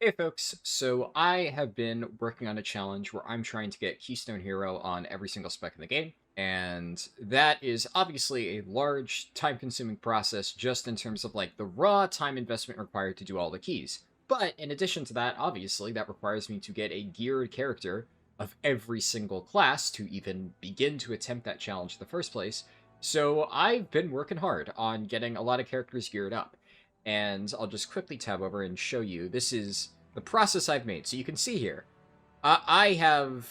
Hey folks, so I have been working on a challenge where I'm trying to get Keystone Hero on every single spec in the game, and that is obviously a large time-consuming process just in terms of like the raw time investment required to do all the keys. But in addition to that, obviously that requires me to get a geared character of every single class to even begin to attempt that challenge in the first place. So I've been working hard on getting a lot of characters geared up. And I'll just quickly tab over and show you. This is the process I've made. So you can see here, I've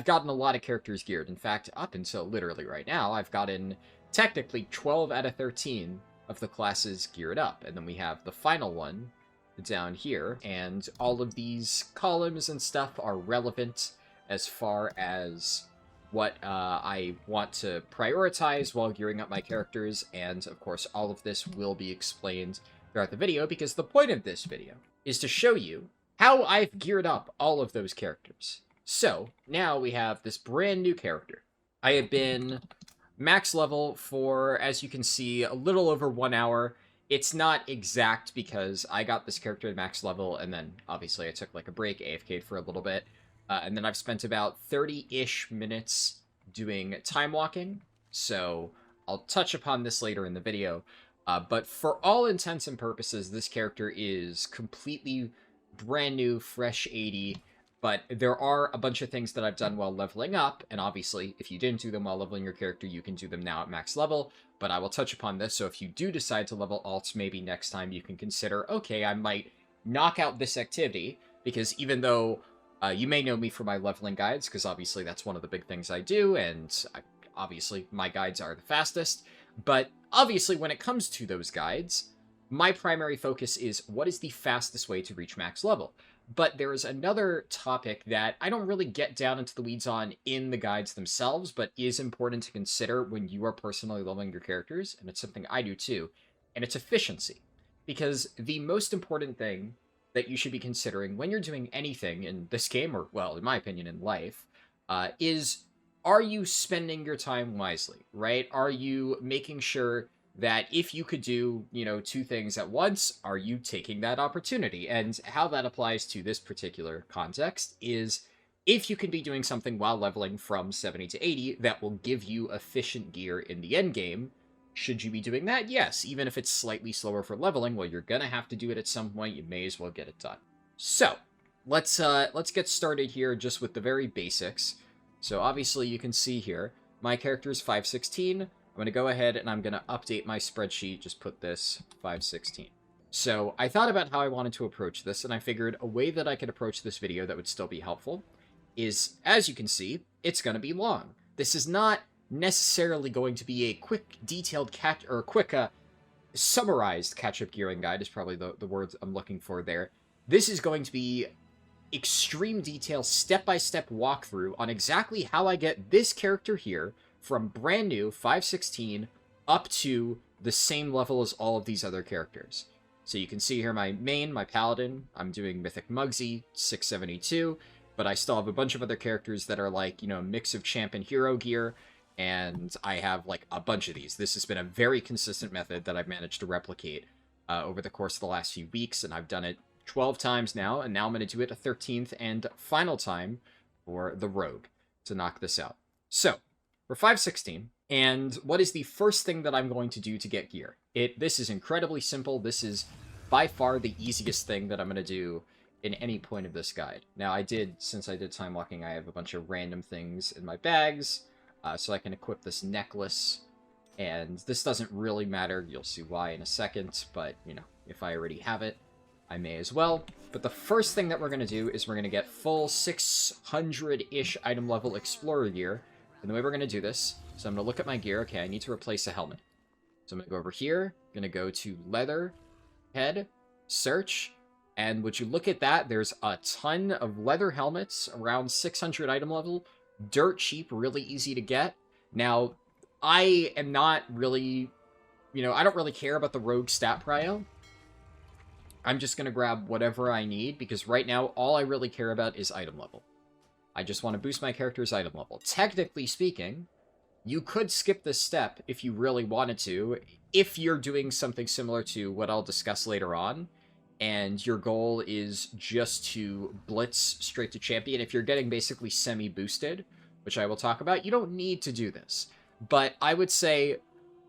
gotten a lot of characters geared. In fact, up until literally right now, I've gotten technically 12 out of 13 of the classes geared up. And then we have the final one down here. And all of these columns and stuff are relevant as far as what I want to prioritize while gearing up my characters, and of course all of this will be explained throughout the video, because the point of this video is to show you how I've geared up all of those characters. So, now we have this brand new character. I have been max level for, as you can see, a little over 1 hour. It's not exact because I got this character at max level, and then obviously I took like a break, AFK'd for a little bit. And then I've spent about 30-ish minutes doing time walking, so I'll touch upon this later in the video. But for all intents and purposes, this character is completely brand new, fresh 80, but there are a bunch of things that I've done while leveling up, and obviously, if you didn't do them while leveling your character, you can do them now at max level, but I will touch upon this, so if you do decide to level alts, maybe next time you can consider, okay, I might knock out this activity, because even though you may know me for my leveling guides, because obviously that's one of the big things I do, and obviously my guides are the fastest. But obviously when it comes to those guides, my primary focus is what is the fastest way to reach max level. But there is another topic that I don't really get down into the weeds on in the guides themselves, but is important to consider when you are personally leveling your characters, and it's something I do too, and it's efficiency. Because the most important thing that you should be considering when you're doing anything in this game, or, well, in my opinion, in life, is, are you spending your time wisely, right? Are you making sure that if you could do, two things at once, are you taking that opportunity? And how that applies to this particular context is, if you can be doing something while leveling from 70 to 80 that will give you efficient gear in the end game, should you be doing that? Yes, even if it's slightly slower for leveling, well, you're gonna have to do it at some point, you may as well get it done. So, let's get started here just with the very basics. So obviously you can see here, my character is 516. I'm gonna go ahead and I'm gonna update my spreadsheet, just put this 516. So I thought about how I wanted to approach this, and I figured a way that I could approach this video that would still be helpful is, as you can see, it's gonna be long. This is not necessarily going to be a quick, detailed summarized catch-up gearing guide is probably the words I'm looking for there. This is going to be extreme detail, step-by-step walkthrough on exactly how I get this character here from brand new 516 up to the same level as all of these other characters. So you can see here my main, my paladin, I'm doing Mythic Mugsy, 672, but I still have a bunch of other characters that are like, a mix of champ and hero gear, and I have like a bunch of these. This has been a very consistent method that I've managed to replicate over the course of the last few weeks, and I've done it 12 times now, and now I'm going to do it a 13th and final time for the rogue to knock this out. So, we're 516, and what is the first thing that I'm going to do to get gear? This is incredibly simple. This is by far the easiest thing that I'm going to do in any point of this guide. Now, since I did time walking, I have a bunch of random things in my bags, so I can equip this necklace, and this doesn't really matter. You'll see why in a second, but, if I already have it, I may as well. But the first thing that we're going to do is we're going to get full 600-ish item level Explorer gear. And the way we're going to do this, so I'm going to look at my gear. Okay, I need to replace a helmet. So I'm going to go over here, going to go to Leather, Head, Search, and would you look at that, there's a ton of leather helmets, around 600 item level, dirt cheap, really easy to get. Now, I am not really, I don't really care about the rogue stat prio. I'm just going to grab whatever I need, because right now, all I really care about is item level. I just want to boost my character's item level. Technically speaking, you could skip this step if you really wanted to, if you're doing something similar to what I'll discuss later on, and your goal is just to blitz straight to champion. If you're getting basically semi-boosted, which I will talk about, you don't need to do this. But I would say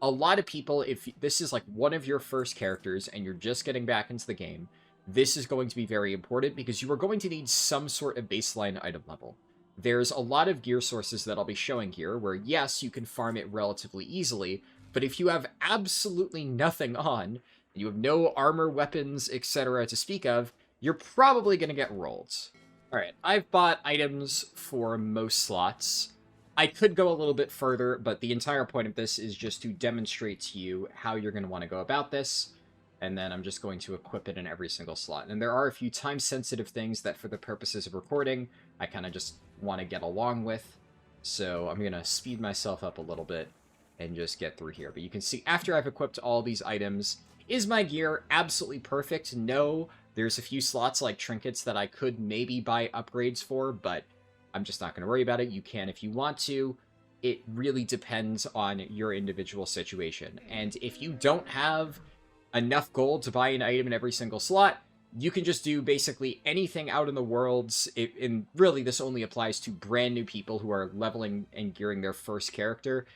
a lot of people, if this is like one of your first characters and you're just getting back into the game, this is going to be very important because you are going to need some sort of baseline item level. There's a lot of gear sources that I'll be showing here where, yes, you can farm it relatively easily, but if you have absolutely nothing on, you have no armor, weapons, etc. to speak of, you're probably going to get rolled. Alright, I've bought items for most slots. I could go a little bit further, but the entire point of this is just to demonstrate to you how you're going to want to go about this, and then I'm just going to equip it in every single slot. And there are a few time-sensitive things that, for the purposes of recording, I kind of just want to get along with, so I'm going to speed myself up a little bit and just get through here. But you can see, after I've equipped all these items, is my gear absolutely perfect? No. There's a few slots like trinkets that I could maybe buy upgrades for, but I'm just not going to worry about it. You can if you want to. It really depends on your individual situation. And if you don't have enough gold to buy an item in every single slot, you can just do basically anything out in the worlds. And really, this only applies to brand new people who are leveling and gearing their first character.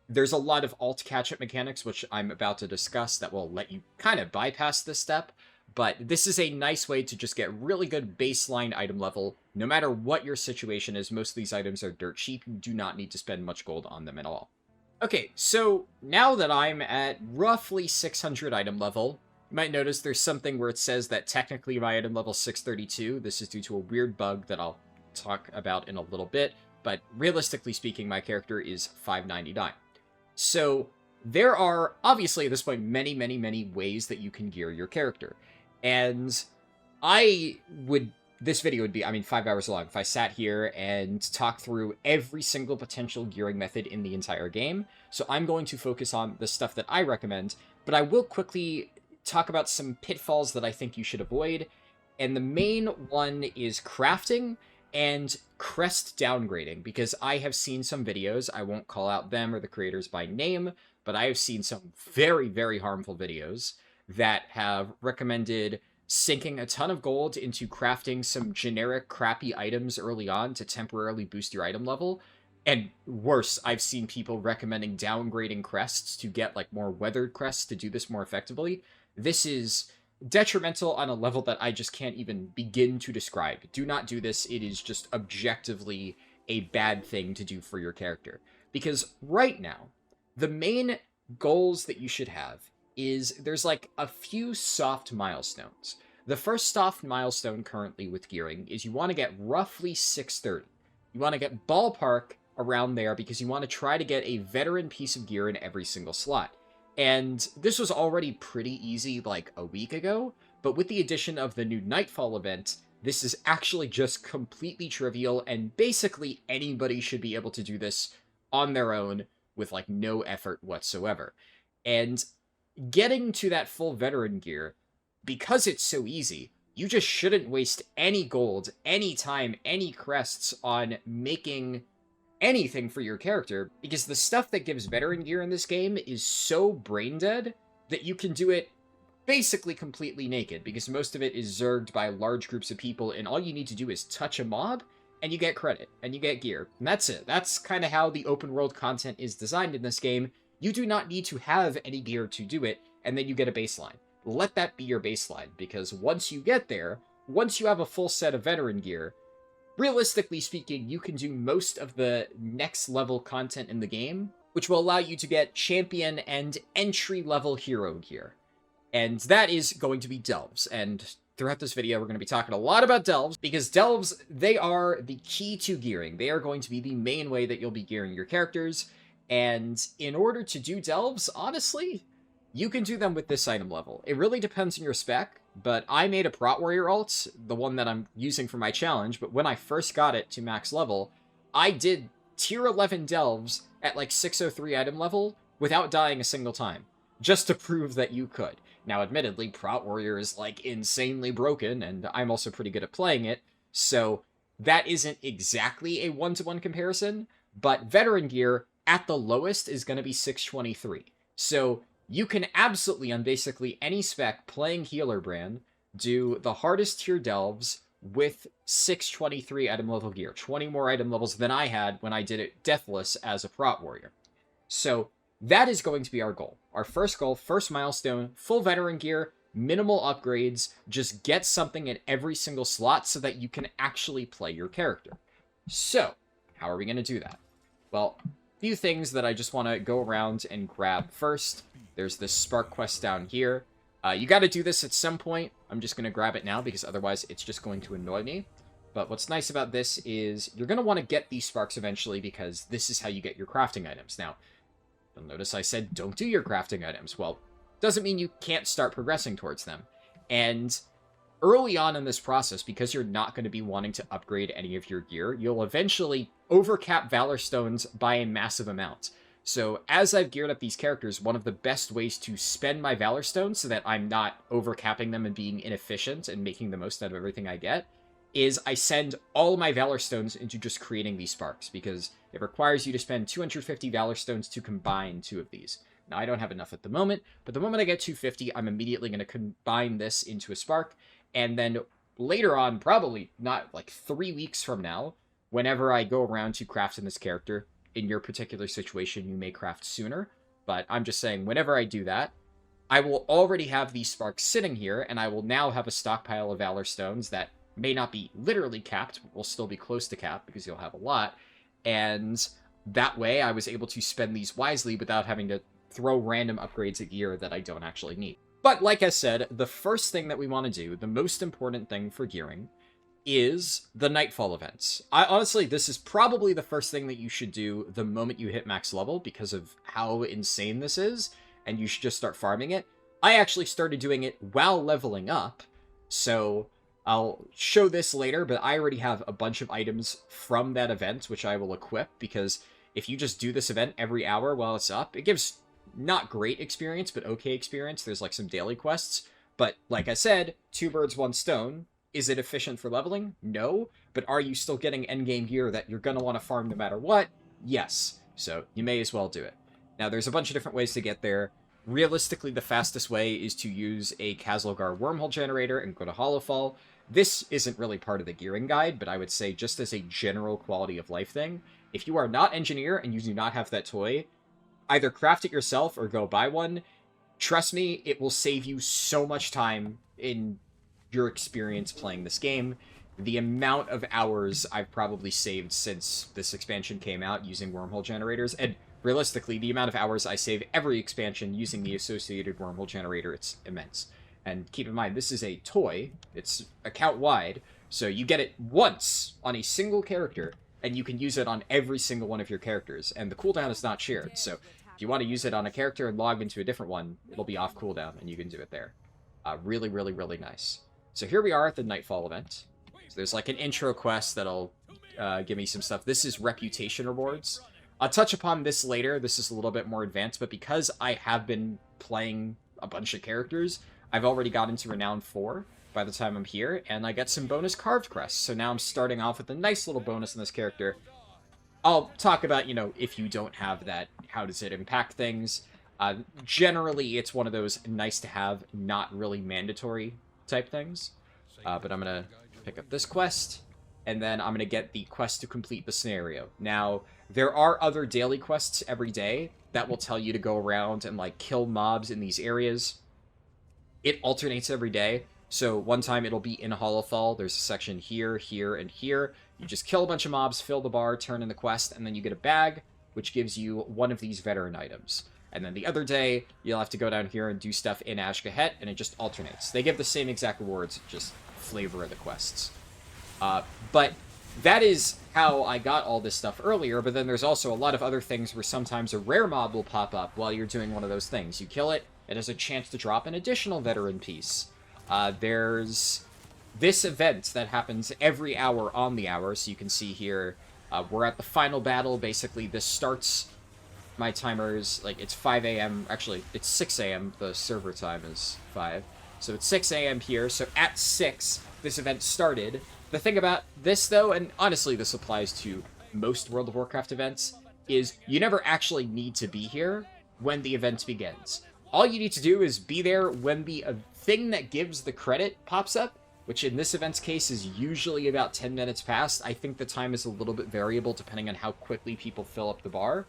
There's a lot of alt catch-up mechanics, which I'm about to discuss, that will let you kind of bypass this step. But this is a nice way to just get really good baseline item level. No matter what your situation is, most of these items are dirt cheap. You do not need to spend much gold on them at all. Okay, so now that I'm at roughly 600 item level, you might notice there's something where it says that technically my item level is 632. This is due to a weird bug that I'll talk about in a little bit. But realistically speaking, my character is 599. So there are, obviously at this point, many, many, many ways that you can gear your character. And this video would be, 5 hours long if I sat here and talked through every single potential gearing method in the entire game. So I'm going to focus on the stuff that I recommend, but I will quickly talk about some pitfalls that I think you should avoid. And the main one is crafting and crest downgrading, because I have seen some videos, I won't call out them or the creators by name, but I have seen some very, very harmful videos that have recommended sinking a ton of gold into crafting some generic crappy items early on to temporarily boost your item level. And worse, I've seen people recommending downgrading crests to get like more weathered crests to do this more effectively. This is detrimental on a level that I just can't even begin to describe. Do not do this. It is just objectively a bad thing to do for your character. Because right now, the main goals that you should have is there's like a few soft milestones. The first soft milestone currently with gearing is you want to get roughly 630. You want to get ballpark around there because you want to try to get a veteran piece of gear in every single slot. And this was already pretty easy like a week ago, but with the addition of the new Nightfall event, this is actually just completely trivial, and basically anybody should be able to do this on their own with like no effort whatsoever. And getting to that full veteran gear, because it's so easy, you just shouldn't waste any gold, any time, any crests on making anything for your character, because the stuff that gives veteran gear in this game is so brain dead that you can do it basically completely naked, because most of it is zerged by large groups of people, and all you need to do is touch a mob, and you get credit, and you get gear. And that's it. That's kind of how the open world content is designed in this game. You do not need to have any gear to do it, and then you get a baseline. Let that be your baseline, because once you get there, once you have a full set of veteran gear, realistically speaking, you can do most of the next level content in the game, which will allow you to get champion and entry-level hero gear. And that is going to be delves. And throughout this video, we're going to be talking a lot about delves, because delves, they are the key to gearing. They are going to be the main way that you'll be gearing your characters. And in order to do delves, honestly, you can do them with this item level. It really depends on your spec, but I made a Prot Warrior alt, the one that I'm using for my challenge, but when I first got it to max level, I did tier 11 delves at like 603 item level without dying a single time, just to prove that you could. Now, admittedly, Prot Warrior is like insanely broken, and I'm also pretty good at playing it, so that isn't exactly a one-to-one comparison, but veteran gear at the lowest is going to be 623. So you can absolutely, on basically any spec playing Healer Brand, do the hardest tier delves with 623 item level gear, 20 more item levels than I had when I did it deathless as a prot warrior. So that is going to be our goal. Our first goal, first milestone, full veteran gear, minimal upgrades, just get something in every single slot so that you can actually play your character. So, how are we going to do that? Well, a few things that I just want to go around and grab first. There's this Spark quest down here. You got to do this at some point. I'm just going to grab it now because otherwise it's just going to annoy me. But what's nice about this is you're going to want to get these sparks eventually because this is how you get your crafting items. Now, you'll notice I said don't do your crafting items. Well, doesn't mean you can't start progressing towards them. And early on in this process, because you're not going to be wanting to upgrade any of your gear, you'll eventually overcap Valor Stones by a massive amount. So as I've geared up these characters, one of the best ways to spend my Valor Stones so that I'm not overcapping them and being inefficient and making the most out of everything I get, is I send all my Valor Stones into just creating these sparks, because it requires you to spend 250 Valor Stones to combine 2 of these. Now, I don't have enough at the moment, but the moment I get 250, I'm immediately going to combine this into a spark, and then later on, probably not like 3 weeks from now, whenever I go around to craft in this character, in your particular situation, you may craft sooner, but I'm just saying, whenever I do that, I will already have these sparks sitting here, and I will now have a stockpile of Valor Stones that may not be literally capped, but will still be close to capped, because you'll have a lot, and that way I was able to spend these wisely without having to throw random upgrades at gear that I don't actually need. But like I said, the first thing that we want to do, the most important thing for gearing, is the Nightfall events. Honestly, this is probably the first thing that you should do the moment you hit max level because of how insane this is, and you should just start farming it. I actually started doing it while leveling up, so I'll show this later, but I already have a bunch of items from that event, which I will equip, because if you just do this event every hour while it's up, it gives not great experience, but okay experience. There's like some daily quests, but like I said, 2 birds, 1 stone. Is it efficient for leveling? No. But are you still getting endgame gear that you're going to want to farm no matter what? Yes. So you may as well do it. Now, there's a bunch of different ways to get there. Realistically, the fastest way is to use a Khazlogar wormhole generator and go to Hollowfall. This isn't really part of the gearing guide, but I would say just as a general quality of life thing, if you are not engineer and you do not have that toy, either craft it yourself or go buy one. Trust me, it will save you so much time in your experience playing this game. The amount of hours I've probably saved since this expansion came out using wormhole generators, and realistically, the amount of hours I save every expansion using the associated wormhole generator, it's immense. And keep in mind, this is a toy. It's account-wide, so you get it once on a single character, and you can use it on every single one of your characters, and the cooldown is not shared, so if you want to use it on a character and log into a different one, it'll be off cooldown, and you can do it there. Really, really, really nice. So here we are at the Nightfall event. So there's like an intro quest that'll give me some stuff. This is reputation rewards. I'll touch upon this later. This is a little bit more advanced, but because I have been playing a bunch of characters, I've already got into Renown 4 by the time I'm here, and I get some bonus carved crests. So now I'm starting off with a nice little bonus in this character. I'll talk about, you know, if you don't have that, how does it impact things? Generally, it's one of those nice to have, not really mandatory type things. But I'm going to pick up this quest, and then I'm going to get the quest to complete the scenario. Now, there are other daily quests every day that will tell you to go around and, like, kill mobs in these areas. It alternates every day. So one time it'll be in Hollowfall. There's a section here, here, and here. You just kill a bunch of mobs, fill the bar, turn in the quest, and then you get a bag, which gives you one of these veteran items. And then the other day, you'll have to go down here and do stuff in Ashgahet, and it just alternates. They give the same exact rewards, just flavor of the quests. But that is how I got all this stuff earlier, but then there's also a lot of other things where sometimes a rare mob will pop up while you're doing one of those things. You kill it, it has a chance to drop an additional veteran piece. There's this event that happens every hour on the hour, so you can see here, we're at the final battle. Basically, this starts... My timer's, like, it's 5 a.m. Actually, it's 6 a.m. The server time is 5. So it's 6 a.m. here. So at 6, this event started. The thing about this, though, and honestly this applies to most World of Warcraft events, is you never actually need to be here when the event begins. all you need to do is be there when the thing that gives the credit pops up, which in this event's case is usually about 10 minutes past. I think the time is a little bit variable depending on how quickly people fill up the bar.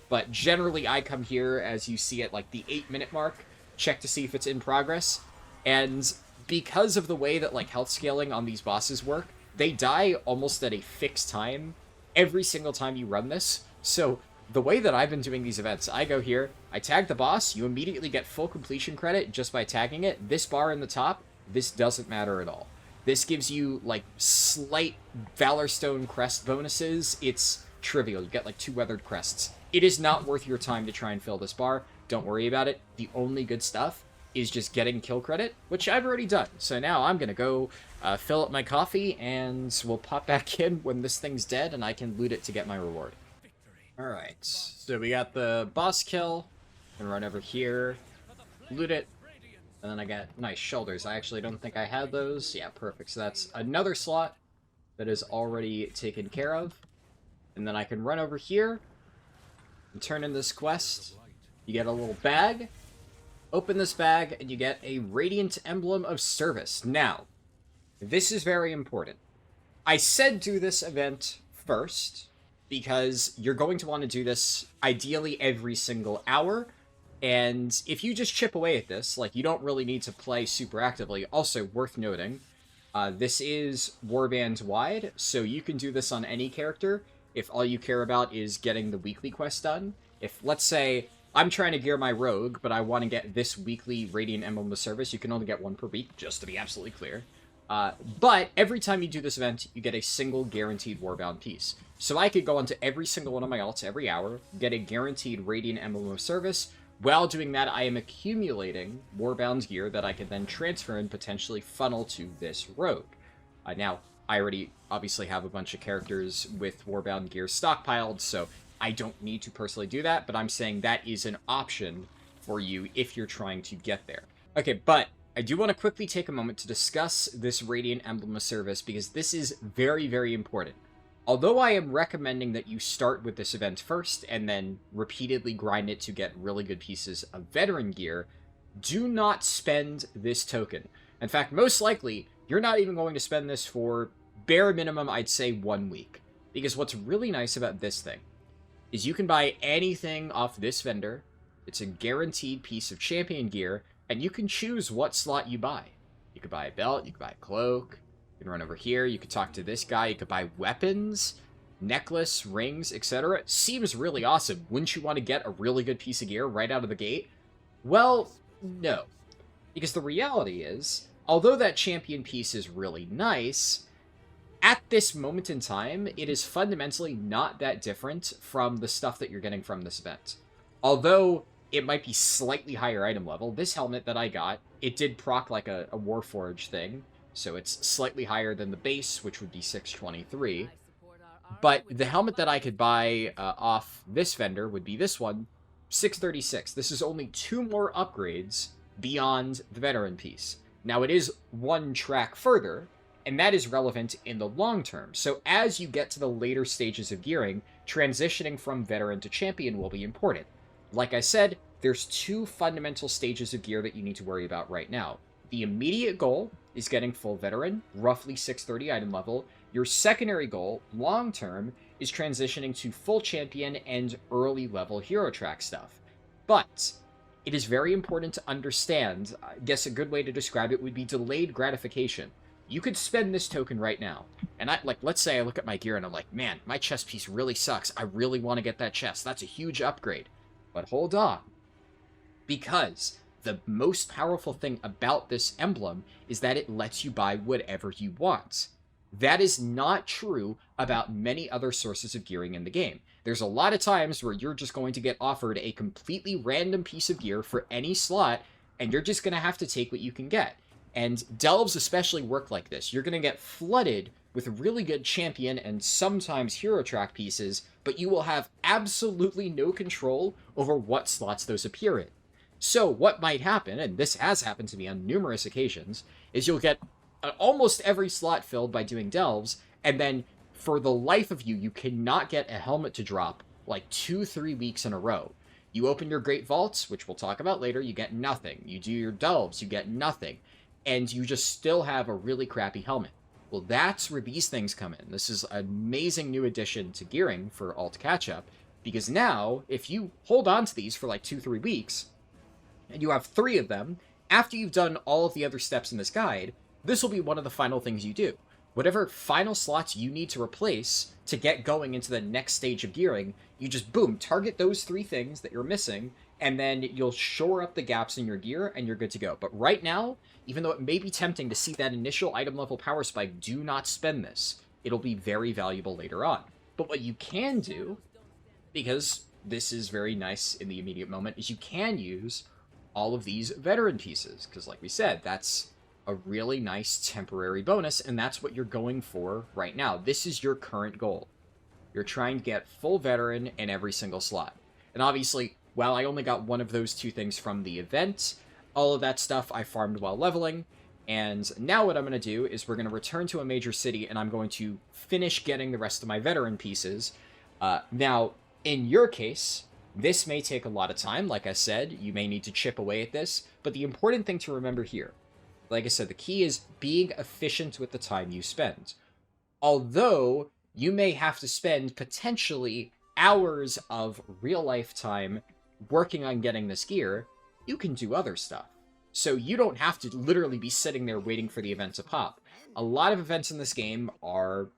But generally, I come here, as you see at like the 8-minute mark, check to see if it's in progress. And because of the way that like health scaling on these bosses work, they die almost at a fixed time every single time you run this. So the way that I've been doing these events, I go here, I tag the boss, you immediately get full completion credit just by tagging it. This bar in the top, this doesn't matter at all. This gives you like slight Valorstone crest bonuses. It's trivial. You get like 2 weathered crests. It is not worth your time to try and fill this bar. Don't worry about it. The only good stuff is just getting kill credit, which I've already done. So now I'm going to go fill up my coffee, and we'll pop back in when this thing's dead, and I can loot it to get my reward. Alright, so we got the boss kill, and run over here, loot it, and then I got nice shoulders. I actually don't think I had those. Yeah, perfect. So that's another slot that is already taken care of. And then I can run over here and turn in this quest. You get a little bag. Open this bag, and you get a Radiant Emblem of Service. Now, this is very important. I said do this event first, because you're going to want to do this ideally every single hour, and if you just chip away at this, like, you don't really need to play super actively. Also, worth noting, this is warband wide, so you can do this on any character if all you care about is getting the weekly quest done. If, let's say, I'm trying to gear my rogue, but I want to get this weekly Radiant Emblem of Service, you can only get 1 per week, just to be absolutely clear. But every time you do this event, you get a single guaranteed warbound piece. So I could go onto every single one of my alts every hour, get a guaranteed Radiant Emblem of Service. While doing that, I am accumulating warbound gear that I can then transfer and potentially funnel to this rogue. Now, I already obviously have a bunch of characters with warbound gear stockpiled, so I don't need to personally do that, but I'm saying that is an option for you if you're trying to get there. Okay, but I do want to quickly take a moment to discuss this Radiant Emblem of Service, because this is very, very important. Although I am recommending that you start with this event first, and then repeatedly grind it to get really good pieces of veteran gear, do not spend this token. In fact, most likely, you're not even going to spend this for, bare minimum, I'd say 1 week. Because what's really nice about this thing is you can buy anything off this vendor. It's a guaranteed piece of champion gear, and you can choose what slot you buy. You could buy a belt, you could buy a cloak, you can run over here, you could talk to this guy, you could buy weapons, necklace, rings, etc. Seems really awesome. Wouldn't you want to get a really good piece of gear right out of the gate? Well, no. Because the reality is, although that champion piece is really nice, at this moment in time, it is fundamentally not that different from the stuff that you're getting from this event. Although it might be slightly higher item level, this helmet that I got, it did proc like a Warforged thing, so it's slightly higher than the base, which would be 623. But the helmet that I could buy off this vendor would be this one, 636. This is only 2 more upgrades beyond the veteran piece. Now, it is 1 track further, and that is relevant in the long term. So as you get to the later stages of gearing, transitioning from veteran to champion will be important. Like I said, there's 2 fundamental stages of gear that you need to worry about right now. The immediate goal is getting full veteran, roughly 630 item level. Your secondary goal, long term, is transitioning to full champion and early level hero track stuff. But it is very important to understand, I guess a good way to describe it would be delayed gratification. You could spend this token right now, and let's say I look at my gear and I'm like, man, my chest piece really sucks. I really want to get that chest. That's a huge upgrade. But hold on, because the most powerful thing about this emblem is that it lets you buy whatever you want. That is not true about many other sources of gearing in the game. There's a lot of times where you're just going to get offered a completely random piece of gear for any slot, and you're just going to have to take what you can get. And delves especially work like this. You're going to get flooded with really good champion and sometimes hero track pieces, but you will have absolutely no control over what slots those appear in. So what might happen, and this has happened to me on numerous occasions, is you'll get almost every slot filled by doing delves, and then for the life of you, you cannot get a helmet to drop like 2-3 weeks in a row. You open your Great Vaults, which we'll talk about later, you get nothing. You do your Delves, you get nothing. And you just still have a really crappy helmet. Well, that's where these things come in. This is an amazing new addition to gearing for alt catch-up, because now, if you hold on to these for like 2-3 weeks, and you have 3 of them, after you've done all of the other steps in this guide, this will be one of the final things you do. Whatever final slots you need to replace to get going into the next stage of gearing, you just, boom, target those 3 things that you're missing, and then you'll shore up the gaps in your gear, and you're good to go. But right now, even though it may be tempting to see that initial item level power spike, do not spend this. It'll be very valuable later on. But what you can do, because this is very nice in the immediate moment, is you can use all of these veteran pieces. Because like we said, that's a really nice temporary bonus, and that's what you're going for right now. This is your current goal. You're trying to get full veteran in every single slot. And obviously, while I only got one of those 2 things from the event, all of that stuff I farmed while leveling, and now what I'm going to do is we're going to return to a major city, and I'm going to finish getting the rest of my veteran pieces. Now, in your case, this may take a lot of time. Like I said, you may need to chip away at this, but the important thing to remember here, like I said, the key is being efficient with the time you spend. Although, you may have to spend potentially hours of real-life time working on getting this gear, you can do other stuff. So you don't have to literally be sitting there waiting for the event to pop. A lot of events in this game are,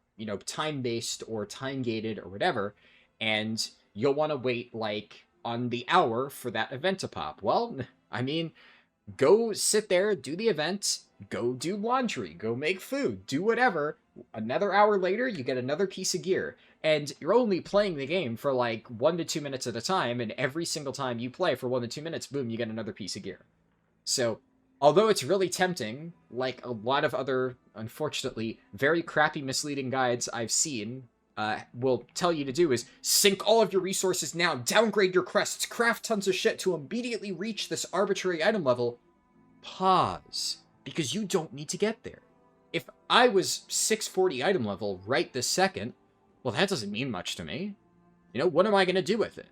time-based or time-gated or whatever, and you'll want to wait, like, on the hour for that event to pop. Well, I mean, go sit there, do the event, go do laundry, go make food, do whatever. Another hour later, you get another piece of gear. And you're only playing the game for like 1 to 2 minutes at a time, and every single time you play for 1 to 2 minutes, boom, you get another piece of gear. So, although it's really tempting, like a lot of other, unfortunately, very crappy misleading guides I've seen will tell you to do, is sink all of your resources now, downgrade your crests, craft tons of shit to immediately reach this arbitrary item level, pause, because you don't need to get there. If I was 640 item level right this second, well, that doesn't mean much to me. What am I going to do with it?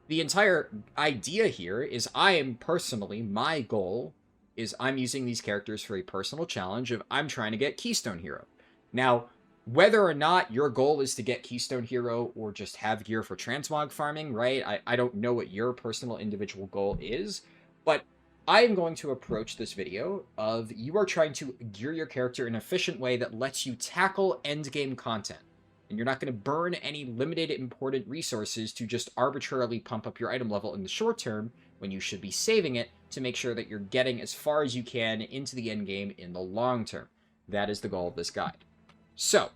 The entire idea here is my goal is I'm using these characters for a personal challenge of I'm trying to get Keystone Hero. Now, whether or not your goal is to get Keystone Hero or just have gear for transmog farming, right? I don't know what your personal individual goal is, but I am going to approach this video of you are trying to gear your character in an efficient way that lets you tackle endgame content. And you're not going to burn any limited important resources to just arbitrarily pump up your item level in the short term when you should be saving it to make sure that you're getting as far as you can into the endgame in the long term. That is the goal of this guide. So,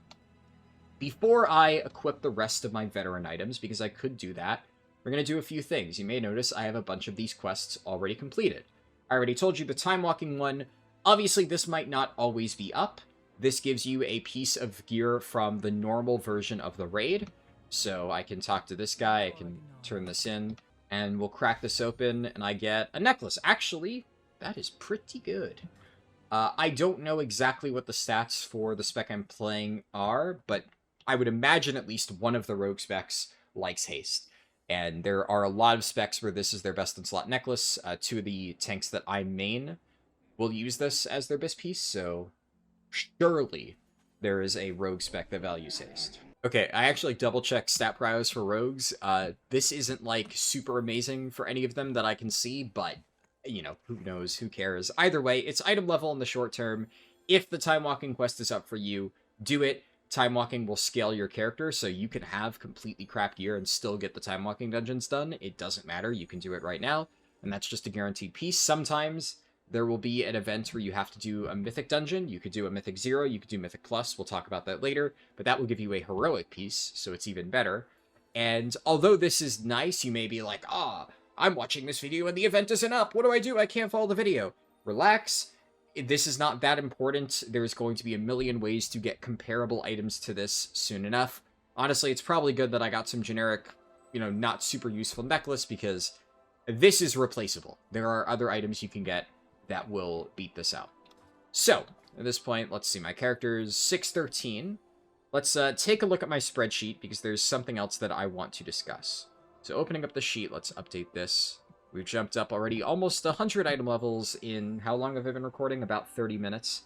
before I equip the rest of my veteran items, because I could do that, we're going to do a few things. You may notice I have a bunch of these quests already completed. I already told you the time walking one. Obviously, this might not always be up. This gives you a piece of gear from the normal version of the raid. So I can talk to this guy, I can turn this in, and we'll crack this open, and I get a necklace. Actually, that is pretty good. I don't know exactly what the stats for the spec I'm playing are, but I would imagine at least one of the rogue specs likes haste. And there are a lot of specs where this is their best in slot necklace. 2 of the tanks that I main will use this as their best piece, so surely there is a rogue spec that values haste. Okay, I actually double-checked stat prios for rogues. This isn't, like, super amazing for any of them that I can see, but, who knows, who cares. Either way, it's item level in the short term. If the time walking quest is up for you, do it. Time walking will scale your character, so you can have completely crap gear and still get the time walking dungeons done. It doesn't matter, you can do it right now, and that's just a guaranteed piece. Sometimes there will be an event where you have to do a Mythic dungeon. You could do a Mythic 0, you could do Mythic Plus, we'll talk about that later, but that will give you a heroic piece, so it's even better. And although this is nice, you may be like, I'm watching this video and the event isn't up, what do? I can't follow the video. Relax. This is not that important. There's going to be a million ways to get comparable items to this soon enough. Honestly, it's probably good that I got some generic, not super useful necklace, because this is replaceable. There are other items you can get that will beat this out. So, at this point, let's see, my character's 613. Let's take a look at my spreadsheet, because there's something else that I want to discuss. So opening up the sheet, let's update this. We've jumped up already almost 100 item levels in how long have I been recording? About 30 minutes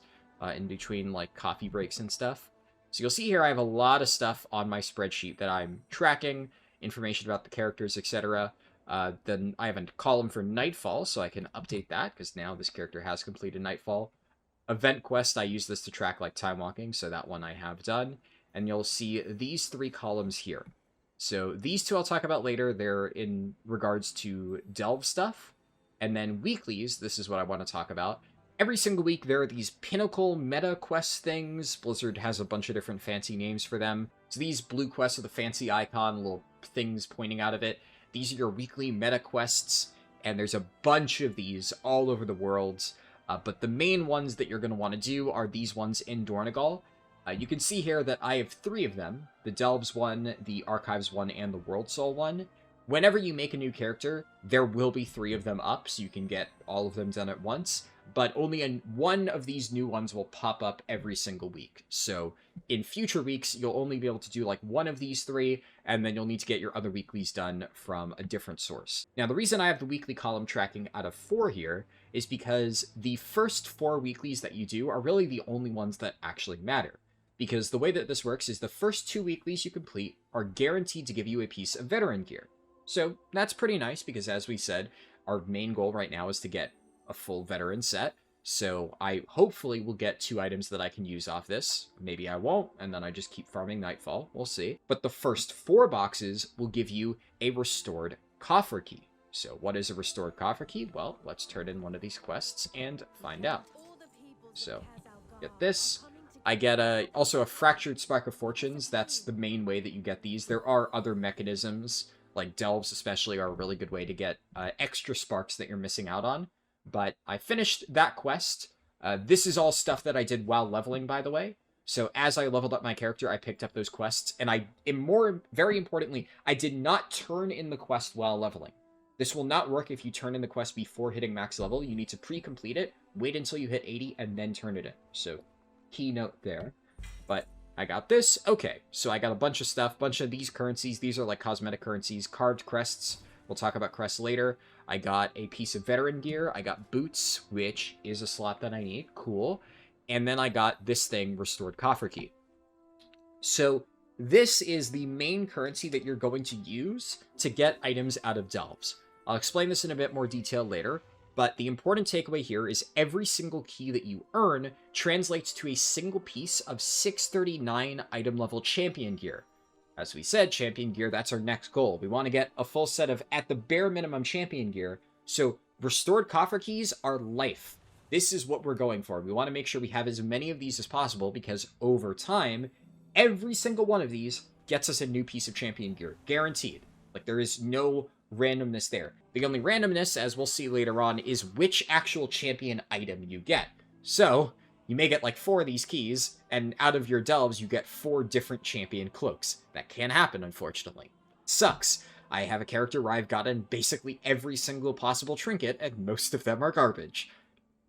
in between like coffee breaks and stuff. So you'll see here I have a lot of stuff on my spreadsheet that I'm tracking, information about the characters, etc. Then I have a column for Nightfall, so I can update that, because now this character has completed Nightfall. Event quest, I use this to track like time walking, so that one I have done. And you'll see these 3 columns here. So these 2 I'll talk about later. They're in regards to delve stuff. And then weeklies, this is what I want to talk about. Every single week there are these pinnacle meta quest things. Blizzard has a bunch of different fancy names for them. So these blue quests with a fancy icon, little things pointing out of it. These are your weekly meta quests, and there's a bunch of these all over the world. But the main ones that you're going to want to do are these ones in Dornegal. You can see here that I have 3 of them. The Delves one, the Archives one, and the World Soul one. Whenever you make a new character, there will be 3 of them up, so you can get all of them done at once. But only one of these new ones will pop up every single week. So in future weeks, you'll only be able to do like one of these 3, and then you'll need to get your other weeklies done from a different source. Now, the reason I have the weekly column tracking out of 4 here is because the first 4 weeklies that you do are really the only ones that actually matter. Because the way that this works is the first 2 weeklies you complete are guaranteed to give you a piece of veteran gear. So that's pretty nice, because as we said, our main goal right now is to get a full veteran set. So I hopefully will get 2 items that I can use off this. Maybe I won't, and then I just keep farming Nightfall. We'll see. But the first 4 boxes will give you a restored coffer key. So what is a restored coffer key? Well, let's turn in one of these quests and find out. So get this. I get also a fractured spark of fortunes. That's the main way that you get these. There are other mechanisms, like delves especially are a really good way to get extra sparks that you're missing out on. But I finished that quest. This is all stuff that I did while leveling, by the way. So as I leveled up my character, I picked up those quests. And very importantly, I did not turn in the quest while leveling. This will not work if you turn in the quest before hitting max level. You need to pre-complete it, wait until you hit 80, and then turn it in. So key note there. But I got this. Okay, so I got a bunch of stuff, bunch of these currencies. These are like cosmetic currencies, carved crests. We'll talk about crests later. I got a piece of veteran gear. I got boots, which is a slot that I need. Cool. And then I got this thing, restored coffer key. So this is the main currency that you're going to use to get items out of delves. I'll explain this in a bit more detail later, but the important takeaway here is every single key that you earn translates to a single piece of 639 item level champion gear. As we said, champion gear, that's our next goal. We want to get a full set of, at the bare minimum, champion gear. So restored coffer keys are life. This is what we're going for. We want to make sure we have as many of these as possible, because over time, every single one of these gets us a new piece of champion gear. Guaranteed. Like, there is no randomness there. The only randomness, as we'll see later on, is which actual champion item you get. So you may get like 4 of these keys, and out of your delves, you get 4 different champion cloaks. That can happen, unfortunately. Sucks. I have a character where I've gotten basically every single possible trinket, and most of them are garbage.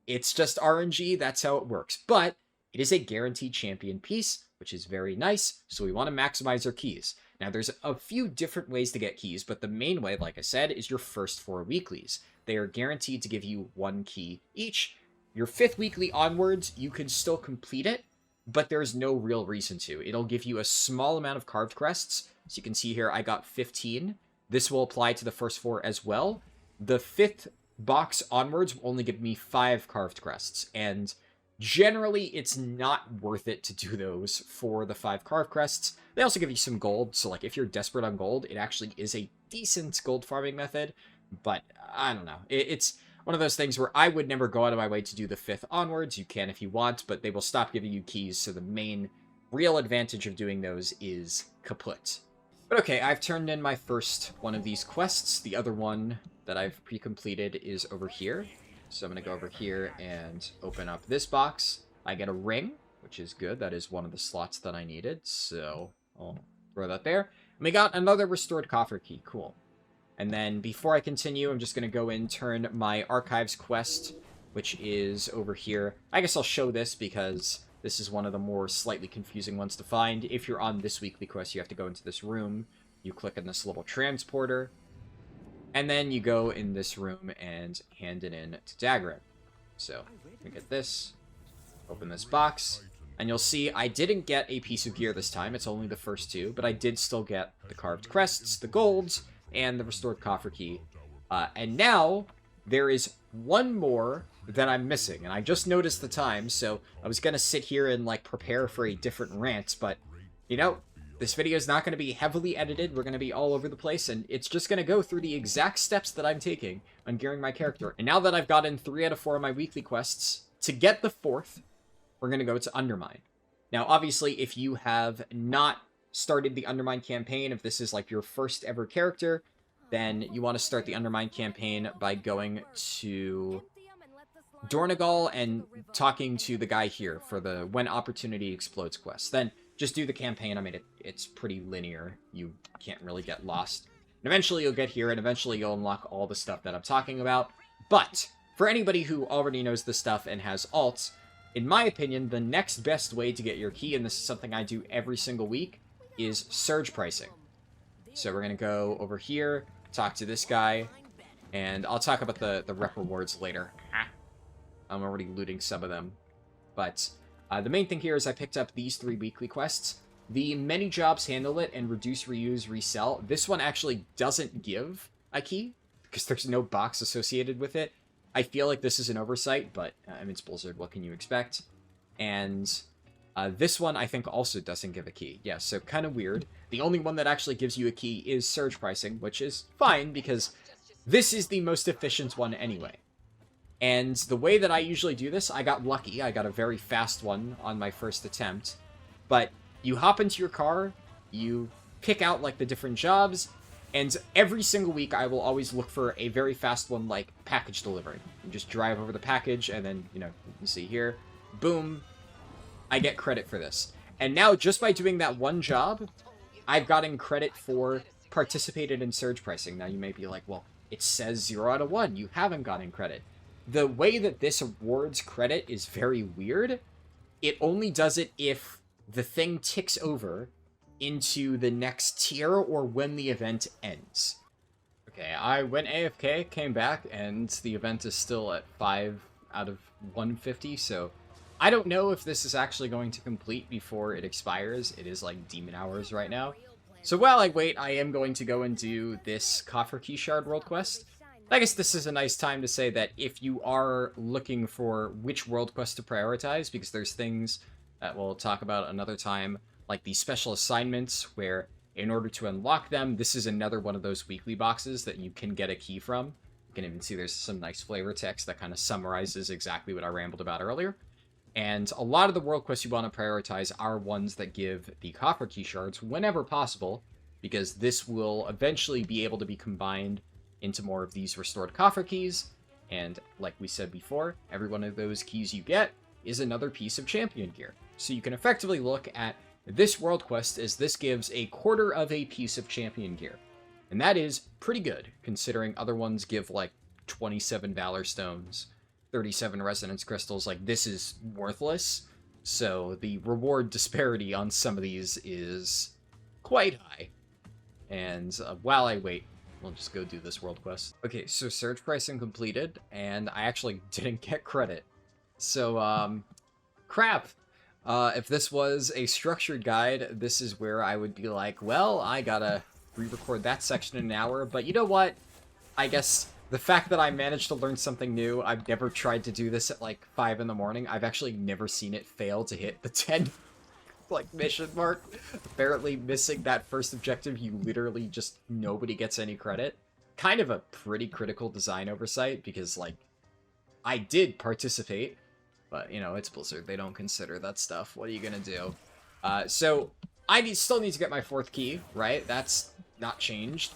It's just RNG, that's how it works. But it is a guaranteed champion piece, which is very nice, so we want to maximize our keys. Now, there's a few different ways to get keys, but the main way, like I said, is your first 4 weeklies. They are guaranteed to give you 1 key each. Your 5th weekly onwards, you can still complete it, but there's no real reason to. It'll give you a small amount of carved crests. So you can see here, I got 15. This will apply to the first 4 as well. The 5th box onwards will only give me 5 carved crests, and generally it's not worth it to do those for the 5 carved crests. They also give you some gold, so like if you're desperate on gold, it actually is a decent gold farming method, but I don't know. It's one of those things where I would never go out of my way to do the 5th onwards. You can if you want, but they will stop giving you keys, so the main real advantage of doing those is kaput. But okay, I've turned in my first one of these quests. The other one that I've pre-completed is over here. So I'm going to go over here and open up this box. I get a ring, which is good. That is one of the slots that I needed, so I'll throw that there. And we got another restored coffer key. Cool. And then before I continue, I'm just going to go in, turn my Archives quest, which is over here. I guess I'll show this because this is one of the more slightly confusing ones to find. If you're on this weekly quest, you have to go into this room you click on this little transporter, and then you go in this room and hand it in to Daggerin. So, we get this, open this box, and you'll see I didn't get a piece of gear this time, it's only the first two, but I did still get the carved crests, the golds, and the restored coffer key. And now, there is one more that I'm missing, and I just noticed the time, so I was gonna sit here and, like, prepare for a different rant, but, you know, this video is not going to be heavily edited, we're going to be all over the place, and it's just going to go through the exact steps that I'm taking on gearing my character. And now that I've gotten 3 out of 4 of my weekly quests, to get the 4th, we're going to go to Undermine. Now, obviously, if you have not started the Undermine campaign, if this is like your first ever character, then you want to start the Undermine campaign by going to Dornegal and talking to the guy here for the When Opportunity Explodes quest. Then just do the campaign. I mean, it's pretty linear. You can't really get lost. And eventually you'll get here, and eventually you'll unlock all the stuff that I'm talking about. But for anybody who already knows this stuff and has alts, in my opinion, the next best way to get your key, and this is something I do every single week, is surge pricing. So we're going to go over here, talk to this guy, and I'll talk about the rep rewards later. I'm already looting some of them. But the main thing here is I picked up these 3 weekly quests. The many jobs handle it and reduce, reuse, resell. This one actually doesn't give a key because there's no box associated with it. I feel like this is an oversight, but I mean, it's Blizzard. What can you expect? And this one I think also doesn't give a key. Yeah, so kind of weird. The only one that actually gives you a key is surge pricing, which is fine because this is the most efficient one anyway. And the way that I usually do this, I got lucky. I got a very fast one on my first attempt. But you hop into your car, you pick out, like, the different jobs, and every single week I will always look for a very fast one, like package delivery. You just drive over the package, and then, you know, you see here, boom, I get credit for this. And now, just by doing that one job, I've gotten credit for participated in surge pricing. Now, you may be like, well, it says 0 out of 1. You haven't gotten credit. The way that this awards credit is very weird. It only does it if the thing ticks over into the next tier or when the event ends. Okay, I went AFK, came back, and the event is still at 5 out of 150, so I don't know if this is actually going to complete before it expires. It is like demon hours right now. So while I wait, I am going to go and do this Coffer Key Shard World Quest. I guess this is a nice time to say that if you are looking for which world quest to prioritize, because there's things that we'll talk about another time, like the special assignments, where in order to unlock them, this is another one of those weekly boxes that you can get a key from. You can even see there's some nice flavor text that kind of summarizes exactly what I rambled about earlier. And a lot of the world quests you want to prioritize are ones that give the Coffer Key Shards whenever possible, because this will eventually be able to be combined into more of these restored coffer keys, and like we said before, every one of those keys you get is another piece of champion gear. So you can effectively look at this world quest as this gives a quarter of a piece of champion gear. And that is pretty good, considering other ones give like 27 Valor Stones, 37 Resonance Crystals. Like, this is worthless. So the reward disparity on some of these is quite high. And while I wait, we'll just go do this world quest. Okay, so surge pricing completed, and I actually didn't get credit. So, crap. If this was a structured guide, this is where I would be like, well, I gotta re-record that section in an hour, but you know what? I guess the fact that I managed to learn something new, I've never tried to do this at like 5 in the morning. I've actually never seen it fail to hit the 10 like mission mark. Apparently missing that first objective, you literally just, nobody gets any credit. Kind of a pretty critical design oversight, because like, I did participate, but you know, it's Blizzard, they don't consider that stuff. What are you gonna do? So I still need to get my 4th key, right? That's not changed.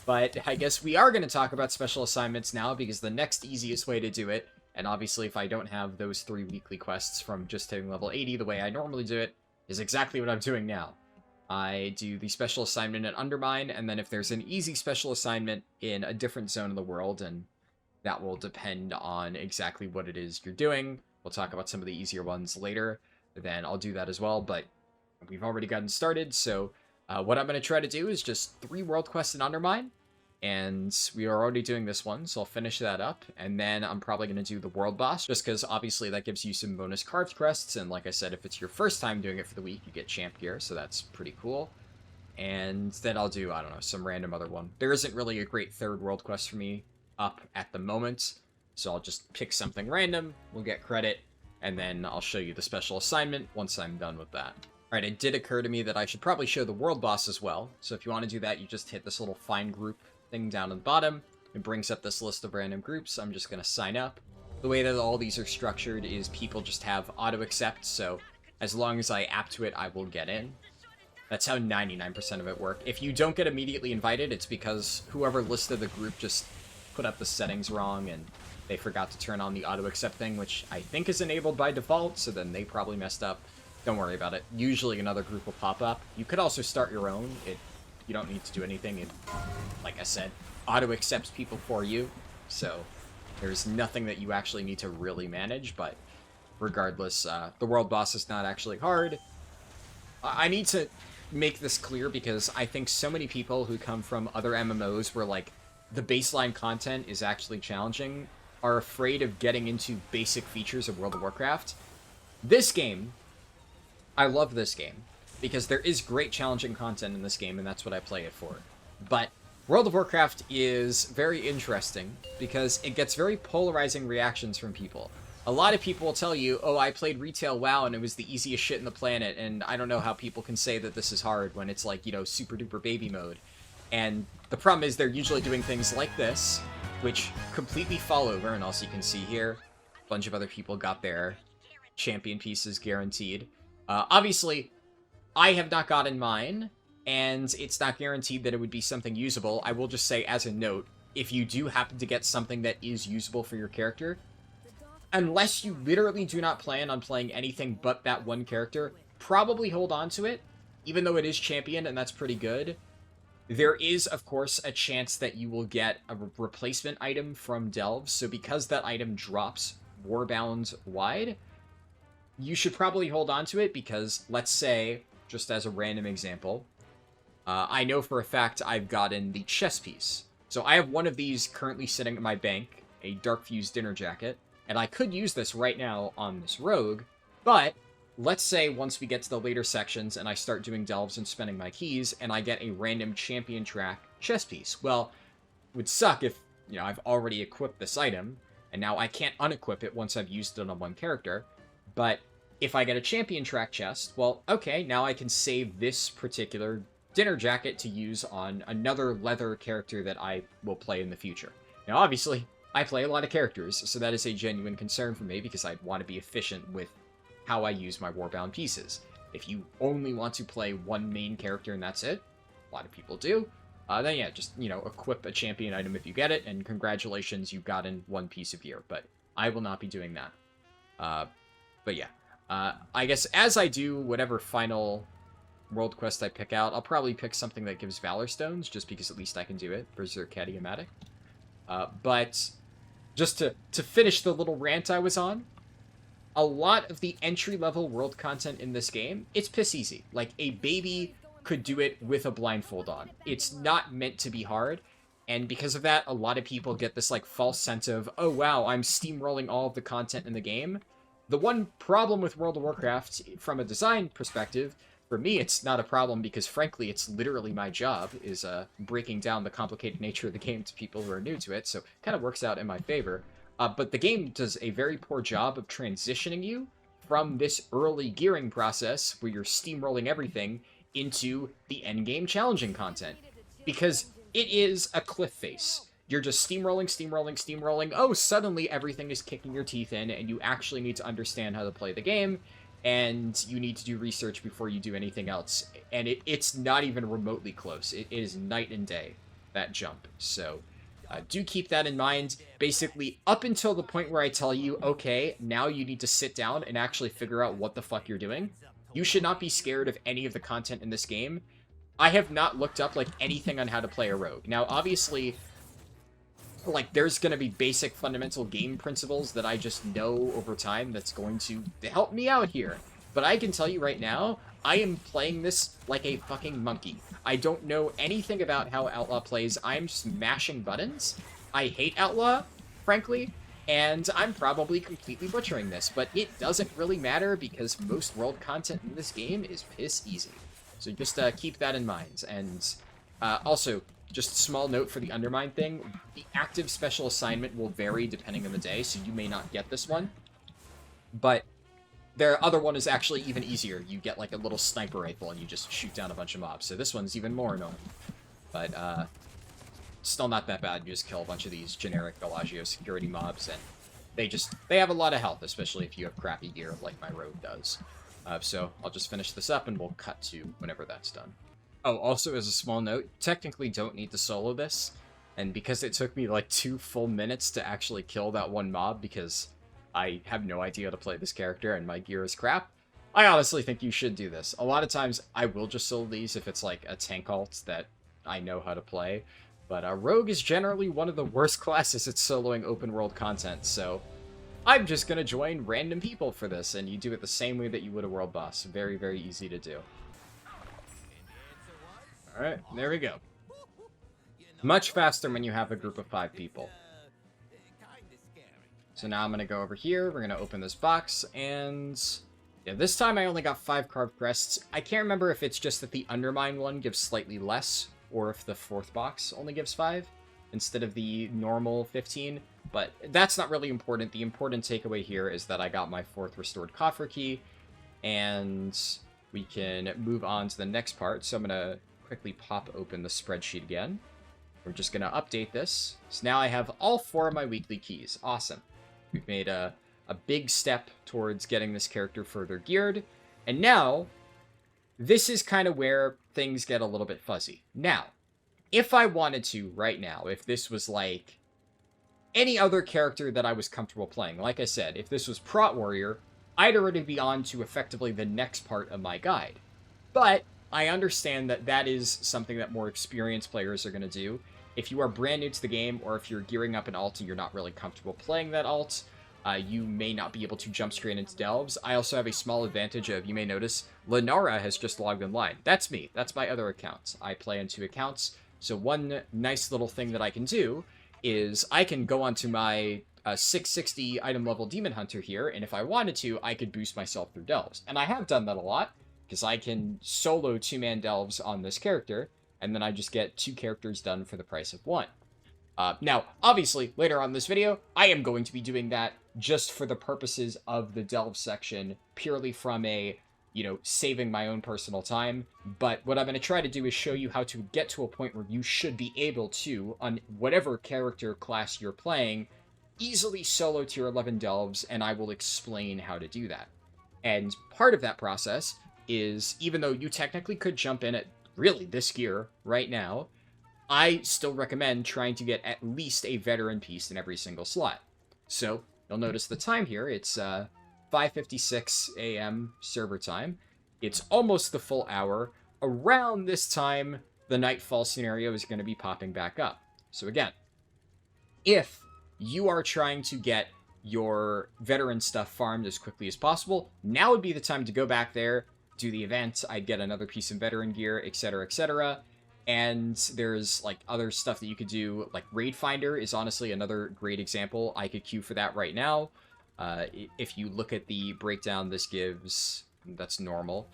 But I guess we are going to talk about special assignments now, because the next easiest way to do it, and obviously if I don't have those 3 weekly quests from just hitting level 80 the way I normally do it, is exactly what I'm doing now. I do the special assignment at Undermine, and then if there's an easy special assignment in a different zone of the world, and that will depend on exactly what it is you're doing, we'll talk about some of the easier ones later, then I'll do that as well, but we've already gotten started, so What I'm going to try to do is just 3 world quests in Undermine, and we are already doing this one, so I'll finish that up, and then I'm probably going to do the world boss, just because obviously that gives you some bonus carved crests, and like I said, if it's your first time doing it for the week, you get champ gear, so that's pretty cool. And then I'll do, I don't know, some random other one. There isn't really a great 3rd world quest for me up at the moment, so I'll just pick something random, we'll get credit, and then I'll show you the special assignment once I'm done with that. Alright, it did occur to me that I should probably show the world boss as well, so if you want to do that, you just hit this little find group thing down at the bottom. It brings up this list of random groups. I'm just going to sign up. The way that all these are structured is people just have auto-accept, so as long as I app to it, I will get in. That's how 99% of it work. If you don't get immediately invited, it's because whoever listed the group just put up the settings wrong and they forgot to turn on the auto-accept thing, which I think is enabled by default, so then they probably messed up. Don't worry about it. Usually another group will pop up. You could also start your own. You don't need to do anything. It, like I said, auto-accepts people for you, so there's nothing that you actually need to really manage, but regardless, the world boss is not actually hard. I need to make this clear because I think so many people who come from other MMOs where, like, the baseline content is actually challenging are afraid of getting into basic features of World of Warcraft. This game, I love this game, because there is great challenging content in this game, and that's what I play it for. But World of Warcraft is very interesting because it gets very polarizing reactions from people. A lot of people will tell you, oh, I played retail WoW and it was the easiest shit in the planet, and I don't know how people can say that this is hard when it's like, you know, super duper baby mode. And the problem is they're usually doing things like this, which completely fall over, and also you can see here, a bunch of other people got their champion pieces guaranteed. Obviously, I have not gotten mine, and it's not guaranteed that it would be something usable. I will just say, as a note, if you do happen to get something that is usable for your character, unless you literally do not plan on playing anything but that one character, probably hold on to it, even though it is champion, and that's pretty good. There is, of course, a chance that you will get a replacement item from Delves, so because that item drops warbound wide, you should probably hold on to it because, let's say, just as a random example, I know for a fact I've gotten the chess piece. So I have one of these currently sitting at my bank, a Dark Fuse dinner jacket, and I could use this right now on this rogue, but let's say once we get to the later sections and I start doing delves and spending my keys, and I get a random champion track chess piece. Well, it would suck if, you know, I've already equipped this item, and now I can't unequip it once I've used it on one character, but if I get a champion track chest, well, okay, now I can save this particular dinner jacket to use on another leather character that I will play in the future. Now, obviously, I play a lot of characters, so that is a genuine concern for me because I want to be efficient with how I use my warbound pieces. If you only want to play one main character and that's it, a lot of people do, then yeah, just, you know, equip a champion item if you get it, and congratulations, you've gotten one piece of gear, but I will not be doing that. But yeah, I guess as I do whatever final world quest I pick out, I'll probably pick something that gives Valor Stones, just because at least I can do it, Berserk Cadiomatic. But just to finish the little rant I was on, a lot of the entry-level world content in this game, it's piss easy. Like, a baby could do it with a blindfold on. It's not meant to be hard, and because of that, a lot of people get this, like, false sense of, oh wow, I'm steamrolling all of the content in the game. The one problem with World of Warcraft, from a design perspective, for me, it's not a problem because, frankly, it's literally my job, is breaking down the complicated nature of the game to people who are new to it, so it kind of works out in my favor. But the game does a very poor job of transitioning you from this early gearing process, where you're steamrolling everything, into the endgame challenging content. Because it is a cliff face. You're just steamrolling, steamrolling, steamrolling. Oh, suddenly everything is kicking your teeth in, and you actually need to understand how to play the game, and you need to do research before you do anything else. And it's not even remotely close. It is night and day, that jump. So do keep that in mind. Basically, up until the point where I tell you, okay, now you need to sit down and actually figure out what the fuck you're doing, you should not be scared of any of the content in this game. I have not looked up, like, anything on how to play a rogue. Now, obviously, like, there's going to be basic fundamental game principles that I just know over time that's going to help me out here. But I can tell you right now, I am playing this like a fucking monkey. I don't know anything about how Outlaw plays. I'm smashing buttons. I hate Outlaw, frankly, and I'm probably completely butchering this, but it doesn't really matter because most world content in this game is piss easy. So just keep that in mind. And also, just a small note for the Undermine thing, the active special assignment will vary depending on the day, so you may not get this one. But their other one is actually even easier. You get like a little sniper rifle and you just shoot down a bunch of mobs. So this one's even more annoying. But still not that bad. You just kill a bunch of these generic Bellagio security mobs, and they have a lot of health, especially if you have crappy gear like my rogue does. So I'll just finish this up and we'll cut to whenever that's done. Oh, also as a small note, technically don't need to solo this, and because it took me like 2 full minutes to actually kill that one mob because I have no idea how to play this character and my gear is crap, I honestly think you should do this. A lot of times I will just solo these if it's like a tank alt that I know how to play, but Rogue is generally one of the worst classes at soloing open world content, so I'm just gonna join random people for this, and you do it the same way that you would a world boss. Very, very easy to do. Alright, there we go. Much faster when you have a group of 5 people. So now I'm going to go over here, we're going to open this box, and yeah, this time I only got 5 carved crests. I can't remember if it's just that the Undermine one gives slightly less, or if the 4th box only gives 5, instead of the normal 15, but that's not really important. The important takeaway here is that I got my 4th restored coffer key, and we can move on to the next part. So I'm going to quickly pop open the spreadsheet again. We're just going to update this. So now I have all 4 of my weekly keys. Awesome. We've made a big step towards getting this character further geared. And now, this is kind of where things get a little bit fuzzy. Now, if I wanted to right now, if this was like any other character that I was comfortable playing, like I said, if this was Prot Warrior, I'd already be on to effectively the next part of my guide. But I understand that that is something that more experienced players are going to do. If you are brand new to the game, or if you're gearing up an alt and you're not really comfortable playing that alt, you may not be able to jump straight into delves. I also have a small advantage of, you may notice, Lenara has just logged online. That's me. That's my other account. I play on 2 accounts. So one nice little thing that I can do is I can go onto my 660 item level Demon Hunter here, and if I wanted to, I could boost myself through delves. And I have done that a lot, because I can solo 2-man delves on this character, and then I just get 2 characters done for the price of 1. Now, obviously, later on in this video, I am going to be doing that just for the purposes of the delve section, purely from a, saving my own personal time. But what I'm going to try to do is show you how to get to a point where you should be able to, on whatever character class you're playing, easily solo tier 11 delves, and I will explain how to do that. And part of that process is, even though you technically could jump in at really this gear right now, I still recommend trying to get at least a veteran piece in every single slot. So, you'll notice the time here, it's 5:56 a.m. server time. It's almost the full hour. Around this time, the Nightfall scenario is going to be popping back up. So again, if you are trying to get your veteran stuff farmed as quickly as possible, now would be the time to go back there, do the event, I'd get another piece of veteran gear, etc., etc., and there's like other stuff that you could do, like Raid Finder is honestly another great example. I could queue for that right now. If you look at the breakdown, this gives, that's normal.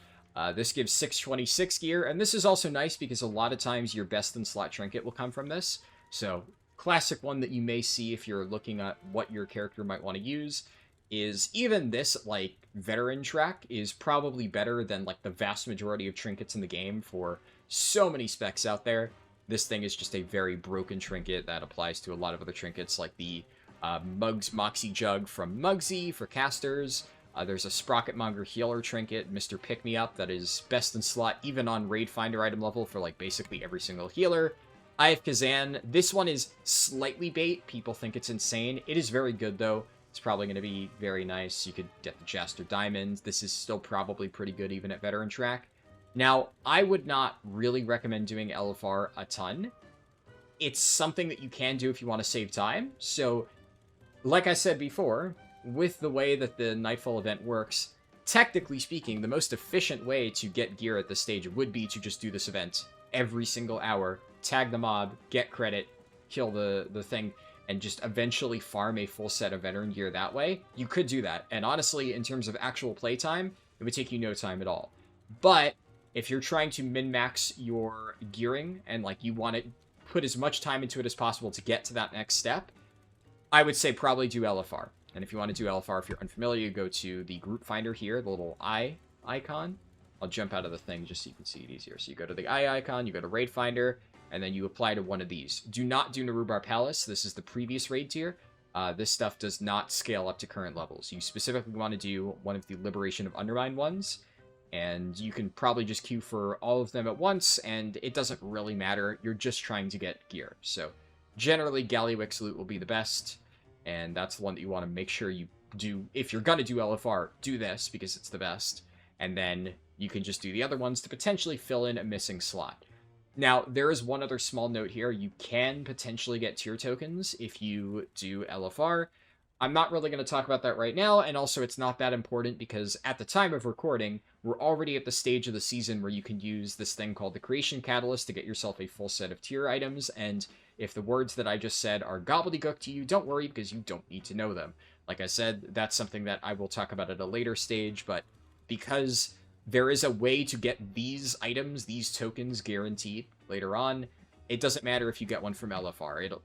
This gives 626 gear, and this is also nice because a lot of times your best in slot trinket will come from this. So, classic one that you may see if you're looking at what your character might want to use is even this, like, veteran track is probably better than, like, the vast majority of trinkets in the game for so many specs out there. This thing is just a very broken trinket that applies to a lot of other trinkets, like the Muggs Moxie Jug from Muggsy for casters. There's a Sprocketmonger Healer trinket, Mr. Pick-Me-Up, that is best in slot even on Raid Finder item level for like basically every single healer. I have Kazan. This one is slightly bait. People think it's insane. It is very good though. It's probably going to be very nice. You could get the Jaster Diamond. This is still probably pretty good even at veteran track. Now, I would not really recommend doing LFR a ton. It's something that you can do if you want to save time. So, like I said before, with the way that the Nightfall event works, technically speaking, the most efficient way to get gear at this stage would be to just do this event every single hour, tag the mob, get credit, kill the thing, and just eventually farm a full set of veteran gear that way. You could do that, and honestly, in terms of actual playtime, it would take you no time at all. But if you're trying to min-max your gearing, and like you want to put as much time into it as possible to get to that next step, I would say probably do LFR. And if you want to do LFR, if you're unfamiliar, you go to the group finder here, the little eye icon. I'll jump out of the thing just so you can see it easier. So you go to the eye icon, you go to raid finder, and then you apply to one of these. Do not do Narubar Palace. This is the previous raid tier. This stuff does not scale up to current levels. You specifically want to do one of the Liberation of Undermine ones, and you can probably just queue for all of them at once, and it doesn't really matter. You're just trying to get gear. So generally, Gallywix loot will be the best, and that's the one that you want to make sure you do. If you're going to do LFR, do this, because it's the best, and then you can just do the other ones to potentially fill in a missing slot. Now, there is one other small note here. You can potentially get tier tokens if you do LFR. I'm not really going to talk about that right now, and also it's not that important because at the time of recording, we're already at the stage of the season where you can use this thing called the Creation Catalyst to get yourself a full set of tier items, and if the words that I just said are gobbledygook to you, don't worry because you don't need to know them. Like I said, that's something that I will talk about at a later stage, but because there is a way to get these items, these tokens, guaranteed later on, it doesn't matter if you get one from LFR.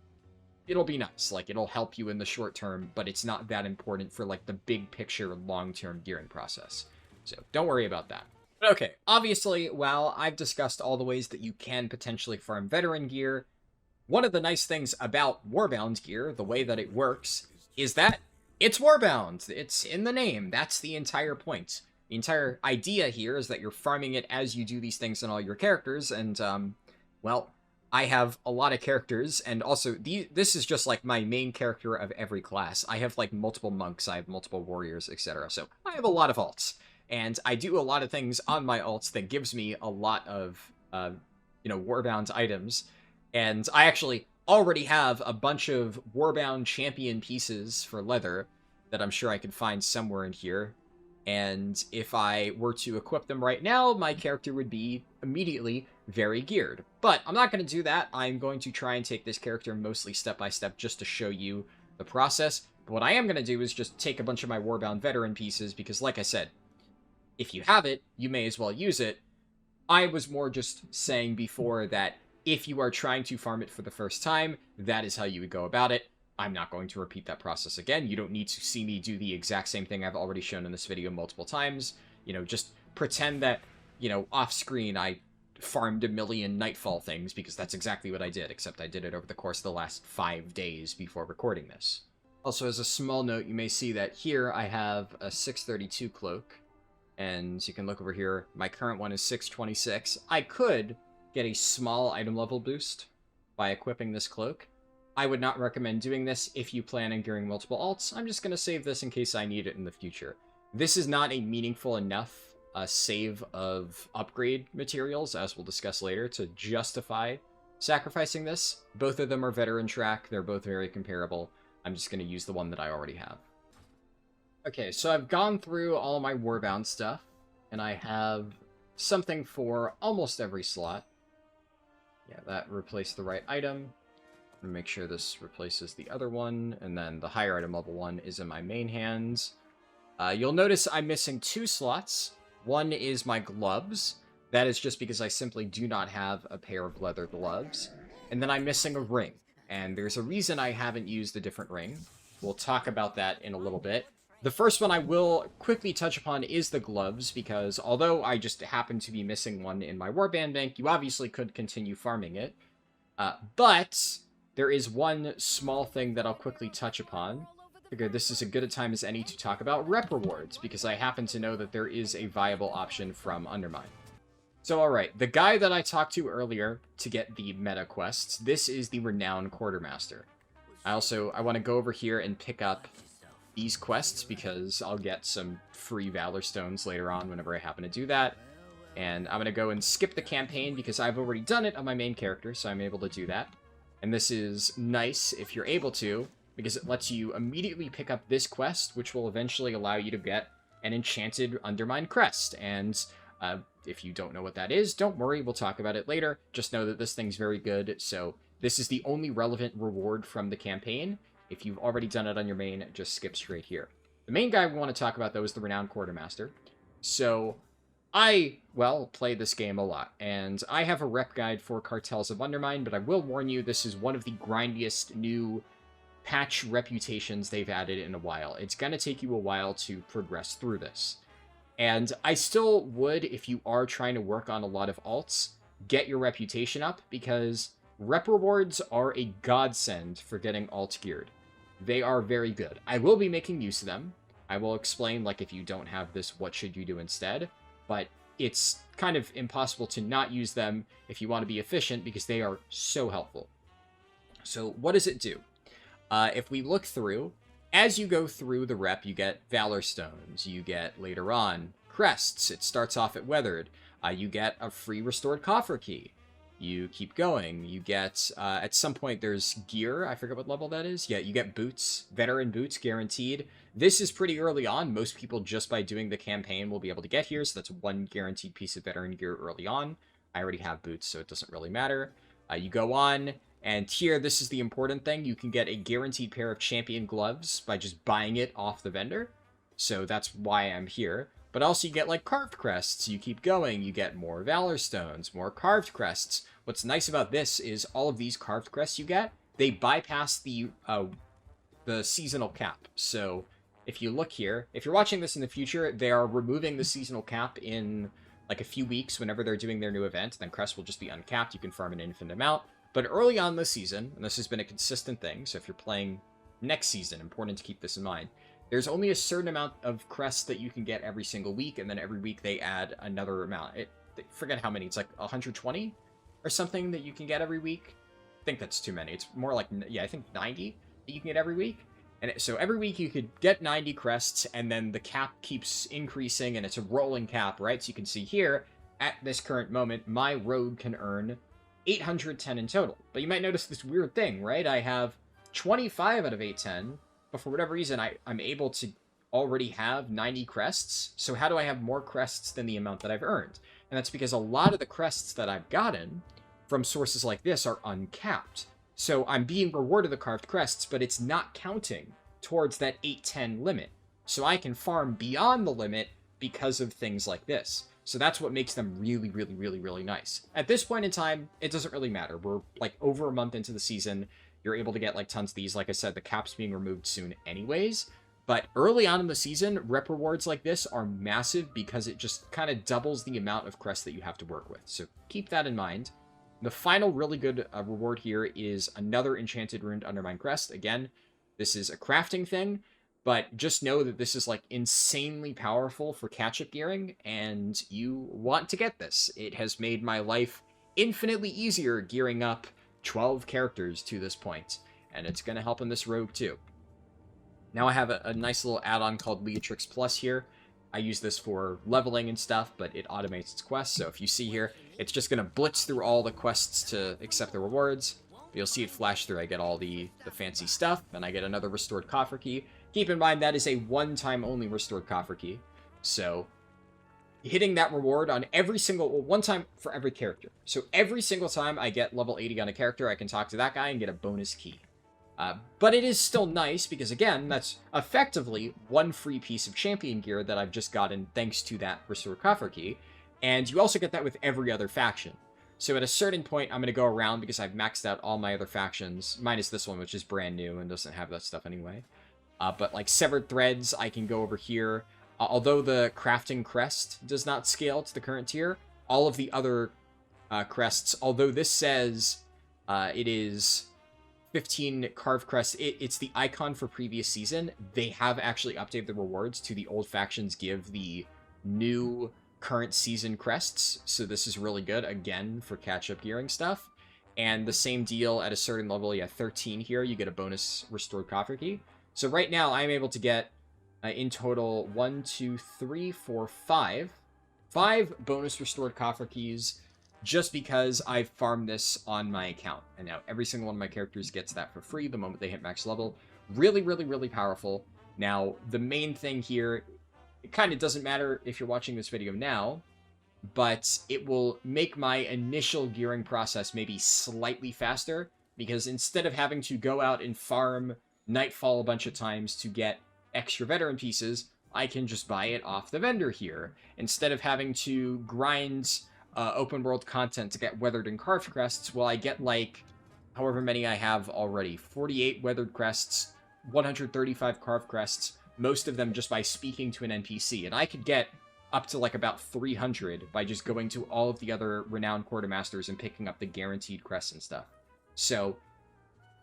It'll be nice. Like, it'll help you in the short term, but it's not that important for, like, the big picture, long-term gearing process. So, don't worry about that. But okay, obviously, while I've discussed all the ways that you can potentially farm veteran gear, one of the nice things about warbound gear, the way that it works, is that it's warbound. It's in the name. That's the entire point. The entire idea here is that you're farming it as you do these things in all your characters, and, well, I have a lot of characters, and also, this is just, like, my main character of every class. I have, like, multiple monks, I have multiple warriors, etc., so I have a lot of alts, and I do a lot of things on my alts that gives me a lot of, warbound items, and I actually already have a bunch of warbound champion pieces for leather that I'm sure I could find somewhere in here. And if I were to equip them right now, my character would be immediately very geared. But I'm not going to do that. I'm going to try and take this character mostly step by step just to show you the process. But what I am going to do is just take a bunch of my warbound veteran pieces because, like I said, if you have it, you may as well use it. I was more just saying before that if you are trying to farm it for the first time, that is how you would go about it. I'm not going to repeat that process again. You don't need to see me do the exact same thing I've already shown in this video multiple times. Just pretend that, off screen I farmed a million Nightfall things, because that's exactly what I did, except I did it over the course of the last 5 days before recording this. Also, as a small note, you may see that here I have a 632 cloak, and you can look over here, my current one is 626. I could get a small item level boost by equipping this cloak. I would not recommend doing this if you plan on gearing multiple alts. I'm just going to save this in case I need it in the future. This is not a meaningful enough save of upgrade materials, as we'll discuss later, to justify sacrificing this. Both of them are veteran track. They're both very comparable. I'm just going to use the one that I already have. Okay, so I've gone through all my warbound stuff, and I have something for almost every slot. Yeah, that replaced the right item. And make sure this replaces the other one, and then the higher item level one is in my main hands. You'll notice I'm missing 2 slots. One is my gloves. That is just because I simply do not have a pair of leather gloves. And then I'm missing a ring, and there's a reason I haven't used a different ring. We'll talk about that in a little bit. The first one I will quickly touch upon is the gloves, because although I just happen to be missing one in my warband bank, you obviously could continue farming it. But there is one small thing that I'll quickly touch upon. I figure this is as good a time as any to talk about rep rewards, because I happen to know that there is a viable option from Undermine. So alright, the guy that I talked to earlier to get the meta quests, this is the Renown Quartermaster. I want to go over here and pick up these quests, because I'll get some free Valor Stones later on whenever I happen to do that. And I'm going to go and skip the campaign, because I've already done it on my main character, so I'm able to do that. And this is nice if you're able to, because it lets you immediately pick up this quest, which will eventually allow you to get an enchanted Undermine crest. And if you don't know what that is, don't worry, we'll talk about it later. Just know that this thing's very good. So this is the only relevant reward from the campaign. If you've already done it on your main, just skip straight here. The main guy we want to talk about, though, is the Renown Quartermaster. So I, well, play this game a lot, and I have a rep guide for Cartels of Undermine, but I will warn you, this is one of the grindiest new patch reputations they've added in a while. It's going to take you a while to progress through this. And I still would, if you are trying to work on a lot of alts, get your reputation up, because rep rewards are a godsend for getting alt geared. They are very good. I will be making use of them. I will explain, like, if you don't have this, what should you do instead? But it's kind of impossible to not use them if you want to be efficient, because they are so helpful. So what does it do? If we look through, as you go through the rep, you get Valor Stones, you get, later on, Crests. It starts off at Weathered. You get a free Restored Coffer Key. You keep going. You get, at some point, there's gear. I forget what level that is. Yeah, you get boots. Veteran boots, guaranteed. This is pretty early on. Most people, just by doing the campaign, will be able to get here. So that's one guaranteed piece of veteran gear early on. I already have boots, so it doesn't really matter. You go on, and here, this is the important thing. You can get a guaranteed pair of champion gloves by just buying it off the vendor. So that's why I'm here. But also you get, like, carved crests. You keep going, you get more Valor Stones, more carved crests. What's nice about this is all of these carved crests you get, they bypass the seasonal cap. So if you look here, if you're watching this in the future, they are removing the seasonal cap in, like, a few weeks whenever they're doing their new event. Then crests will just be uncapped. You can farm an infinite amount. But early on this season, and this has been a consistent thing, so if you're playing next season, important to keep this in mind, there's only a certain amount of crests that you can get every single week, and then every week they add another amount. Forget how many. It's like 120 or something that you can get every week. I think that's too many. It's more like, yeah, I think 90 that you can get every week. And so every week you could get 90 crests, and then the cap keeps increasing, and it's a rolling cap, right? So you can see here, at this current moment, my rogue can earn 810 in total. But you might notice this weird thing, right? I have 25 out of 810, but for whatever reason, I'm able to already have 90 crests. So how do I have more crests than the amount that I've earned? And that's because a lot of the crests that I've gotten from sources like this are uncapped. So I'm being rewarded the carved crests, but it's not counting towards that 810 limit. So I can farm beyond the limit because of things like this. So that's what makes them really, really, really, really nice. At this point in time, it doesn't really matter. We're like over a month into the season. You're able to get like tons of these. Like I said, the cap's being removed soon anyways. But early on in the season, rep rewards like this are massive because it just kind of doubles the amount of crests that you have to work with. So keep that in mind. The final really good reward here is another Enchanted Runed Undermine Crest. Again, this is a crafting thing, but just know that this is like insanely powerful for catch-up gearing, and you want to get this. It has made my life infinitely easier gearing up 12 characters to this point, and it's going to help in this rogue too. Now I have a nice little add-on called Leatrix Plus here. I use this for leveling and stuff, but it automates its quests. So if you see here, it's just going to blitz through all the quests to accept the rewards. You'll see it flash through. I get all the fancy stuff, and I get another Restored Coffer Key. Keep in mind that is a one-time only Restored Coffer Key. So hitting that reward on every single, well, one time for every character. So every single time I get level 80 on a character, I can talk to that guy and get a bonus key. But it is still nice because, again, that's effectively one free piece of champion gear that I've just gotten thanks to that Restored Coffer Key. And you also get that with every other faction. So at a certain point, I'm going to go around because I've maxed out all my other factions, minus this one, which is brand new and doesn't have that stuff anyway. But like Severed Threads, I can go over here. Although the Crafting Crest does not scale to the current tier, all of the other crests, although this says it is 15 carved crests, it's the icon for previous season. They have actually updated the rewards to the old factions give the new current season crests, so this is really good, again, for catch-up gearing stuff. And the same deal at a certain level, yeah, 13 here, you get a bonus Restored Coffer Key. So right now, I'm able to get, in total, 1, 2, 3, 4, 5 bonus Restored Coffer Keys, just because I farmed this on my account. And now every single one of my characters gets that for free the moment they hit max level. Really, really, really powerful. Now, the main thing here, it kind of doesn't matter if you're watching this video now, but it will make my initial gearing process maybe slightly faster, because instead of having to go out and farm Nightfall a bunch of times to get extra veteran pieces, I can just buy it off the vendor here. Instead of having to grind open world content to get weathered and carved crests, well, I get like however many I have already. 48 weathered crests, 135 carved crests, most of them just by speaking to an NPC. And I could get up to like about 300 by just going to all of the other renowned quartermasters and picking up the guaranteed crests and stuff. So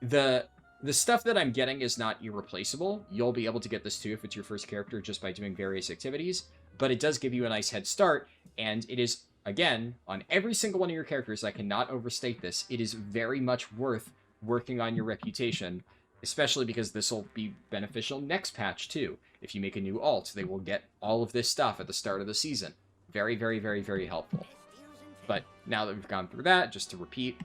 the stuff that I'm getting is not irreplaceable. You'll be able to get this too if it's your first character just by doing various activities, but it does give you a nice head start, and it is, again, on every single one of your characters, I cannot overstate this, it is very much worth working on your reputation, especially because this will be beneficial next patch too. If you make a new alt, they will get all of this stuff at the start of the season. Very, very, very, very helpful. But now that we've gone through that, just to repeat,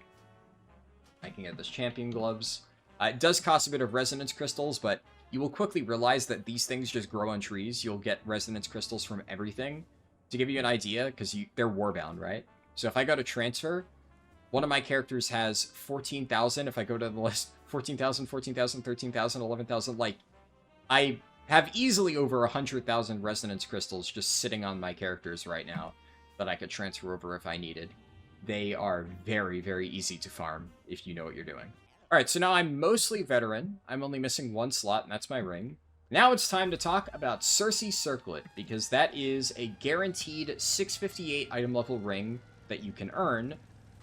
I can get this champion gloves. It does cost a bit of resonance crystals, but you will quickly realize that these things just grow on trees. You'll get resonance crystals from everything. To give you an idea, because they're warbound, right? So if I go to transfer, one of my characters has 14,000. If I go to the list, 14,000, 14,000, 13,000, 11,000. Like, I have easily over 100,000 resonance crystals just sitting on my characters right now that I could transfer over if I needed. They are very, very easy to farm if you know what you're doing. Alright, so now I'm mostly veteran. I'm only missing one slot, and that's my ring. Now it's time to talk about Cersei Cirlet, because that is a guaranteed 658 item level ring that you can earn,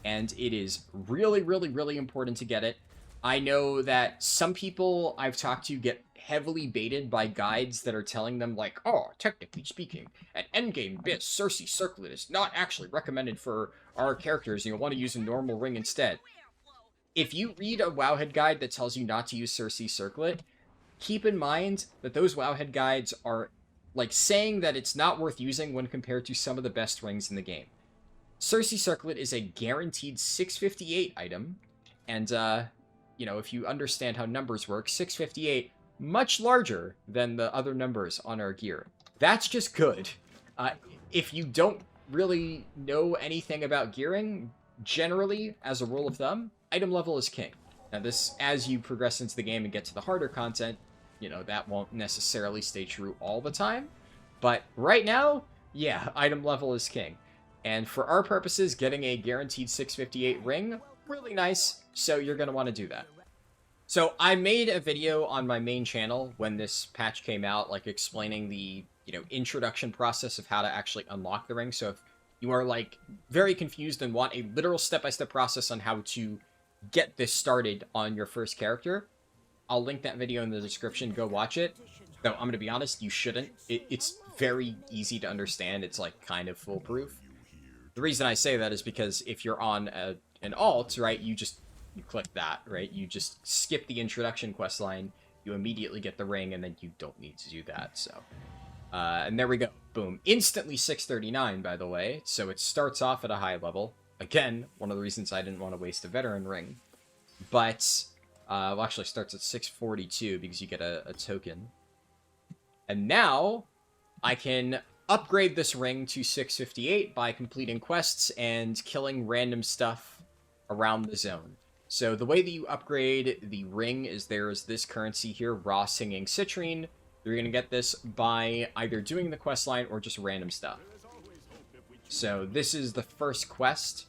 and it is really, really, really important to get it. I know that some people I've talked to get heavily baited by guides that are telling them, like, oh, technically speaking, at endgame bit, Cersei Cirlet is not actually recommended for our characters, and you'll want to use a normal ring instead. If you read a Wowhead guide that tells you not to use Cersei Cirlet, keep in mind that those Wowhead guides are, like, saying that it's not worth using when compared to some of the best rings in the game. Cersei Cirlet is a guaranteed 658 item, and, you know, if you understand how numbers work, 658, much larger than the other numbers on our gear. That's just good. If you don't really know anything about gearing, generally, as a rule of thumb, item level is king. Now this, as you progress into the game and get to the harder content, you know, that won't necessarily stay true all the time. But right now, yeah, item level is king. And for our purposes, getting a guaranteed 658 ring, really nice, so you're going to want to do that. So I made a video on my main channel when this patch came out, like explaining the, you know, introduction process of how to actually unlock the ring. So if you are, like, very confused and want a literal step-by-step process on how to get this started on your first character, I'll link that video in the description. Go watch it. Though, I'm going to be honest, you shouldn't. It's very easy to understand. It's, like, kind of foolproof. The reason I say that is because if you're on an alt, right, you click that, right? You just skip the introduction quest line, you immediately get the ring, and then you don't need to do that, so... and there we go. Boom. Instantly 639, by the way, so it starts off at a high level. Again, one of the reasons I didn't want to waste a veteran ring. But, well, actually starts at 642 because you get a token. And now, I can upgrade this ring to 658 by completing quests and killing random stuff around the zone. So the way that you upgrade the ring is there's this currency here, Raw Singing Citrine. You're going to get this by either doing the quest line or just random stuff. So this is the first quest,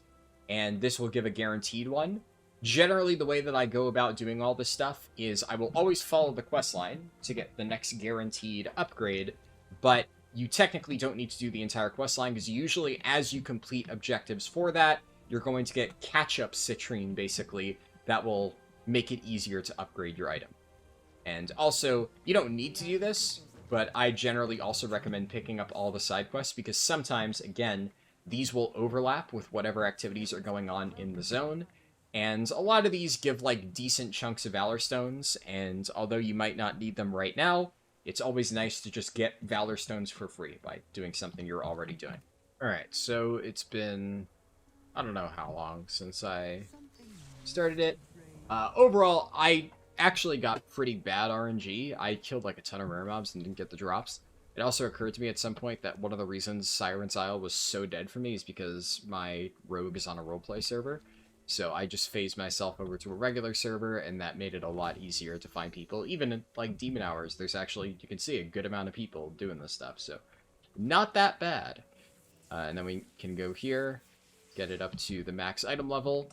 and this will give a guaranteed one. Generally, the way that I go about doing all this stuff is I will always follow the quest line to get the next guaranteed upgrade, but you technically don't need to do the entire quest line, because usually as you complete objectives for that, you're going to get catch-up citrine, basically, that will make it easier to upgrade your item. And also, you don't need to do this, but I generally also recommend picking up all the side quests, because sometimes, again, these will overlap with whatever activities are going on in the zone, and a lot of these give, like, decent chunks of Valor Stones, and although you might not need them right now, it's always nice to just get Valor Stones for free by doing something you're already doing. Alright, so it's been... I don't know how long since I started it. Overall, I actually got pretty bad RNG. I killed like a ton of rare mobs and didn't get the drops. It also occurred to me at some point that one of the reasons Siren's Isle was so dead for me is because my rogue is on a roleplay server. So I just phased myself over to a regular server, and that made it a lot easier to find people. Even in, like, Demon Hours, there's actually, you can see a good amount of people doing this stuff, so not that bad. And then we can go here, get it up to the max item level.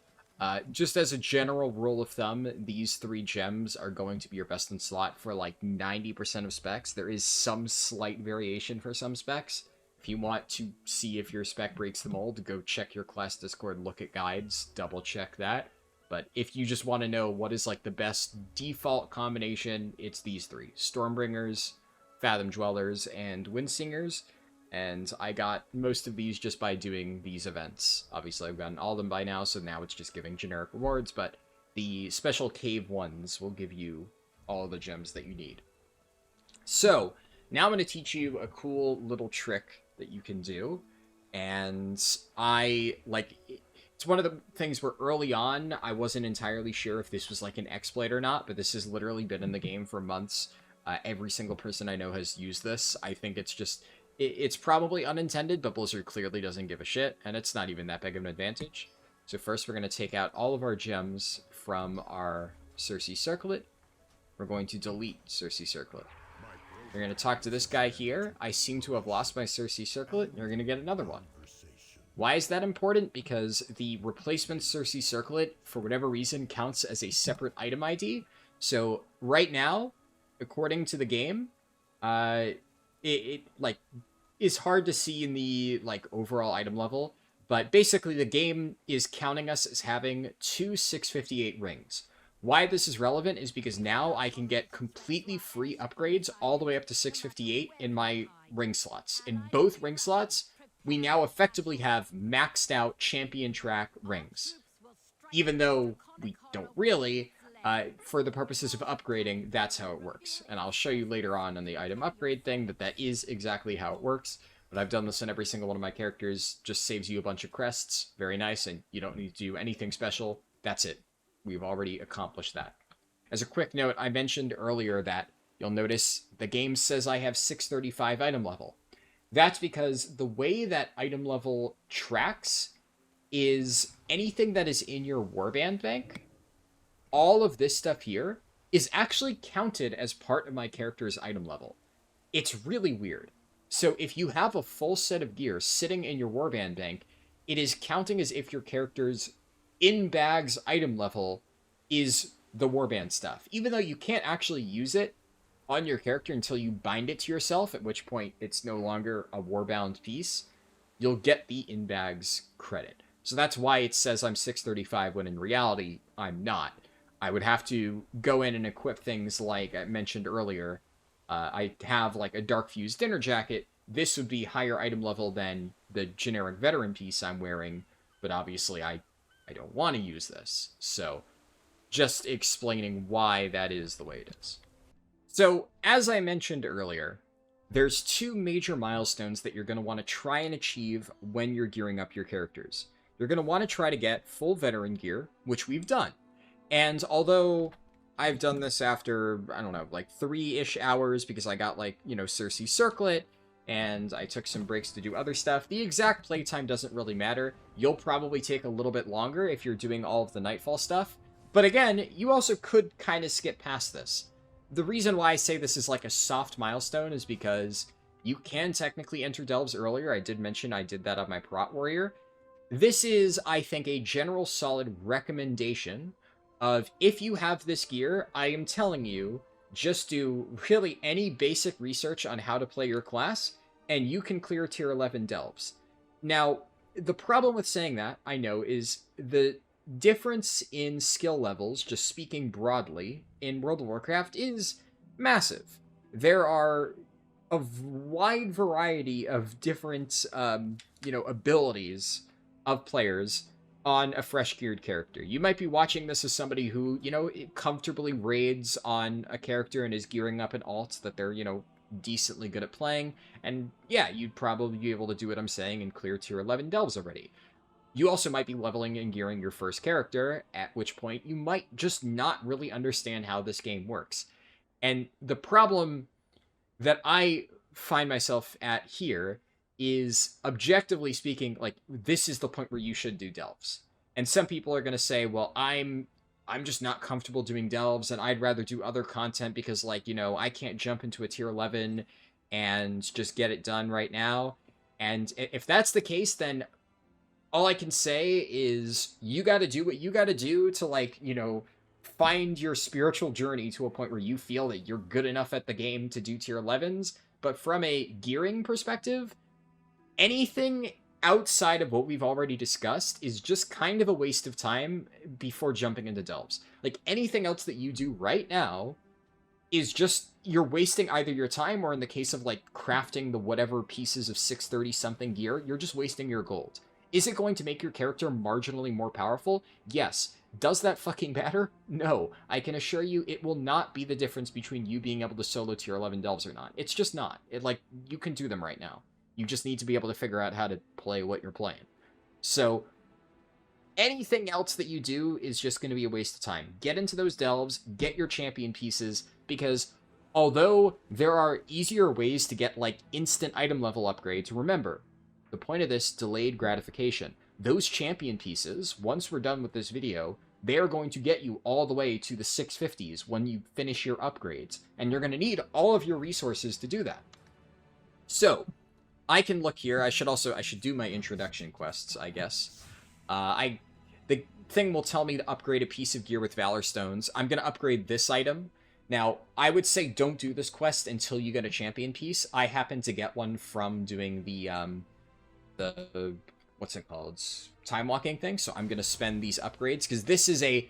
Just as a general rule of thumb, these 3 gems are going to be your best in slot for like 90% of specs. There is some slight variation for some specs. If you want to see if your spec breaks the mold, go check your class Discord, look at guides, double check that. But if you just want to know what is like the best default combination, it's these 3. Stormbringers, Fathom Dwellers, and Windsingers. And I got most of these just by doing these events. Obviously, I've gotten all of them by now, so now it's just giving generic rewards, but the special cave ones will give you all the gems that you need. So, now I'm going to teach you a cool little trick that you can do. And it's one of the things where early on, I wasn't entirely sure if this was like an exploit or not, but this has literally been in the game for months. Every single person I know has used this. I think it's just... It's probably unintended, but Blizzard clearly doesn't give a shit, and it's not even that big of an advantage. So first we're going to take out all of our gems from our Cersei Circlet. We're going to delete Cersei Circlet. We're going to talk to this guy here. I seem to have lost my Cersei Circlet, and you're going to get another one. Why is that important? Because the replacement Cersei Circlet, for whatever reason, counts as a separate item ID. So right now, according to the game, it like is hard to see in the like overall item level, but basically the game is counting us as having 2 658 rings. Why this is relevant is because now I can get completely free upgrades all the way up to 658 in my ring slots. In both ring slots, we now effectively have maxed out champion track rings. Even though we don't really, for the purposes of upgrading, that's how it works. And I'll show you later on in the item upgrade thing that is exactly how it works. But I've done this on every single one of my characters. Just saves you a bunch of crests. Very nice, and you don't need to do anything special. That's it. We've already accomplished that. As a quick note, I mentioned earlier that you'll notice the game says I have 635 item level. That's because the way that item level tracks is anything that is in your warband bank, all of this stuff here is actually counted as part of my character's item level. It's really weird. So if you have a full set of gear sitting in your warband bank, it is counting as if your character's in-bags item level is the warband stuff. Even though you can't actually use it on your character until you bind it to yourself, at which point it's no longer a warbound piece, you'll get the in-bags credit. So that's why it says I'm 635 when in reality I'm not. I would have to go in and equip things like I mentioned earlier. I have like a Dark Fused dinner jacket. This would be higher item level than the generic veteran piece I'm wearing, but obviously I don't want to use this. So just explaining why that is the way it is. So as I mentioned earlier, there's 2 major milestones that you're going to want to try and achieve when you're gearing up your characters. You're going to want to try to get full veteran gear, which we've done. And although I've done this after, I don't know, like 3-ish hours because I got like, Cersei Circlet and I took some breaks to do other stuff, the exact playtime doesn't really matter. You'll probably take a little bit longer if you're doing all of the Nightfall stuff. But again, you also could kind of skip past this. The reason why I say this is like a soft milestone is because you can technically enter Delves earlier. I did mention I did that on my Prot Warrior. This is, I think, a general solid recommendation of if you have this gear, I am telling you, just do really any basic research on how to play your class, and you can clear tier 11 Delves. Now, the problem with saying that, I know, is the difference in skill levels, just speaking broadly, in World of Warcraft is massive. There are a wide variety of different, abilities of players on a fresh geared character. You might be watching this as somebody who, comfortably raids on a character and is gearing up an alt that they're, decently good at playing. And yeah, you'd probably be able to do what I'm saying and clear tier 11 Delves already. You also might be leveling and gearing your first character, at which point you might just not really understand how this game works. And the problem that I find myself at here is, objectively speaking, like, this is the point where you should do delves. And some people are going to say, well, I'm just not comfortable doing delves, and I'd rather do other content because, like, you know, I can't jump into a tier 11 and just get it done right now. And if that's the case, then all I can say is you got to do what you got to do to, like, you know, find your spiritual journey to a point where you feel that you're good enough at the game to do tier 11s. But from a gearing perspective, anything outside of what we've already discussed is just kind of a waste of time before jumping into delves. Like, anything else that you do right now is just, you're wasting either your time, or in the case of, like, crafting the whatever pieces of 630 something gear, you're just wasting your gold. Is it going to make your character marginally more powerful? Yes. Does that fucking matter? No. I can assure you it will not be the difference between you being able to solo tier 11 delves or not. It's just not. Like, you can do them right now. You just need to be able to figure out how to play what you're playing. So, anything else that you do is just going to be a waste of time. Get into those delves, get your champion pieces, because although there are easier ways to get, like, instant item level upgrades, remember, the point of this, delayed gratification. Those champion pieces, once we're done with this video, they are going to get you all the way to the 650s when you finish your upgrades, and you're going to need all of your resources to do that. So, I can look here. I should do my introduction quests, I guess. The thing will tell me to upgrade a piece of gear with Valor Stones. I'm going to upgrade this item. Now, I would say don't do this quest until you get a champion piece. I happen to get one from doing the what's it called? Time walking thing. So I'm going to spend these upgrades because this is a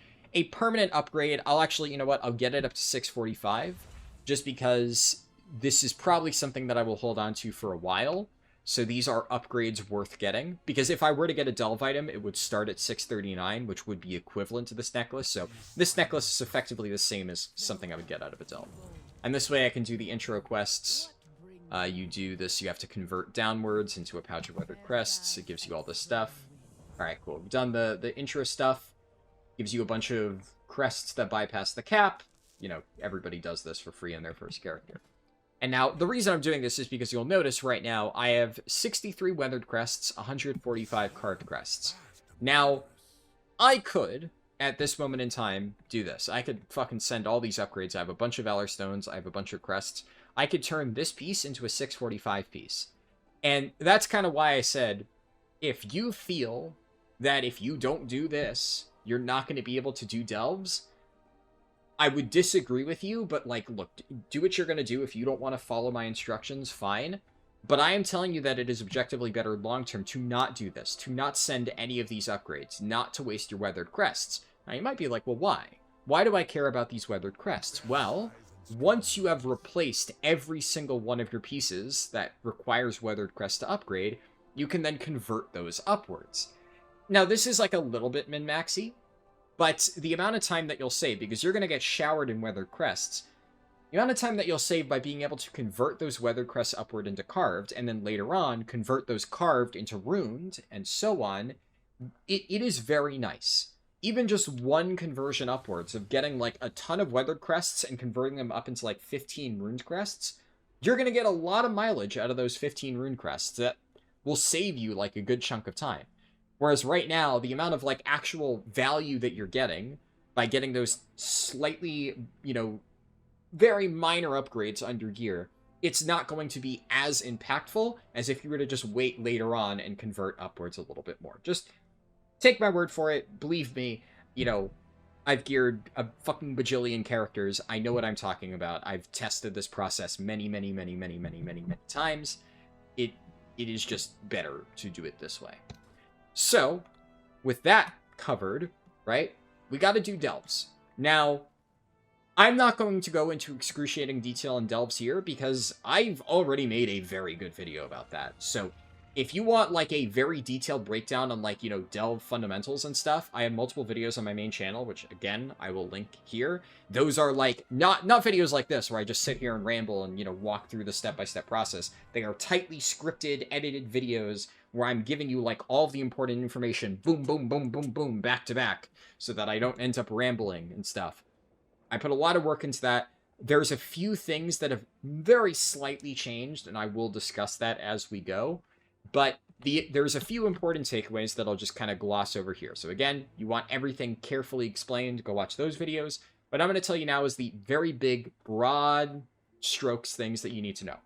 permanent upgrade. I'll actually, you know what? I'll get it up to 645 just because this is probably something that I will hold on to for a while. So these are upgrades worth getting. Because if I were to get a delve item, it would start at 639, which would be equivalent to this necklace. So this necklace is effectively the same as something I would get out of a delve. And this way I can do the intro quests. You do this, you have to convert downwards into a pouch of weathered crests. It gives you all this stuff. Alright, cool. We've done the intro stuff. Gives you a bunch of crests that bypass the cap. You know, everybody does this for free in their first character. And now, the reason I'm doing this is because you'll notice right now, I have 63 weathered crests, 145 carved crests. Now, I could, at this moment in time, do this. I could fucking send all these upgrades. I have a bunch of Valor Stones, I have a bunch of crests. I could turn this piece into a 645 piece. And that's kind of why I said, if you feel that if you don't do this, you're not going to be able to do delves, I would disagree with you, but, like, look, do what you're going to do. If you don't want to follow my instructions, fine. But I am telling you that it is objectively better long-term to not do this, to not send any of these upgrades, not to waste your weathered crests. Now, you might be like, well, why? Why do I care about these weathered crests? Well, once you have replaced every single one of your pieces that requires weathered crest to upgrade, you can then convert those upwards. Now, this is, like, a little bit min-maxy, but the amount of time that you'll save, because you're going to get showered in weathered crests, the amount of time that you'll save by being able to convert those weathered crests upward into carved, and then later on, convert those carved into runed, and so on, it is very nice. Even just one conversion upwards of getting, like, a ton of weathered crests and converting them up into, like, 15 runed crests, you're going to get a lot of mileage out of those 15 rune crests that will save you, like, a good chunk of time. Whereas right now, the amount of, like, actual value that you're getting by getting those slightly, you know, very minor upgrades under gear, it's not going to be as impactful as if you were to just wait later on and convert upwards a little bit more. Just take my word for it. Believe me, you know, I've geared a fucking bajillion characters. I know what I'm talking about. I've tested this process many times. It is just better to do it this way. So, with that covered, right, we got to do delves. Now, I'm not going to go into excruciating detail in delves here because I've already made a very good video about that. So, if you want, like, a very detailed breakdown on, like, you know, delve fundamentals and stuff, I have multiple videos on my main channel, which, again, I will link here. Those are, like, not videos like this, where I just sit here and ramble and, you know, walk through the step-by-step process. They are tightly scripted, edited videos where I'm giving you, like, all of the important information, boom, boom, boom, boom, boom, back to back, so that I don't end up rambling and stuff. I put a lot of work into that. There's a few things that have very slightly changed, and I will discuss that as we go. But there's a few important takeaways that I'll just kind of gloss over here. So again, you want everything carefully explained, go watch those videos. What I'm going to tell you now is the very big, broad strokes things that you need to know.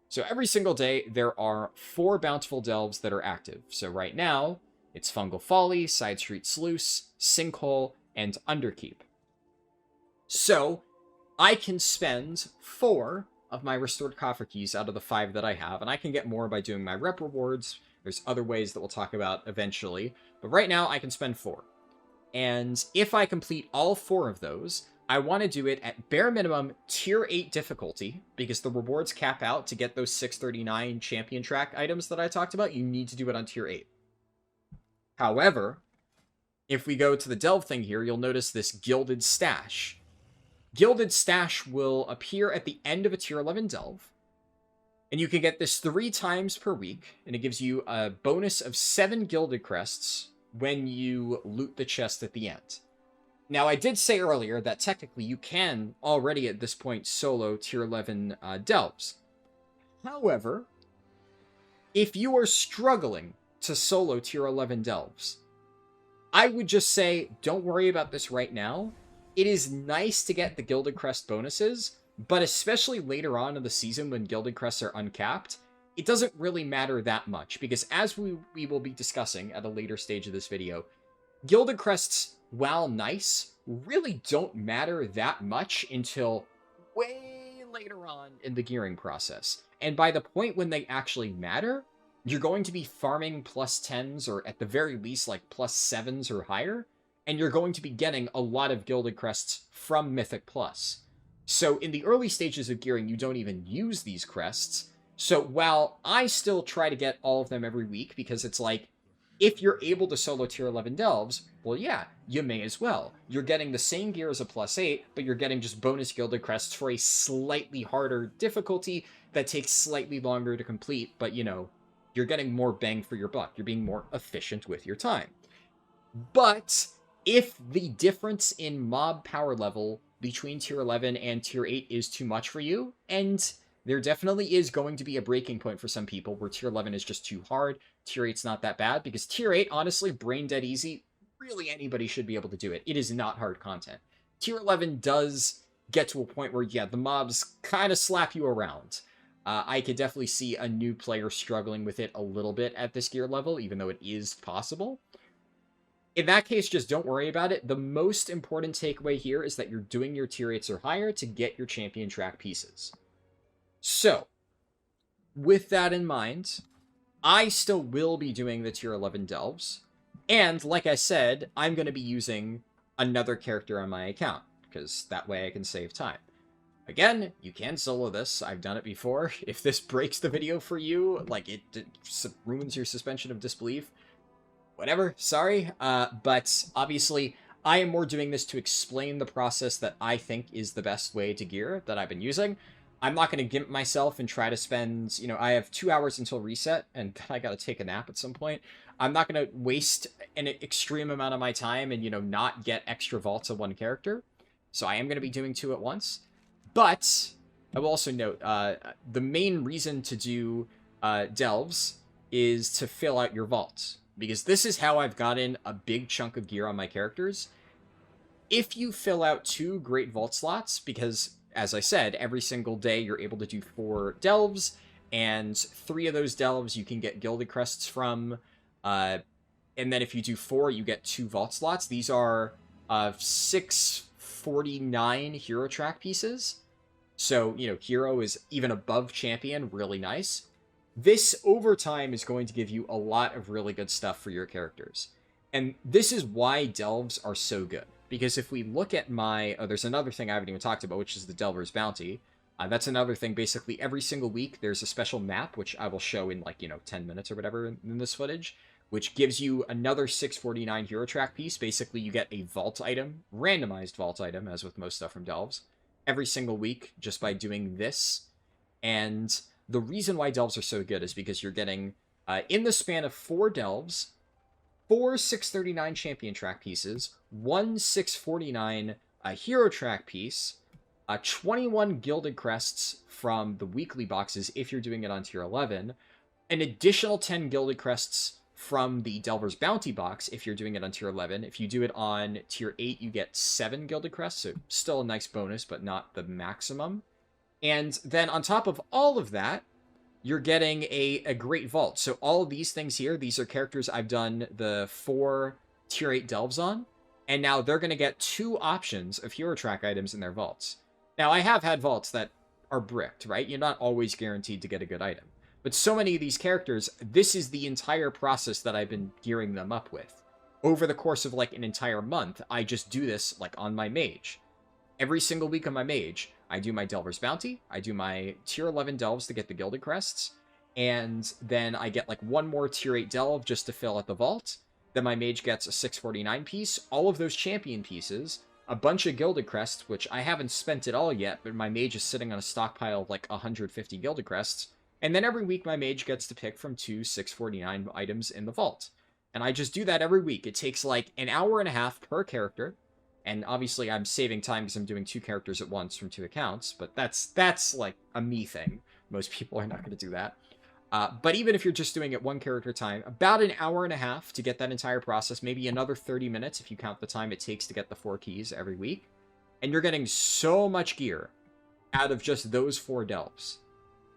So every single day, there are 4 Bountiful Delves that are active. So right now, it's Fungal Folly, Side Street Sluice, Sinkhole, and Underkeep. So I can spend 4 of my restored coffer keys out of the 5 that I have, and I can get more by doing my rep rewards. There's other ways that we'll talk about eventually, but right now I can spend 4. And if I complete all 4 of those, I want to do it at bare minimum tier 8 difficulty, because the rewards cap out to get those 639 champion track items that I talked about. You need to do it on tier 8. However, if we go to the delve thing here, you'll notice this Gilded Stash. Gilded Stash will appear at the end of a tier 11 delve, and you can get this 3 times per week, and it gives you a bonus of 7 Gilded Crests when you loot the chest at the end. Now, I did say earlier that technically you can already at this point solo tier 11 delves. However, if you are struggling to solo tier 11 delves, I would just say don't worry about this right now. It is nice to get the Gilded Crest bonuses, but especially later on in the season when Gilded Crests are uncapped, it doesn't really matter that much, because as we will be discussing at a later stage of this video, Gilded Crests, while nice, really don't matter that much until way later on in the gearing process. And by the point when they actually matter, you're going to be farming plus 10s, or at the very least like plus 7s or higher, and you're going to be getting a lot of Gilded Crests from Mythic Plus. So in the early stages of gearing, you don't even use these crests. So while I still try to get all of them every week, because it's like, if you're able to solo tier 11 delves, well, yeah, you may as well. You're getting the same gear as a plus 8, but you're getting just bonus Gilded Crests for a slightly harder difficulty that takes slightly longer to complete, but, you know, you're getting more bang for your buck. You're being more efficient with your time. But if the difference in mob power level between tier 11 and tier 8 is too much for you, and there definitely is going to be a breaking point for some people where tier 11 is just too hard, tier 8's not that bad, because tier 8, honestly, brain dead easy, really anybody should be able to do it. It is not hard content. Tier 11 does get to a point where, yeah, the mobs kind of slap you around. I could definitely see a new player struggling with it a little bit at this gear level, even though it is possible. In that case, just don't worry about it. The most important takeaway here is that you're doing your tier 8s or higher to get your champion track pieces. So, with that in mind, I still will be doing the tier 11 delves. And, like I said, I'm going to be using another character on my account, because that way I can save time. Again, you can solo this. I've done it before. If this breaks the video for you, like it ruins your suspension of disbelief, whatever, sorry. But obviously, I am more doing this to explain the process that I think is the best way to gear that I've been using. I'm not going to gimp myself and try to spend, you know, I have 2 hours until reset, and then I got to take a nap at some point. I'm not going to waste an extreme amount of my time and, you know, not get extra vaults of one character. So I am going to be doing 2 at once. But I will also note, the main reason to do delves is to fill out your vaults, because this is how I've gotten a big chunk of gear on my characters. If you fill out 2 great vault slots, because, as I said, every single day you're able to do 4 delves, and 3 of those delves you can get Gilded Crests from, and then if you do 4, you get 2 vault slots. These are 649 hero track pieces. So, you know, hero is even above champion, really nice. This, over time, is going to give you a lot of really good stuff for your characters. And this is why delves are so good. Because if we look at my... Oh, there's another thing I haven't even talked about, which is the Delver's Bounty. That's another thing. Basically, every single week, there's a special map, which I will show in, like, you know, 10 minutes or whatever in this footage, which gives you another 649 hero track piece. Basically, you get a vault item, randomized vault item, as with most stuff from delves, every single week just by doing this. And the reason why delves are so good is because you're getting, in the span of 4 delves, 4 639 champion track pieces, 1 649 hero track piece, 21 gilded crests from the weekly boxes if you're doing it on tier 11, an additional 10 gilded crests from the Delver's Bounty box if you're doing it on tier 11. If you do it on tier 8, you get 7 gilded crests, so still a nice bonus, but not the maximum. And then on top of all of that, you're getting a great vault. So all of these things here, these are characters I've done the 4 tier 8 delves on, and now they're going to get 2 options of hero track items in their vaults. Now, I have had vaults that are bricked, right? You're not always guaranteed to get a good item. But so many of these characters, this is the entire process that I've been gearing them up with. Over the course of like an entire month, I just do this like on my mage. Every single week on my mage, I do my Delver's Bounty, I do my tier 11 delves to get the Gilded Crests, and then I get like one more tier 8 delve just to fill out the vault. Then my mage gets a 649 piece, all of those champion pieces, a bunch of Gilded Crests, which I haven't spent it all yet, but my mage is sitting on a stockpile of like 150 Gilded Crests. And then every week my mage gets to pick from 2 649 items in the vault. And I just do that every week. It takes like an hour and a half per character. And obviously I'm saving time because I'm doing 2 characters at once from 2 accounts. But that's like a me thing. Most people are not going to do that. But even if you're just doing it 1 character time, about an hour and a half to get that entire process, maybe another 30 minutes if you count the time it takes to get the 4 keys every week. And you're getting so much gear out of just those 4 delves.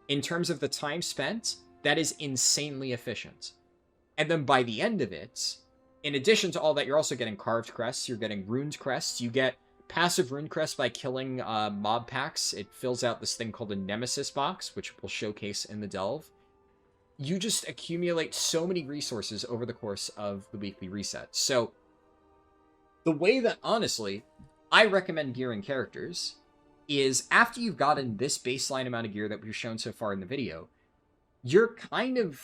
In terms of the time spent, that is insanely efficient. And then by the end of it, in addition to all that, you're also getting carved crests, you're getting runed crests, you get passive rune crests by killing mob packs. It fills out this thing called a nemesis box, which we'll showcase in the delve. You just accumulate so many resources over the course of the weekly reset. So the way that, honestly, I recommend gearing characters is after you've gotten this baseline amount of gear that we've shown so far in the video, you're kind of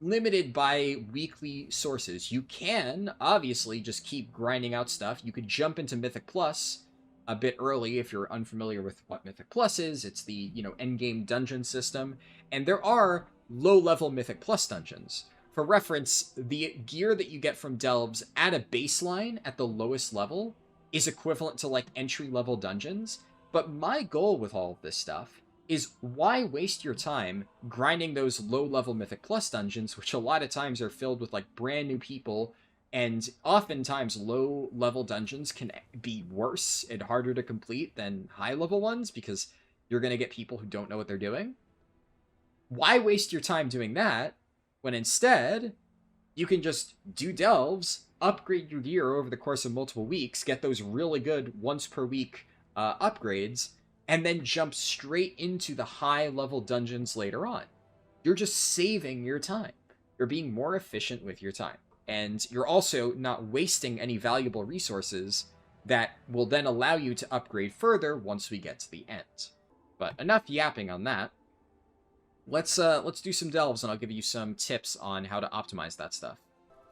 limited by weekly sources. You can, obviously, just keep grinding out stuff. You could jump into Mythic Plus a bit early if you're unfamiliar with what Mythic Plus is. It's the, endgame dungeon system. And there are low-level Mythic Plus dungeons. For reference, the gear that you get from delves at a baseline at the lowest level is equivalent to, like, entry-level dungeons. But my goal with all of this stuff is why waste your time grinding those low-level Mythic Plus dungeons, which a lot of times are filled with, like, brand new people, and oftentimes low-level dungeons can be worse and harder to complete than high-level ones because you're going to get people who don't know what they're doing. Why waste your time doing that when instead you can just do delves, upgrade your gear over the course of multiple weeks, get those really good once-per-week upgrades, and then jump straight into the high-level dungeons later on. You're just saving your time. You're being more efficient with your time. And you're also not wasting any valuable resources that will then allow you to upgrade further once we get to the end. But enough yapping on that. Let's do some delves, and I'll give you some tips on how to optimize that stuff.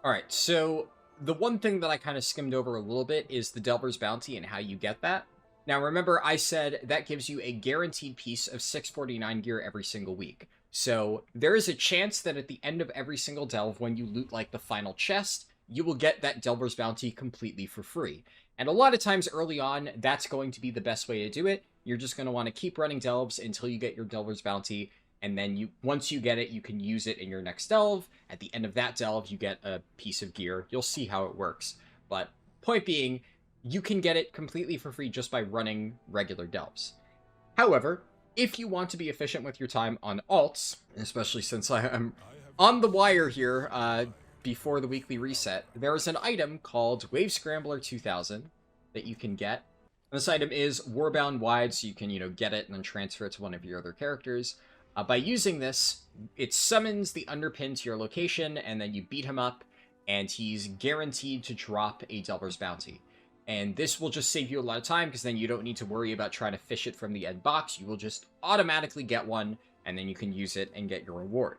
Alright, so the one thing that I kind of skimmed over a little bit is the Delver's Bounty and how you get that. Now, remember, I said that gives you a guaranteed piece of 649 gear every single week. So there is a chance that at the end of every single delve, when you loot, like, the final chest, you will get that Delver's Bounty completely for free. And a lot of times early on, that's going to be the best way to do it. You're just going to want to keep running delves until you get your Delver's Bounty, and then once you get it, you can use it in your next delve. At the end of that delve, you get a piece of gear. You'll see how it works. But point being, you can get it completely for free just by running regular delves. However, if you want to be efficient with your time on alts, especially since I am on the wire here before the weekly reset, there is an item called Wave Scrambler 2000 that you can get. And this item is warbound wide, so you can, get it and then transfer it to one of your other characters. By using this, it summons the Underpin to your location, and then you beat him up, and he's guaranteed to drop a Delver's Bounty. And this will just save you a lot of time, because then you don't need to worry about trying to fish it from the end box. You will just automatically get one, and then you can use it and get your reward.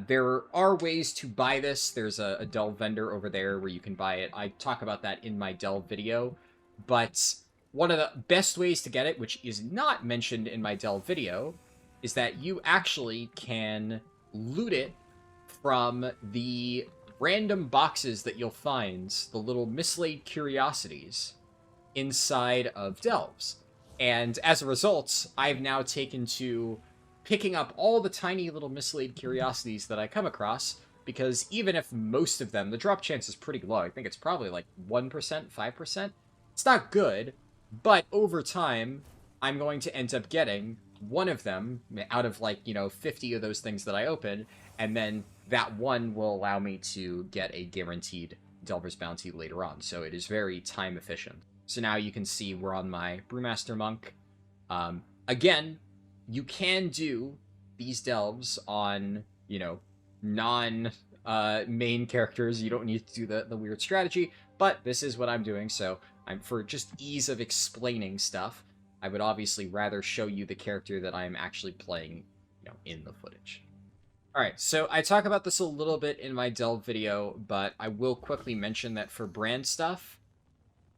There are ways to buy this. There's a delve vendor over there where you can buy it. I talk about that in my delve video. But one of the best ways to get it, which is not mentioned in my delve video, is that you actually can loot it from the random boxes that you'll find, the little mislaid curiosities inside of delves. And as a result, I've now taken to picking up all the tiny little mislaid curiosities that I come across, because even if most of them, the drop chance is pretty low, I think it's probably like 1%, 5%, it's not good, but over time, I'm going to end up getting one of them out of, like, 50 of those things that I open, and then that one will allow me to get a guaranteed Delver's Bounty later on, so it is very time efficient. So now you can see we're on my Brewmaster Monk. Again, you can do these delves on, non-main characters. You don't need to do the weird strategy, but this is what I'm doing, so for just ease of explaining stuff, I would obviously rather show you the character that I'm actually playing, in the footage. Alright, so I talk about this a little bit in my delve video, but I will quickly mention that for brand stuff,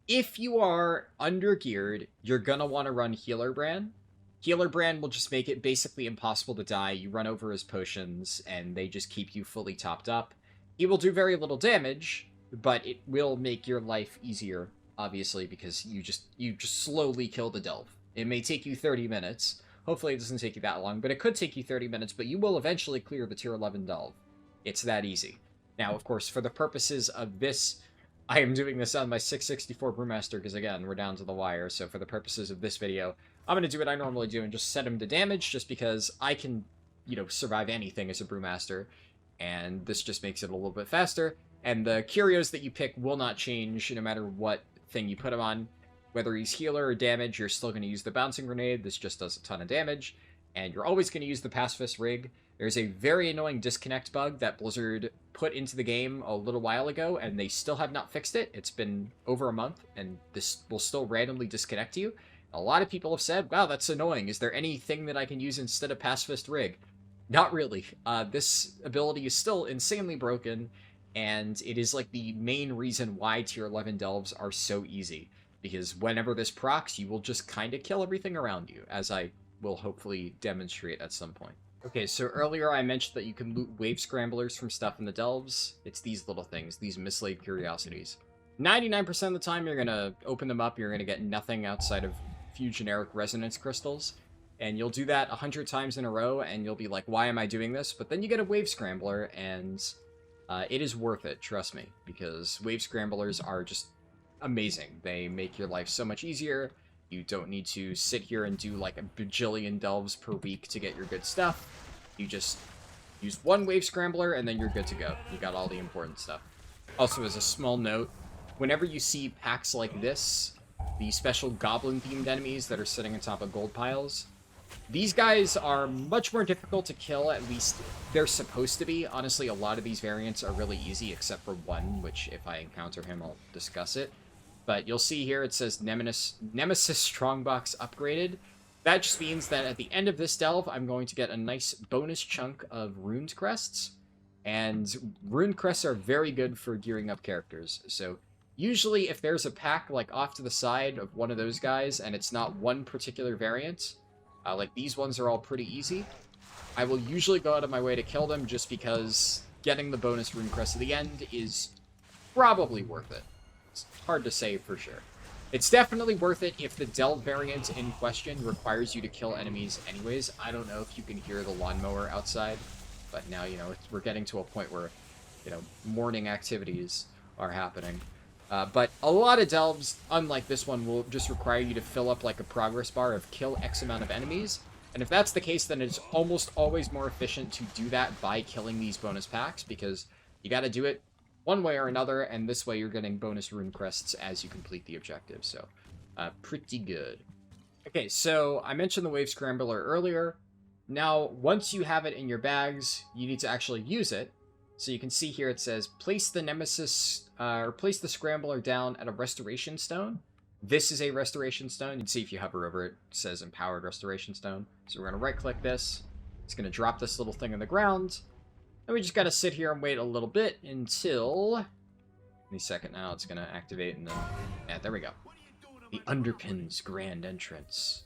if you are under-geared, you're gonna want to run Healer Brand. Healer Brand will just make it basically impossible to die. You run over his potions, and they just keep you fully topped up. He will do very little damage, but it will make your life easier, obviously, because you just slowly kill the delve. It may take you 30 minutes. Hopefully it doesn't take you that long, but it could take you 30 minutes, but you will eventually clear the tier 11 delve. It's that easy. Now, of course, for the purposes of this, I am doing this on my 664 Brewmaster, because again, we're down to the wire, so for the purposes of this video, I'm going to do what I normally do and just set him to damage, just because I can, survive anything as a Brewmaster, and this just makes it a little bit faster, and the curios that you pick will not change no matter what thing you put him on. Whether he's healer or damage, you're still going to use the Bouncing Grenade, this just does a ton of damage, and you're always going to use the Pacifist Rig. There's a very annoying disconnect bug that Blizzard put into the game a little while ago, and they still have not fixed it. It's been over a month, and this will still randomly disconnect you. A lot of people have said, wow, that's annoying. Is there anything that I can use instead of Pacifist Rig? Not really. This ability is still insanely broken, and it is like the main reason why tier 11 delves are so easy. Because whenever this procs, you will just kind of kill everything around you, as I will hopefully demonstrate at some point. Okay, so earlier I mentioned that you can loot wave scramblers from stuff in the delves. It's these little things, these mislaid curiosities. 99% of the time you're going to open them up, you're going to get nothing outside of a few generic resonance crystals. And you'll do that 100 times in a row, and you'll be like, why am I doing this? But then you get a wave scrambler, and it is worth it, trust me. Because wave scramblers are just amazing. They make your life so much easier. You don't need to sit here and do like a bajillion delves per week to get your good stuff. You just use one wave scrambler and then you're good to go. You got all the important stuff. Also, as a small note, whenever you see packs like this, the special goblin-themed enemies that are sitting on top of gold piles, these guys are much more difficult to kill, at least they're supposed to be. Honestly, a lot of these variants are really easy, except for one, which if I encounter him, I'll discuss it. But you'll see here it says Nemesis Strongbox upgraded. That just means that at the end of this delve, I'm going to get a nice bonus chunk of Runed Crests. And Runed Crests are very good for gearing up characters. So usually if there's a pack like off to the side of one of those guys, and it's not one particular variant, like these ones are all pretty easy, I will usually go out of my way to kill them just because getting the bonus Runed Crest at the end is probably worth it. It's hard to say for sure. It's definitely worth it if the delve variant in question requires you to kill enemies anyways. I don't know if you can hear the lawnmower outside, but now, we're getting to a point where, morning activities are happening. But a lot of delves, unlike this one, will just require you to fill up like a progress bar of kill X amount of enemies. And if that's the case, then it's almost always more efficient to do that by killing these bonus packs, because you got to do it one way or another, and this way you're getting bonus rune crests as you complete the objective, so pretty good. Okay, so I mentioned the Wave Scrambler earlier. Now, once you have it in your bags, you need to actually use it. So you can see here it says, place the Nemesis, or place the Scrambler down at a Restoration Stone. This is a Restoration Stone. You can see if you hover over it, it says Empowered Restoration Stone. So we're going to right-click this. It's going to drop this little thing on the ground. And we just gotta sit here and wait a little bit until... Any second now, it's gonna activate and then... Yeah, there we go. The Underpins Grand Entrance.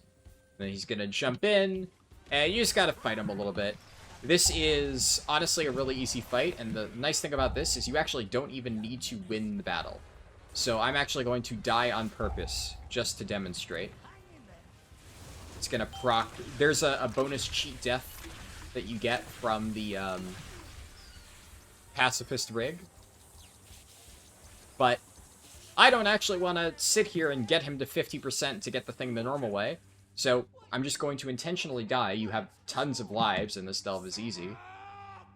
Then he's gonna jump in, and you just gotta fight him a little bit. This is honestly a really easy fight, and the nice thing about this is you actually don't even need to win the battle. So I'm actually going to die on purpose, just to demonstrate. It's gonna proc... There's a bonus cheat death that you get from the pacifist rig. But I don't actually want to sit here and get him to 50% to get the thing the normal way. So I'm just going to intentionally die. You have tons of lives, and this delve is easy.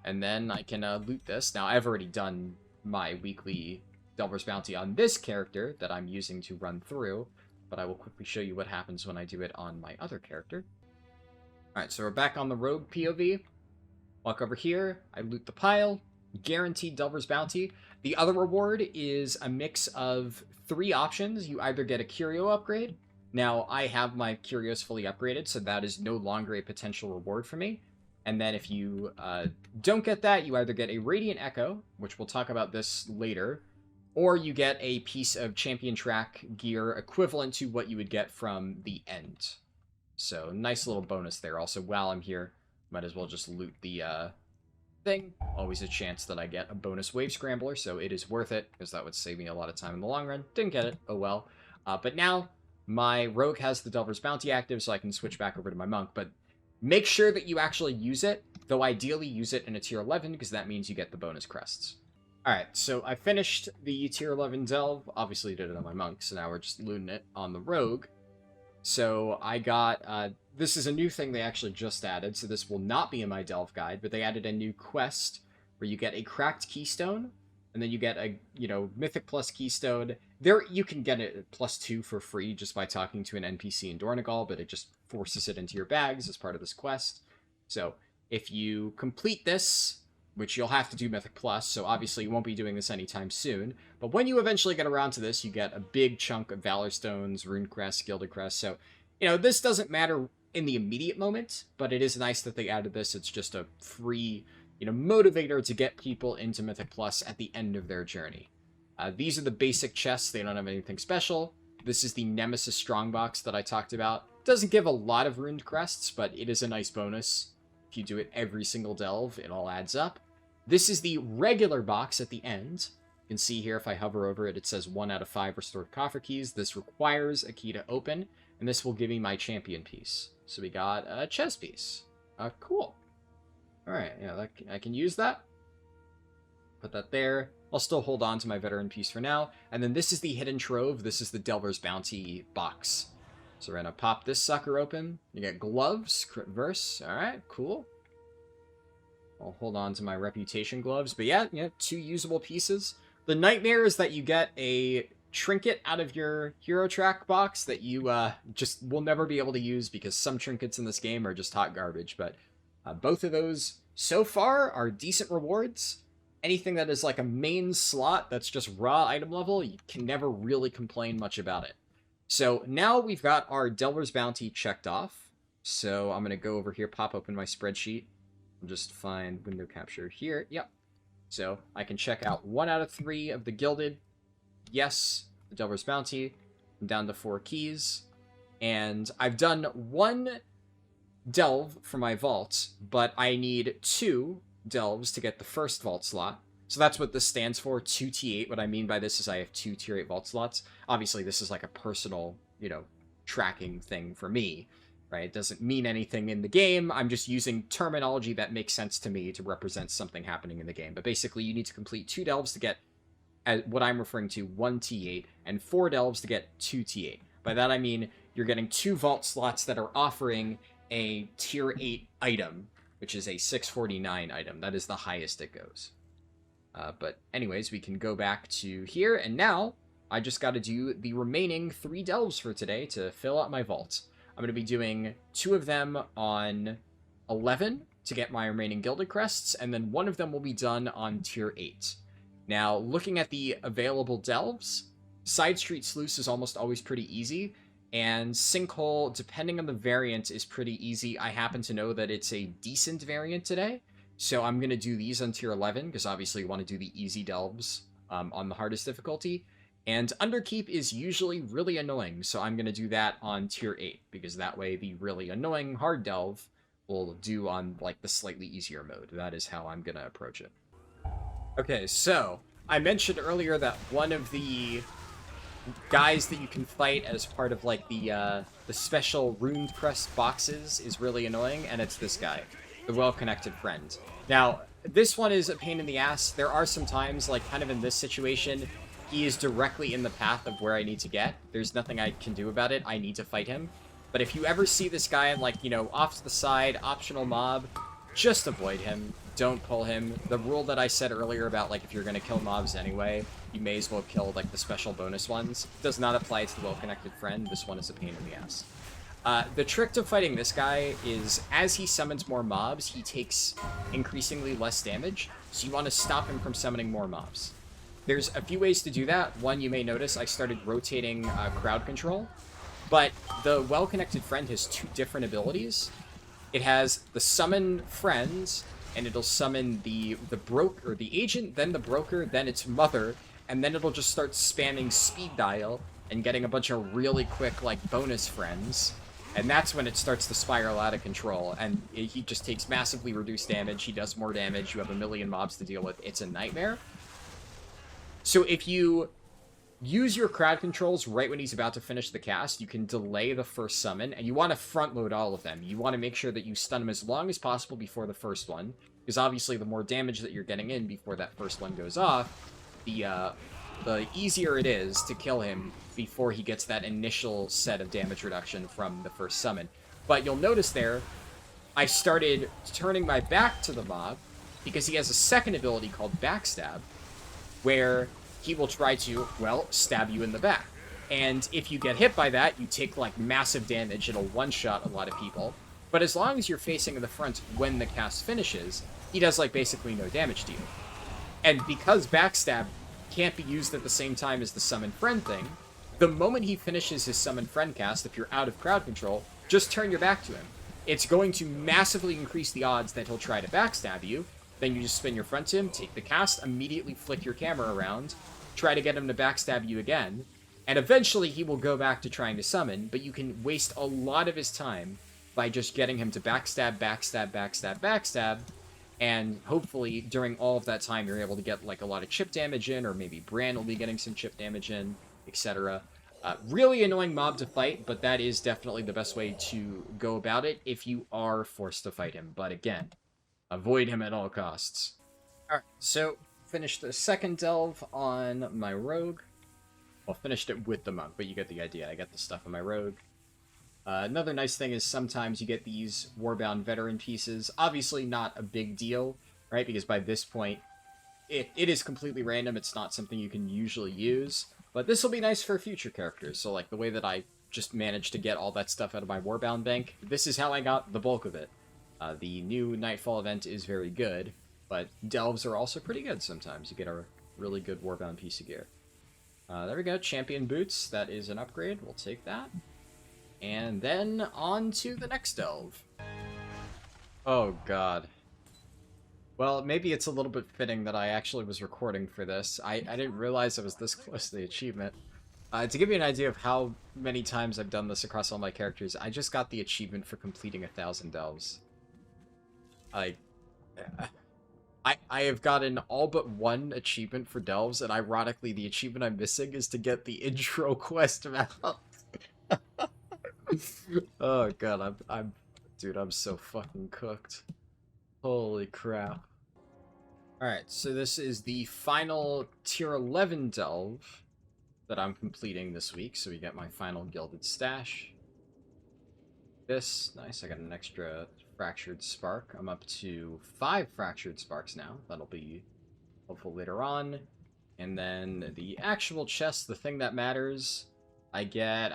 And then I can loot this. Now, I've already done my weekly Delver's Bounty on this character that I'm using to run through, but I will quickly show you what happens when I do it on my other character. Alright, so we're back on the rogue POV. Walk over here, I loot the pile, guaranteed Delver's Bounty. The other reward is a mix of 3 options. You either get a curio upgrade. Now, I have my curios fully upgraded, so that is no longer a potential reward for me. And then if you don't get that, you either get a Radiant Echo, which we'll talk about this later, or you get a piece of Champion Track gear equivalent to what you would get from the end. So, nice little bonus there. Also, while I'm here, might as well just loot the thing. Always a chance that I get a bonus Wave Scrambler, so it is worth it, because that would save me a lot of time in the long run. Didn't get it. Oh well. But now, my Rogue has the Delver's Bounty active, so I can switch back over to my Monk, but make sure that you actually use it, though ideally use it in a tier 11, because that means you get the bonus crests. Alright, so I finished the tier 11 delve. Obviously did it on my Monk, so now we're just looting it on the Rogue. So I got, this is a new thing they actually just added, so this will not be in my delve guide, but they added a new quest where you get a cracked keystone, and then you get a, Mythic Plus keystone. There, you can get it +2 for free just by talking to an NPC in Dornegal, but it just forces it into your bags as part of this quest. So, if you complete this, which you'll have to do Mythic Plus, so obviously you won't be doing this anytime soon, but when you eventually get around to this, you get a big chunk of Valor Stones, Rune Crest, Gilded Crest, so, this doesn't matter in the immediate moment, but it is nice that they added this. It's just a free, motivator to get people into Mythic Plus at the end of their journey. These are the basic chests. They don't have anything special. This is the Nemesis Strongbox that I talked about. Doesn't give a lot of Rune Crests, but it is a nice bonus. If you do it every single delve, it all adds up. This is the regular box at the end. You can see here, if I hover over it, it says 1 out of 5 restored coffer keys. This requires a key to open, and this will give me my champion piece. So we got a chess piece. Cool. Alright, yeah, I can use that. Put that there. I'll still hold on to my veteran piece for now. And then this is the hidden trove. This is the Delver's Bounty box. So we're going to pop this sucker open. You get gloves, crit verse. Alright, cool. I'll hold on to my reputation gloves. But yeah, 2 usable pieces. The nightmare is that you get a trinket out of your hero track box that you just will never be able to use because some trinkets in this game are just hot garbage. But both of those so far are decent rewards. Anything that is like a main slot that's just raw item level, you can never really complain much about it. So now we've got our Delver's Bounty checked off. So I'm going to go over here, pop open my spreadsheet. I'll just find window capture here. Yep. So I can check out 1 out of 3 of the gilded. Yes, the Delver's Bounty. I'm down to 4 keys. And I've done 1 delve for my vault, but I need 2 delves to get the first vault slot. So that's what this stands for, 2 T8. What I mean by this is I have 2 tier 8 vault slots. Obviously, this is like a personal, tracking thing for me, right? It doesn't mean anything in the game. I'm just using terminology that makes sense to me to represent something happening in the game. But basically, you need to complete 2 delves to get what I'm referring to 1 T8, and 4 delves to get 2 T8. By that, I mean you're getting 2 vault slots that are offering a tier 8 item, which is a 649 item. That is the highest it goes. But anyways, we can go back to here, and now I just got to do the remaining 3 delves for today to fill out my vault. I'm going to be doing 2 of them on 11 to get my remaining Gilded Crests, and then 1 of them will be done on tier 8. Now, looking at the available delves, Side Street Sluice is almost always pretty easy, and Sinkhole, depending on the variant, is pretty easy. I happen to know that it's a decent variant today, so I'm going to do these on tier 11, because obviously you want to do the easy delves on the hardest difficulty. And Underkeep is usually really annoying, so I'm going to do that on tier 8, because that way the really annoying hard delve will do on like the slightly easier mode. That is how I'm going to approach it. Okay, so I mentioned earlier that one of the guys that you can fight as part of like the special runed crest boxes is really annoying, and it's this guy, the well-connected friend. Now, this one is a pain in the ass. There are some times, like kind of in this situation, he is directly in the path of where I need to get. There's nothing I can do about it. I need to fight him. But if you ever see this guy in, like, you know, off to the side, optional mob, just avoid him. Don't pull him. The rule that I said earlier about, like, if you're going to kill mobs anyway, you may as well kill, like, the special bonus ones. Does not apply to the well-connected friend. This one is a pain in the ass. The trick to fighting this guy is, as he summons more mobs, he takes increasingly less damage, so you want to stop him from summoning more mobs. There's a few ways to do that. One, you may notice I started rotating crowd control, but the well-connected friend has two different abilities. It has the summon friends, and it'll summon the broker, the agent, then the broker, then its mother, and then it'll just start spamming speed dial and getting a bunch of really quick, like, bonus friends. And that's when it starts to spiral out of control, and he just takes massively reduced damage, he does more damage, you have a million mobs to deal with, it's a nightmare. So if you use your crowd controls right when he's about to finish the cast, you can delay the first summon, and you want to front load all of them. You want to make sure that you stun him as long as possible before the first one, because obviously the more damage that you're getting in before that first one goes off, the easier it is to kill him before he gets that initial set of damage reduction from the first summon. But you'll notice there, I started turning my back to the mob, because he has a second ability called Backstab, where he will try to, well, stab you in the back. And if you get hit by that, you take, like, massive damage. It'll one-shot a lot of people. But as long as you're facing the front when the cast finishes, he does, like, basically no damage to you. And because Backstab can't be used at the same time as the Summon Friend thing, the moment he finishes his Summon Friend cast, if you're out of crowd control, just turn your back to him. It's going to massively increase the odds that he'll try to backstab you. Then you just spin your front to him, take the cast, immediately flick your camera around, try to get him to backstab you again, and eventually he will go back to trying to summon, but you can waste a lot of his time by just getting him to backstab, backstab, backstab, backstab, and hopefully during all of that time you're able to get, like, a lot of chip damage in, or maybe Bran will be getting some chip damage in, etc. Really annoying mob to fight, but that is definitely the best way to go about it if you are forced to fight him. But again, avoid him at all costs. Alright, so finished the second delve on my rogue. Well, finished it with the monk, but you get the idea. I got the stuff on my rogue. Another nice thing is sometimes you get these warbound veteran pieces. Obviously not a big deal, right? Because by this point, it is completely random. It's not something you can usually use. But this will be nice for future characters. So, like, the way that I just managed to get all that stuff out of my warbound bank, this is how I got the bulk of it. The new Nightfall event is very good, but delves are also pretty good sometimes. You get a really good warbound piece of gear. There we go, champion boots. That is an upgrade. We'll take that. And then on to the next delve. Oh, God. Well, maybe it's a little bit fitting that I actually was recording for this. I didn't realize I was this close to the achievement. To give you an idea of how many times I've done this across all my characters, I just got the achievement for completing 1,000 delves. I have gotten all but one achievement for delves, and ironically, the achievement I'm missing is to get the intro quest mount. Oh god, dude, I'm so fucking cooked. Holy crap. Alright, so this is the final tier 11 delve that I'm completing this week, so we get my final gilded stash. This, nice, I got an extra fractured spark. I'm up to 5 fractured sparks now. That'll be helpful later on. And then the actual chest, the thing that matters, I get...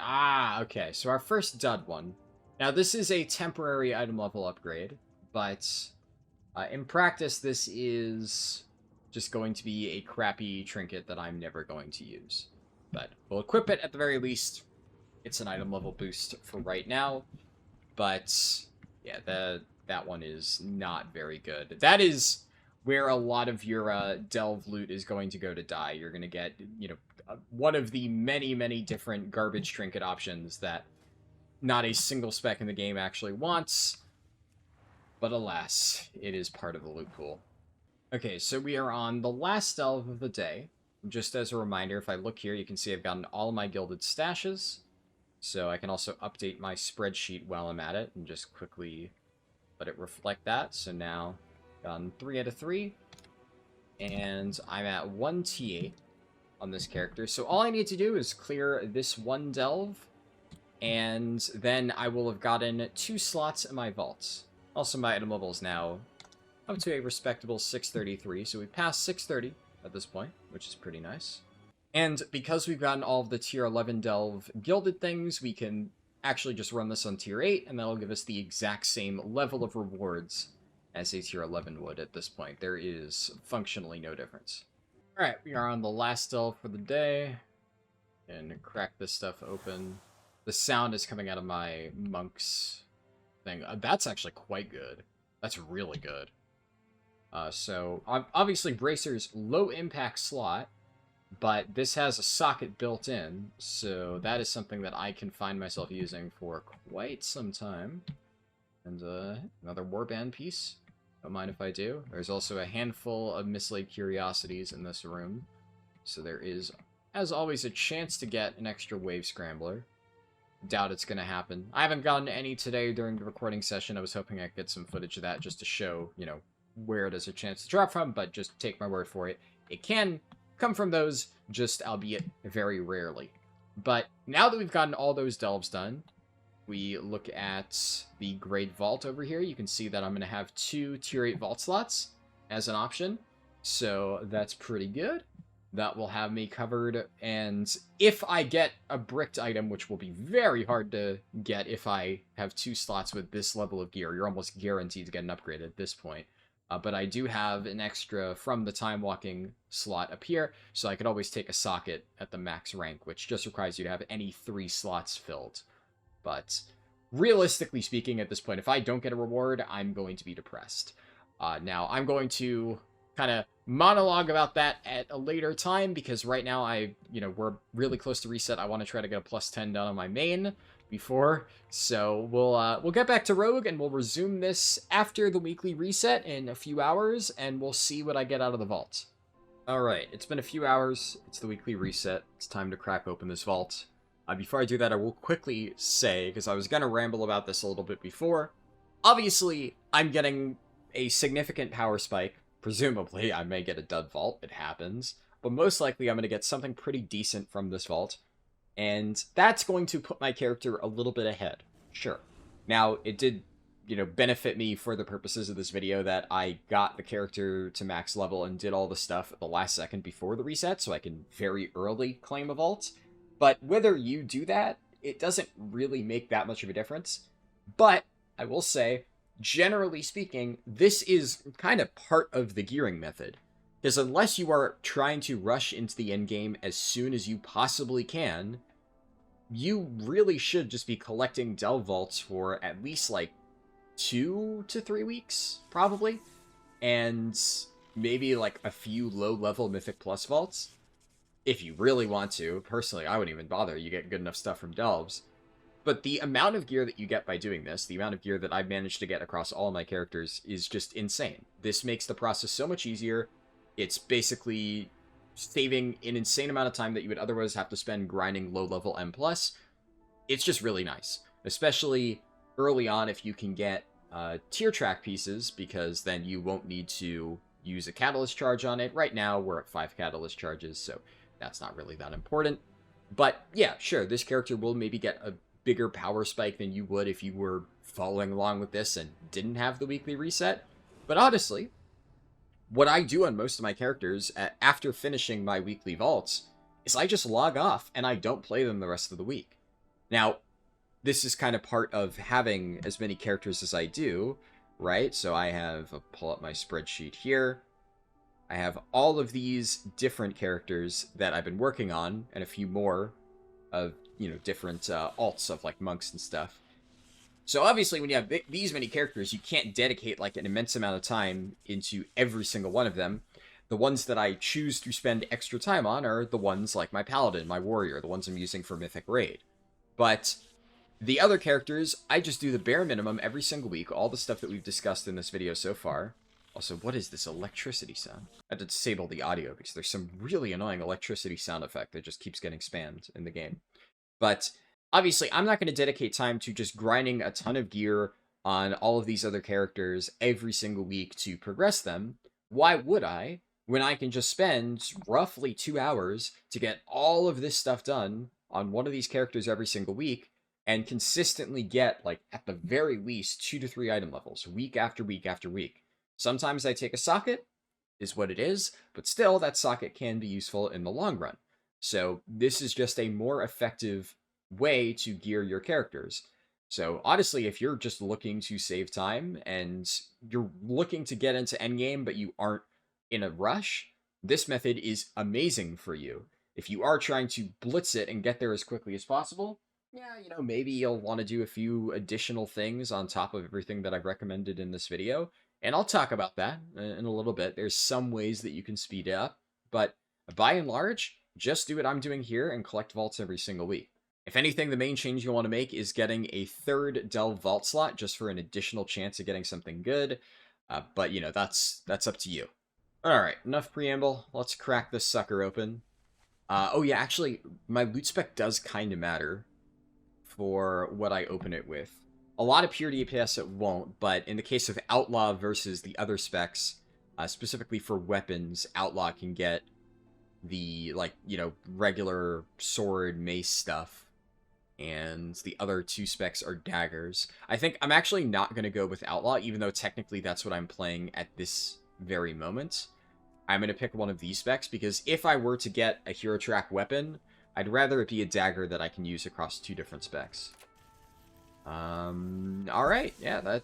okay, so our first dud one. Now, this is a temporary item level upgrade, but in practice, this is just going to be a crappy trinket that I'm never going to use. But we'll equip it at the very least. It's an item level boost for right now, but yeah, that one is not very good. That is where a lot of your delve loot is going to go to die. You're going to get, you know, one of the many, many different garbage trinket options that not a single spec in the game actually wants. But alas, it is part of the loot pool. Okay, so we are on the last delve of the day. just as a reminder, if I look here, you can see I've gotten all of my gilded stashes. So I can also update my spreadsheet while I'm at it and just quickly let it reflect that. So now, gotten 3 out of 3. And I'm at 1 T8 on this character. So all I need to do is clear this one delve, and then I will have gotten 2 slots in my vaults. Also, my item level is now up to a respectable 633, so we passed 630 at this point, which is pretty nice. And because we've gotten all of the tier 11 delve gilded things, we can actually just run this on tier 8, and that'll give us the exact same level of rewards as a tier 11 would at this point. There is functionally no difference. Alright, we are on the last delve for the day, and crack this stuff open. The sound is coming out of my monk's thing. That's actually quite good. That's really good. So, obviously Bracer's low impact slot, but this has a socket built in, so that is something that I can find myself using for quite some time. And another warband piece. Don't mind if I do. There's also a handful of mislaid curiosities in this room, so there is, as always, a chance to get an extra wave scrambler. Doubt it's going to happen. I haven't gotten any today during the recording session. I was hoping I could get some footage of that just to show, you know, where it is a chance to drop from, but just take my word for it. It can come from those, just albeit very rarely. But now that we've gotten all those delves done, we look at the Great Vault over here. You can see that I'm going to have 2 tier 8 vault slots as an option, so that's pretty good. That will have me covered, and if I get a bricked item, which will be very hard to get if I have 2 slots with this level of gear, you're almost guaranteed to get an upgrade at this point. But I do have an extra from the time walking slot up here, so I could always take a socket at the max rank, which just requires you to have any 3 slots filled. But realistically speaking, at this point, if I don't get a reward, I'm going to be depressed. Now, I'm going to kind of monologue about that at a later time, because right now we're really close to reset. I want to try to get a plus 10 done on my main before, so we'll get back to Rogue, and we'll resume this after the weekly reset in a few hours, and we'll see what I get out of the vault. Alright, it's been a few hours, it's the weekly reset, it's time to crack open this vault. Before I do that, I will quickly say, because I was going to ramble about this a little bit before, obviously, I'm getting a significant power spike. Presumably, I may get a dud vault, it happens, but most likely I'm going to get something pretty decent from this vault. And that's going to put my character a little bit ahead. Sure. Now, it did, benefit me for the purposes of this video that I got the character to max level and did all the stuff at the last second before the reset, so I can very early claim a vault. But whether you do that, it doesn't really make that much of a difference. But, I will say, generally speaking, this is kind of part of the gearing method. Because unless you are trying to rush into the endgame as soon as you possibly can, you really should just be collecting delve vaults for at least, 2 to 3 weeks, probably. And maybe, a few low-level Mythic Plus vaults. If you really want to. Personally, I wouldn't even bother. You get good enough stuff from delves. But the amount of gear that you get by doing this, the amount of gear that I've managed to get across all of my characters, is just insane. This makes the process so much easier. It's basically saving an insane amount of time that you would otherwise have to spend grinding low-level M+. It's just really nice. Especially early on if you can get tier track pieces, because then you won't need to use a catalyst charge on it. Right now, we're at 5 catalyst charges, so that's not really that important. But yeah, sure, this character will maybe get a bigger power spike than you would if you were following along with this and didn't have the weekly reset. But honestly, what I do on most of my characters after finishing my weekly vaults is I just log off and I don't play them the rest of the week. Now, this is kind of part of having as many characters as I do, right? So I have, I'll pull up my spreadsheet here. I have all of these different characters that I've been working on, and a few more of, different alts of, monks and stuff. So obviously, when you have these many characters, you can't dedicate, an immense amount of time into every single one of them. The ones that I choose to spend extra time on are the ones like my paladin, my warrior, the ones I'm using for Mythic Raid. But the other characters, I just do the bare minimum every single week, all the stuff that we've discussed in this video so far. Also, what is this electricity sound? I had to disable the audio because there's some really annoying electricity sound effect that just keeps getting spammed in the game. But obviously, I'm not going to dedicate time to just grinding a ton of gear on all of these other characters every single week to progress them. Why would I, when I can just spend roughly 2 hours to get all of this stuff done on one of these characters every single week and consistently get, like, at the very least, 2 to 3 item levels week after week after week? Sometimes I take a socket, is what it is, but still, that socket can be useful in the long run. So this is just a more effective way to gear your characters. So honestly, if you're just looking to save time and you're looking to get into endgame, but you aren't in a rush, this method is amazing for you. If you are trying to blitz it and get there as quickly as possible, yeah, maybe you'll want to do a few additional things on top of everything that I've recommended in this video. And I'll talk about that in a little bit. There's some ways that you can speed it up, but by and large, just do what I'm doing here and collect vaults every single week. If anything, the main change you want to make is getting a third Delve vault slot just for an additional chance of getting something good. But, that's up to you. Alright, enough preamble. Let's crack this sucker open. Oh yeah, actually, my loot spec does kind of matter for what I open it with. A lot of pure DPS it won't, but in the case of Outlaw versus the other specs, specifically for weapons, Outlaw can get the, regular sword, mace stuff, and the other 2 specs are daggers. I think I'm actually not going to go with Outlaw, even though technically that's what I'm playing at this very moment. I'm going to pick one of these specs, because if I were to get a hero track weapon, I'd rather it be a dagger that I can use across 2 different specs. Alright, yeah, that...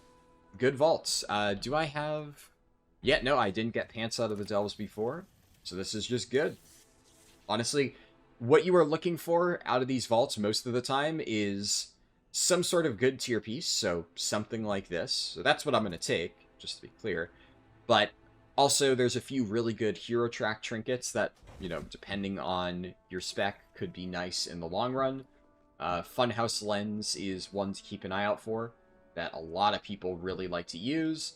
Good vaults. Do I have... Yeah, no, I didn't get pants out of the delves before, so this is just good. Honestly, what you are looking for out of these vaults most of the time is some sort of good tier piece, so something like this. So that's what I'm going to take, just to be clear. But also, there's a few really good hero track trinkets that, depending on your spec, could be nice in the long run. Funhouse Lens is one to keep an eye out for, that a lot of people really like to use.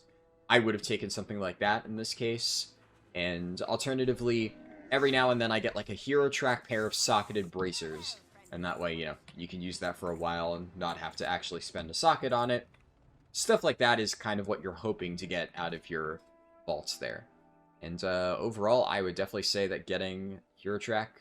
I would have taken something like that in this case. And alternatively, every now and then I get like a hero track pair of socketed bracers. And that way, you can use that for a while and not have to actually spend a socket on it. Stuff like that is kind of what you're hoping to get out of your vaults there. And overall, I would definitely say that getting hero track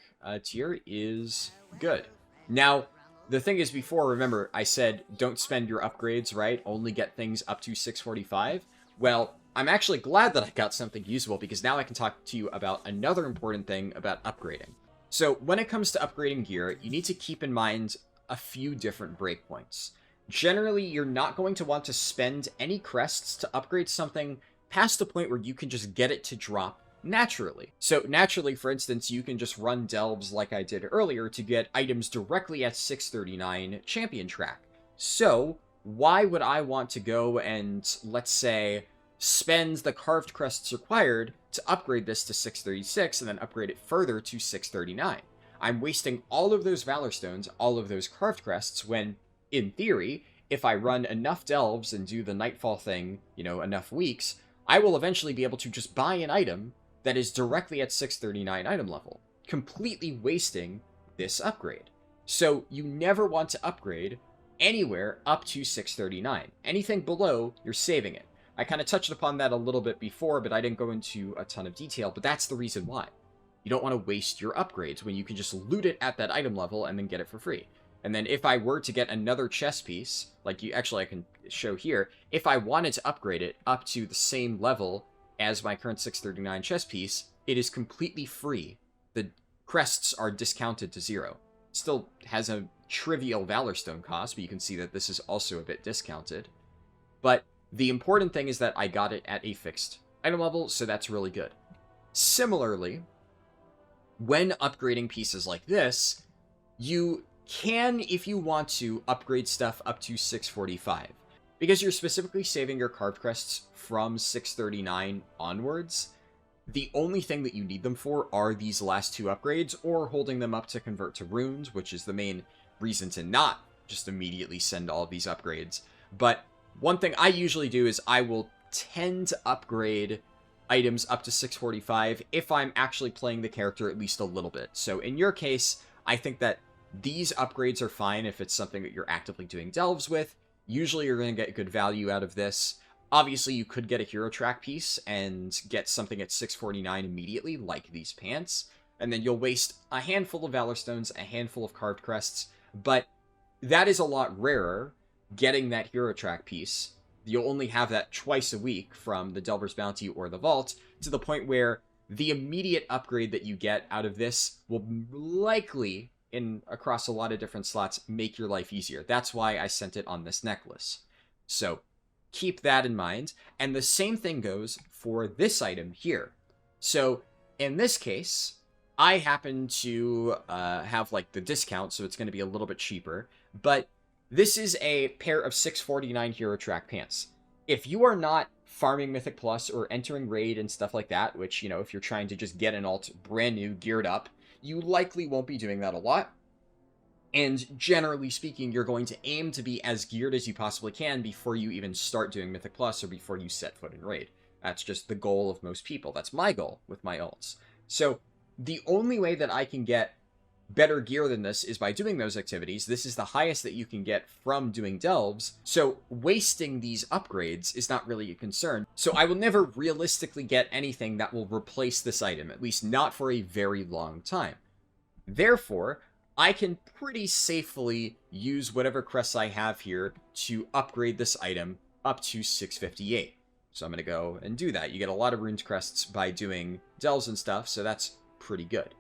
tier is good. Now, the thing is, before, remember, I said don't spend your upgrades, right? Only get things up to 645. Well, I'm actually glad that I got something usable, because now I can talk to you about another important thing about upgrading. So, when it comes to upgrading gear, you need to keep in mind a few different breakpoints. Generally, you're not going to want to spend any crests to upgrade something past the point where you can just get it to drop naturally. So naturally, for instance, you can just run delves like I did earlier to get items directly at 639 champion track. So why would I want to go and, let's say, spend the carved crests required to upgrade this to 636 and then upgrade it further to 639? I'm wasting all of those Valor Stones, all of those carved crests, when, in theory, if I run enough delves and do the Nightfall thing, enough weeks, I will eventually be able to just buy an item that is directly at 639 item level, completely wasting this upgrade. So you never want to upgrade anywhere up to 639. Anything below, you're saving it. I kind of touched upon that a little bit before, but I didn't go into a ton of detail, but that's the reason why. You don't want to waste your upgrades when you can just loot it at that item level and then get it for free. And then if I were to get another chest piece, like I can show here, if I wanted to upgrade it up to the same level as my current 639 chest piece, it is completely free. The crests are discounted to 0. Still has a trivial Valor Stone cost, but you can see that this is also a bit discounted. But the important thing is that I got it at a fixed item level, so that's really good. Similarly, when upgrading pieces like this, you can, if you want to, upgrade stuff up to 645. Because you're specifically saving your carved crests from 639 onwards, the only thing that you need them for are these last 2 upgrades, or holding them up to convert to runes, which is the main reason to not just immediately send all of these upgrades. But one thing I usually do is I will tend to upgrade items up to 645 if I'm actually playing the character at least a little bit. So in your case, I think that these upgrades are fine if it's something that you're actively doing delves with. Usually you're going to get good value out of this. Obviously, you could get a hero track piece and get something at 649 immediately, like these pants. And then you'll waste a handful of Valor Stones, a handful of Carved Crests. But that is a lot rarer, getting that hero track piece. You'll only have that twice a week from the Delver's Bounty or the Vault, to the point where the immediate upgrade that you get out of this will likely, across a lot of different slots, make your life easier. That's why I sent it on this necklace. So keep that in mind. And the same thing goes for this item here. So in this case, I happen to have like the discount, so it's going to be a little bit cheaper. But this is a pair of 649 hero track pants. If you are not farming Mythic Plus or entering raid and stuff like that, which, you know, if you're trying to just get an alt brand new, geared up, you likely won't be doing that a lot. And generally speaking, you're going to aim to be as geared as you possibly can before you even start doing Mythic Plus or before you set foot in raid. That's just the goal of most people. That's my goal with my alts. So the only way that I can get better gear than this is by doing those activities. This is the highest that you can get from doing delves, so wasting these upgrades is not really a concern. So I will never realistically get anything that will replace this item, at least not for a very long time. Therefore, I can pretty safely use whatever crests I have here to upgrade this item up to 658. So I'm going to go and do that. You get a lot of runes crests by doing delves and stuff, so that's pretty good.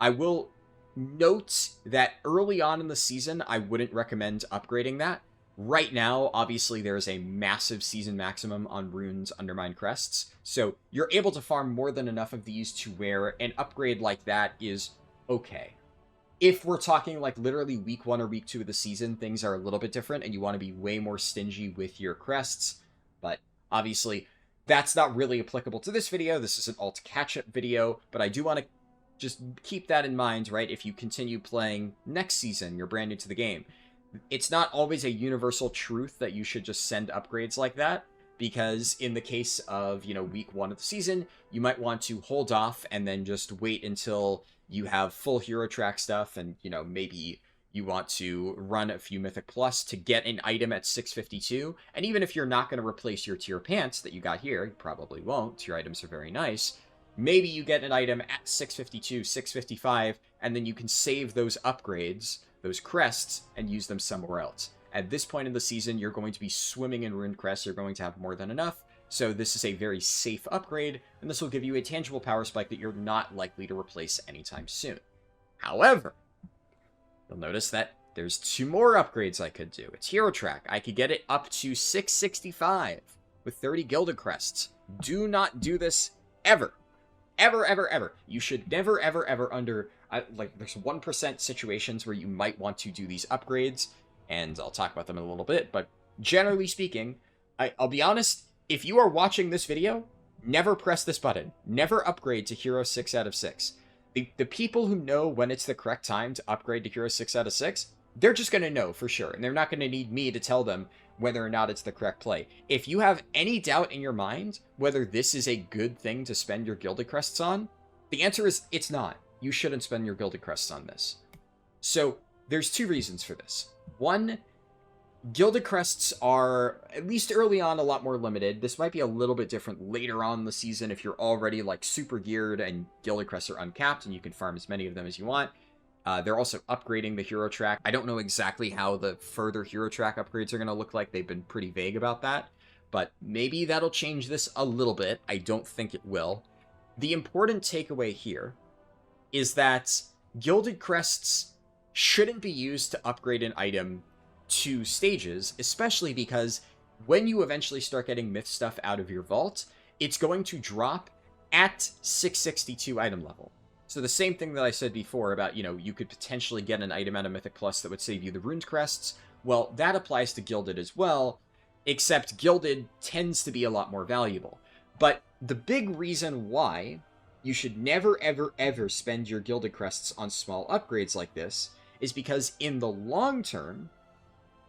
I will note that early on in the season, I wouldn't recommend upgrading that. Right now, obviously, there is a massive season maximum on runes Undermine crests, so you're able to farm more than enough of these to where an upgrade like that is okay. If we're talking like literally week 1 or week 2 of the season, things are a little bit different and you want to be way more stingy with your crests, but obviously that's not really applicable to this video. This is an alt catch-up video, but I do want to just keep that in mind, right? If you continue playing next season, you're brand new to the game. It's not always a universal truth that you should just send upgrades like that, because in the case of, you know, week 1 of the season, you might want to hold off and then just wait until you have full hero track stuff, and, you know, maybe you want to run a few Mythic Plus to get an item at 652, and even if you're not going to replace your tier pants that you got here, you probably won't, tier items are very nice, maybe you get an item at 652, 655, and then you can save those upgrades, those crests, and use them somewhere else. At this point in the season, you're going to be swimming in rune crests, you're going to have more than enough, so this is a very safe upgrade, and this will give you a tangible power spike that you're not likely to replace anytime soon. However, you'll notice that there's 2 more upgrades I could do. It's hero track. I could get it up to 665 with 30 gilded crests. Do not do this ever. Ever, ever, ever. You should never, ever, ever under, like, there's 1% situations where you might want to do these upgrades, and I'll talk about them in a little bit, but generally speaking, I'll be honest, if you are watching this video, never press this button. Never upgrade to Hero 6 out of 6. The people who know when it's the correct time to upgrade to Hero 6 out of 6, they're just going to know for sure, and they're not going to need me to tell them whether or not it's the correct play. If you have any doubt in your mind whether this is a good thing to spend your Gilded Crests on, the answer is it's not. You shouldn't spend your Gilded Crests on this. So there's 2 reasons for this. One, Gilded Crests are, at least early on, a lot more limited. This might be a little bit different later on in the season if you're already like super geared and Gilded Crests are uncapped and you can farm as many of them as you want. They're also upgrading the hero track. I don't know exactly how the further hero track upgrades are going to look like. They've been pretty vague about that, but maybe that'll change this a little bit. I don't think it will. The important takeaway here is that Gilded Crests shouldn't be used to upgrade an item 2 stages, especially because when you eventually start getting myth stuff out of your vault, it's going to drop at 662 item level. So the same thing that I said before about, you know, you could potentially get an item out of Mythic Plus that would save you the Runes Crests, well, that applies to Gilded as well, except Gilded tends to be a lot more valuable. But the big reason why you should never, ever, ever spend your Gilded Crests on small upgrades like this is because in the long term,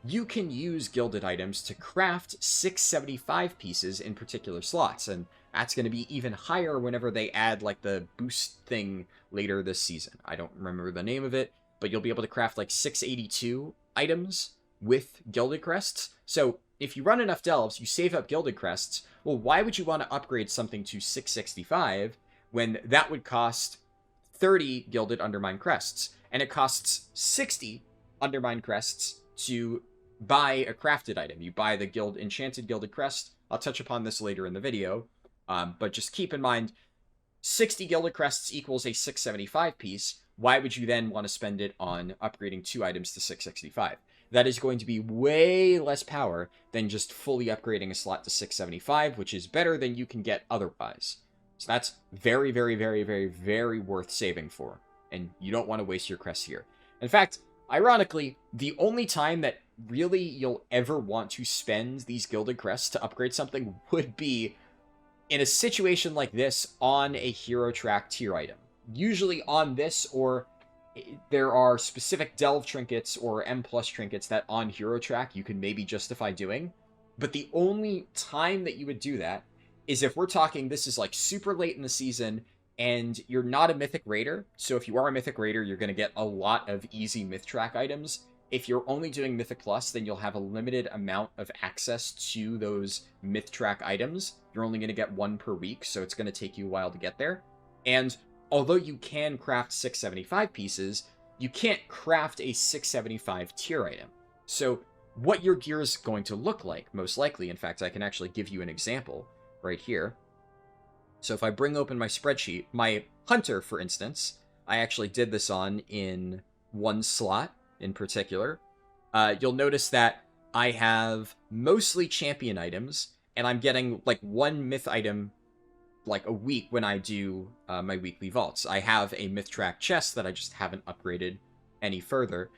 you can use gilded items to craft 675 pieces in particular slots, and that's going to be even higher whenever they add, like, the boost thing later this season. I don't remember the name of it, but you'll be able to craft, like, 682 items with gilded crests. So if you run enough delves, you save up gilded crests. Well, why would you want to upgrade something to 665 when that would cost 30 gilded Undermine crests, and it costs 60 Undermine crests to buy a crafted item? You buy the enchanted gilded crest. I'll touch upon this later in the video, but just keep in mind, 60 gilded crests equals a 675 piece. Why would you then want to spend it on upgrading 2 items to 665? That is going to be way less power than just fully upgrading a slot to 675, which is better than you can get otherwise. So that's very, very, very, very, very worth saving for, and you don't want to waste your crests here. In fact, ironically, the only time that really you'll ever want to spend these gilded crests to upgrade something would be in a situation like this on a hero track tier item. Usually on this, or there are specific delve trinkets or M+ trinkets that on hero track you can maybe justify doing. But the only time that you would do that is if we're talking this is like super late in the season and you're not a Mythic Raider. So if you are a Mythic Raider, you're going to get a lot of easy Myth Track items. If you're only doing Mythic Plus, then you'll have a limited amount of access to those Myth Track items. You're only going to get 1 per week, so it's going to take you a while to get there. And although you can craft 675 pieces, you can't craft a 675 tier item. So what your gear is going to look like, most likely, in fact, I can actually give you an example right here. So if I bring open my spreadsheet, my Hunter, for instance, I actually did this on in 1 slot in particular. You'll notice that I have mostly champion items, and I'm getting like 1 myth item like a week when I do my weekly vaults. I have a myth track chest that I just haven't upgraded any further.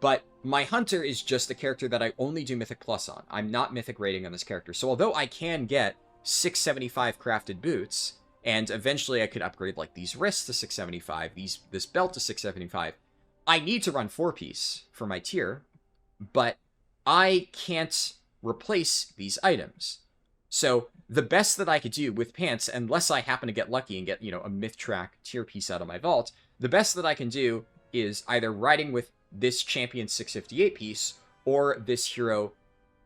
But my Hunter is just a character that I only do Mythic Plus on. I'm not Mythic rating on this character. So although I can get 675 crafted boots, and eventually I could upgrade like these wrists to 675, this belt to 675, I need to run 4-piece for my tier, but I can't replace these items. So the best that I could do with pants, unless I happen to get lucky and get, you know, a myth track tier piece out of my vault, the best that I can do is either riding with this champion 658 piece or this hero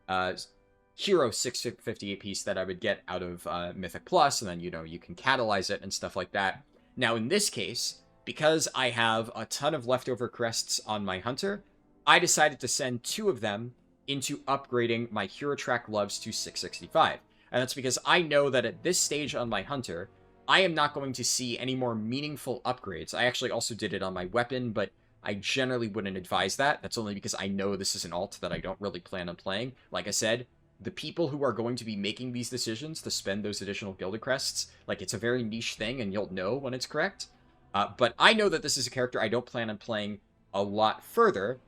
658 piece that I would get out of Mythic Plus, and then, you know, you can catalyze it and stuff like that. Now, in this case, because I have a ton of leftover crests on my Hunter, I decided to send 2 of them into upgrading my hero track gloves to 665. And that's because I know that at this stage on my Hunter, I am not going to see any more meaningful upgrades. I actually also did it on my weapon, but I generally wouldn't advise that. That's only because I know this is an alt that I don't really plan on playing. Like I said, the people who are going to be making these decisions to spend those additional gilded crests, like, it's a very niche thing, and you'll know when it's correct. But I know that this is a character I don't plan on playing a lot further.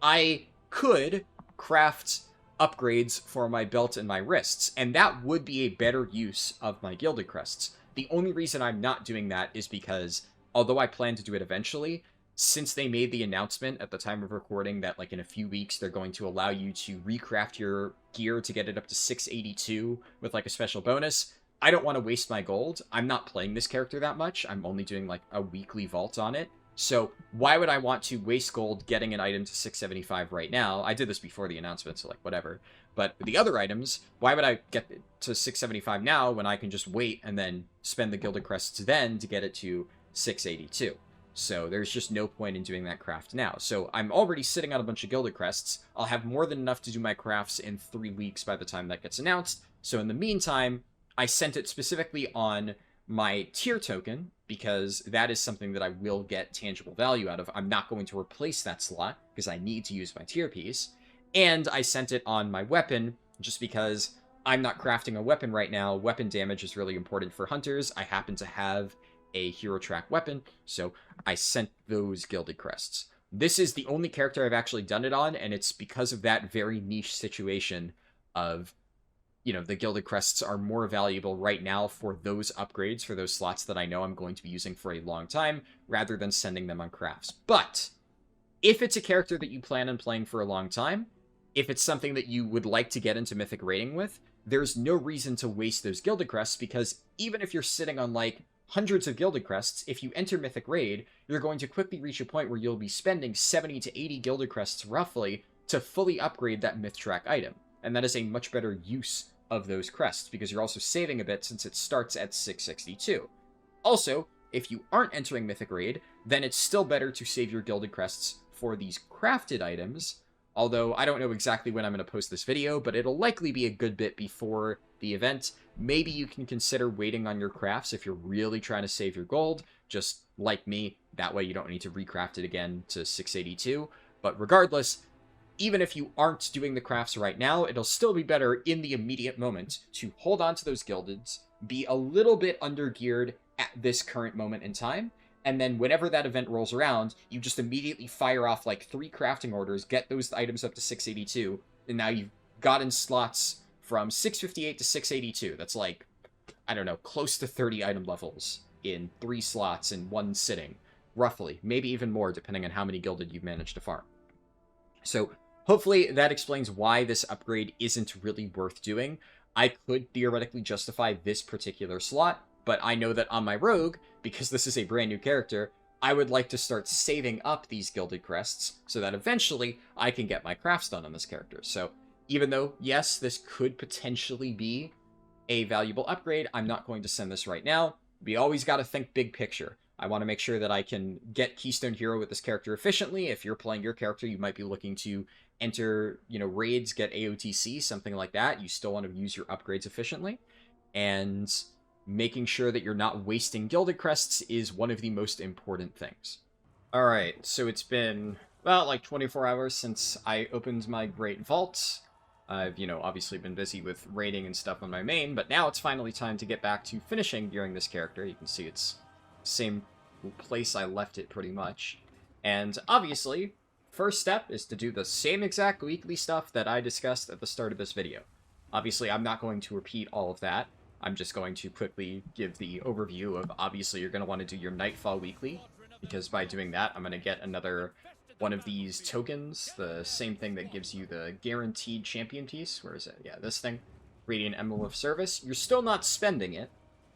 I could craft upgrades for my belt and my wrists, and that would be a better use of my gilded crests. The only reason I'm not doing that is because, although I plan to do it eventually, since they made the announcement at the time of recording that, like, in a few weeks they're going to allow you to recraft your gear to get it up to 682 with, like, a special bonus, I don't want to waste my gold. I'm not playing this character that much. I'm only doing, like, a weekly vault on it. So why would I want to waste gold getting an item to 675 right now? I did this before the announcement, so, like, whatever. But the other items, why would I get it to 675 now when I can just wait and then spend the gilded crests then to get it to 682? So there's just no point in doing that craft now. So I'm already sitting on a bunch of gilded crests. I'll have more than enough to do my crafts in 3 weeks by the time that gets announced. So in the meantime, I sent it specifically on my tier token, because that is something that I will get tangible value out of. I'm not going to replace that slot, because I need to use my tier piece. And I sent it on my weapon, just because I'm not crafting a weapon right now. Weapon damage is really important for hunters. I happen to have a hero track weapon, so I sent those gilded crests. This is the only character I've actually done it on, and it's because of that very niche situation of, you know, the gilded crests are more valuable right now for those upgrades, for those slots that I know I'm going to be using for a long time, rather than sending them on crafts. But if it's a character that you plan on playing for a long time, if it's something that you would like to get into Mythic raiding with, there's no reason to waste those Gilded Crests, because even if you're sitting on, like, hundreds of Gilded Crests, if you enter Mythic Raid, you're going to quickly reach a point where you'll be spending 70 to 80 Gilded Crests, roughly, to fully upgrade that Myth Track item. And that is a much better use of those crests, because you're also saving a bit since it starts at 662. Also, if you aren't entering Mythic Raid, then it's still better to save your Gilded Crests for these crafted items, although I don't know exactly when I'm going to post this video, but it'll likely be a good bit before the event. Maybe you can consider waiting on your crafts if you're really trying to save your gold, just like me. That way you don't need to recraft it again to 682. But regardless, even if you aren't doing the crafts right now, it'll still be better in the immediate moment to hold on to those Gildeds, be a little bit under-geared at this current moment in time, and then whenever that event rolls around, you just immediately fire off like 3 crafting orders, get those items up to 682, and now you've gotten slots from 658 to 682. That's like, I don't know, close to 30 item levels in 3 slots in one sitting, roughly. Maybe even more, depending on how many Gilded you've managed to farm. So hopefully that explains why this upgrade isn't really worth doing. I could theoretically justify this particular slot, but I know that on my rogue, because this is a brand new character, I would like to start saving up these Gilded Crests so that eventually I can get my crafts done on this character. So even though, yes, this could potentially be a valuable upgrade, I'm not going to send this right now. We always got to think big picture. I want to make sure that I can get Keystone Hero with this character efficiently. If you're playing your character, you might be looking to enter, raids, get AOTC, something like that. You still want to use your upgrades efficiently. And making sure that you're not wasting Gilded Crests is one of the most important things. Alright, so it's been about like 24 hours since I opened my Great Vault. I've, obviously been busy with raiding and stuff on my main, but now it's finally time to get back to finishing gearing this character. You can see it's the same place I left it pretty much. And obviously, first step is to do the same exact weekly stuff that I discussed at the start of this video. Obviously, I'm not going to repeat all of that. I'm just going to quickly give the overview of, obviously, you're going to want to do your Nightfall weekly, because by doing that, I'm going to get another one of these tokens, the same thing that gives you the guaranteed champion piece. Where is it? Yeah, this thing. Radiant Emblem of Service. You're still not spending it,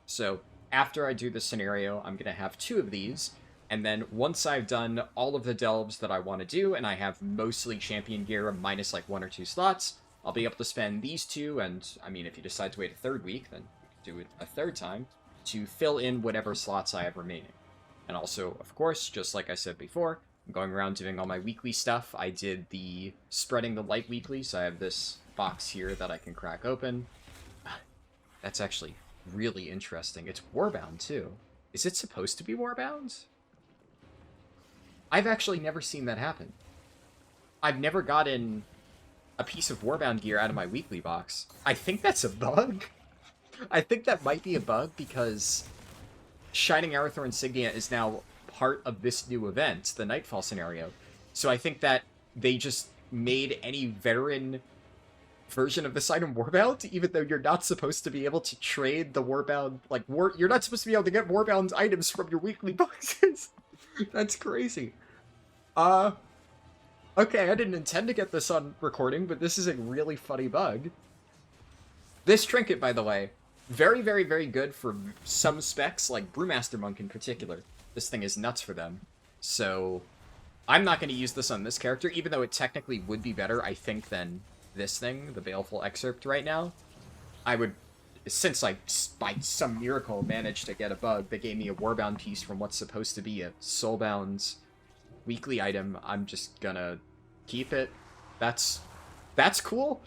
so after I do this scenario, I'm going to have 2 of these, and then once I've done all of the delves that I want to do, and I have mostly champion gear minus like 1 or 2 slots, I'll be able to spend these 2, and, I mean, if you decide to wait a 3rd week, then you can do it a 3rd time, to fill in whatever slots I have remaining. And also, of course, just like I said before, I'm going around doing all my weekly stuff. I did the Spreading the Light weekly, so I have this box here that I can crack open. That's actually really interesting. It's warbound, too. Is it supposed to be warbound? I've actually never seen that happen. I've never gotten a piece of warbound gear out of my weekly box. I think that's a bug. I think that might be a bug because Shining Arathor Insignia is now part of this new event, the Nightfall scenario. So I think that they just made any veteran version of this item warbound, even though you're not supposed to be able to trade the warbound, you're not supposed to be able to get warbound items from your weekly boxes. That's crazy. Okay, I didn't intend to get this on recording, but this is a really funny bug. This trinket, by the way, very, very, very good for some specs, like Brewmaster Monk in particular. This thing is nuts for them. So, I'm not going to use this on this character, even though it technically would be better, I think, than this thing, the Baleful Excerpt right now. I would, since I, by some miracle, managed to get a bug that gave me a Warbound piece from what's supposed to be a Soulbound weekly item, I'm just gonna keep it. That's cool.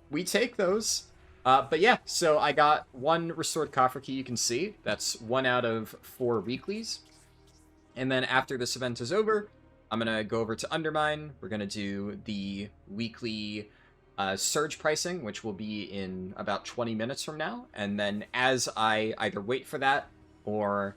We take those. But yeah, so I got 1 restored coffer key, you can see. That's 1 out of 4 weeklies. And then after this event is over, I'm going to go over to Undermine. We're going to do the weekly surge pricing, which will be in about 20 minutes from now. And then as I either wait for that or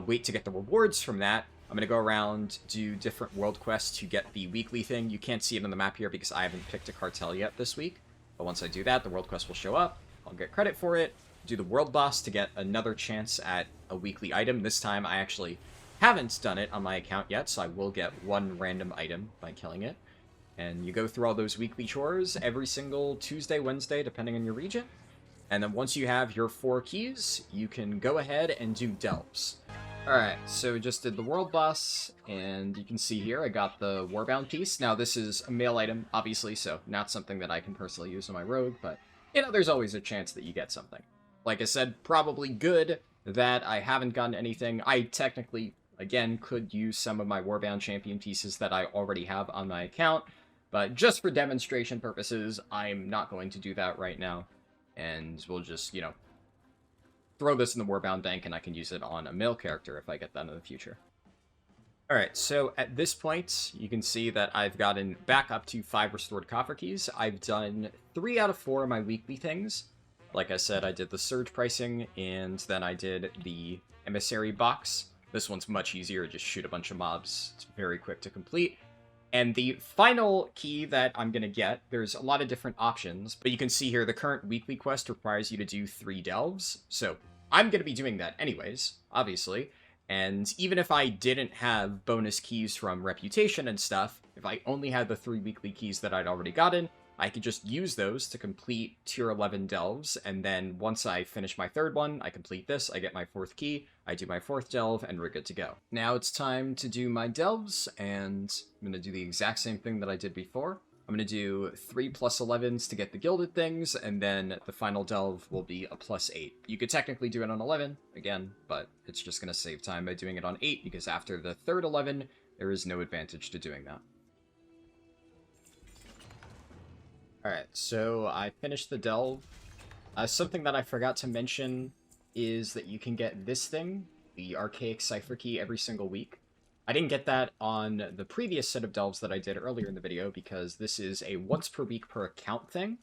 wait to get the rewards from that, I'm going to go around, do different world quests to get the weekly thing. You can't see it on the map here because I haven't picked a cartel yet this week. But once I do that, the world quest will show up. I'll get credit for it. Do the world boss to get another chance at a weekly item. This time I actually haven't done it on my account yet, so I will get 1 random item by killing it. And you go through all those weekly chores every single Tuesday, Wednesday, depending on your region. And then once you have your 4 keys, you can go ahead and do delves. Alright, so just did the world boss, and you can see here I got the warbound piece. Now this is a male item, obviously, so not something that I can personally use on my rogue, but, you know, there's always a chance that you get something. Like I said, probably good that I haven't gotten anything. I technically, again, could use some of my warbound champion pieces that I already have on my account, but just for demonstration purposes, I'm not going to do that right now. And we'll just, you know, throw this in the warbound bank and I can use it on a male character if I get that in the future. Alright, so at this point, you can see that I've gotten back up to 5 restored coffer keys. I've done 3 out of 4 of my weekly things. Like I said, I did the surge pricing, and then I did the emissary box. This one's much easier, just shoot a bunch of mobs. It's very quick to complete. And the final key that I'm going to get, there's a lot of different options, but you can see here the current weekly quest requires you to do 3 delves, so I'm going to be doing that anyways, obviously, and even if I didn't have bonus keys from reputation and stuff, if I only had the 3 weekly keys that I'd already gotten, I could just use those to complete tier 11 delves, and then once I finish my 3rd one, I complete this, I get my 4th key, I do my 4th delve, and we're good to go. Now it's time to do my delves, and I'm going to do the exact same thing that I did before. I'm going to do 3 plus 11s to get the gilded things, and then the final delve will be a plus 8. You could technically do it on 11, again, but it's just going to save time by doing it on 8, because after the 3rd 11, there is no advantage to doing that. Alright, so I finished the delve. Something that I forgot to mention is that you can get this thing, the Archaic Cipher Key, every single week. I didn't get that on the previous set of delves that I did earlier in the video because this is a once per week per account thing.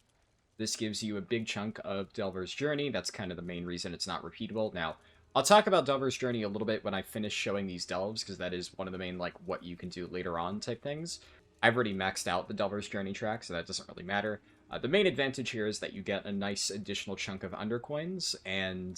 This gives you a big chunk of Delver's Journey. That's kind of the main reason it's not repeatable. Now, I'll talk about Delver's Journey a little bit when I finish showing these delves, because that is one of the main, like, what you can do later on type things. I've already maxed out the Delver's Journey track, so that doesn't really matter. The main advantage here is that you get a nice additional chunk of undercoins, and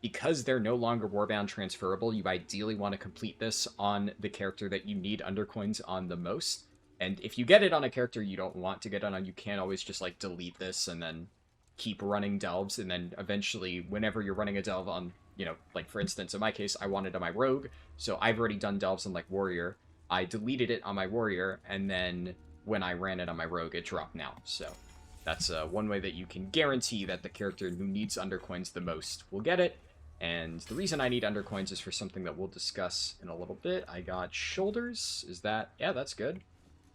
because they're no longer warbound transferable, you ideally want to complete this on the character that you need undercoins on the most. And if you get it on a character you don't want to get it on, you can always just, like, delete this and then keep running delves, and then eventually, whenever you're running a delve on, you know, like, for instance, in my case, I wanted on my rogue, so I've already done delves on, like, warrior. I deleted it on my warrior, and then when I ran it on my rogue, it dropped now. So that's one way that you can guarantee that the character who needs undercoins the most will get it. And the reason I need undercoins is for something that we'll discuss in a little bit. I got shoulders. Is that... yeah, that's good.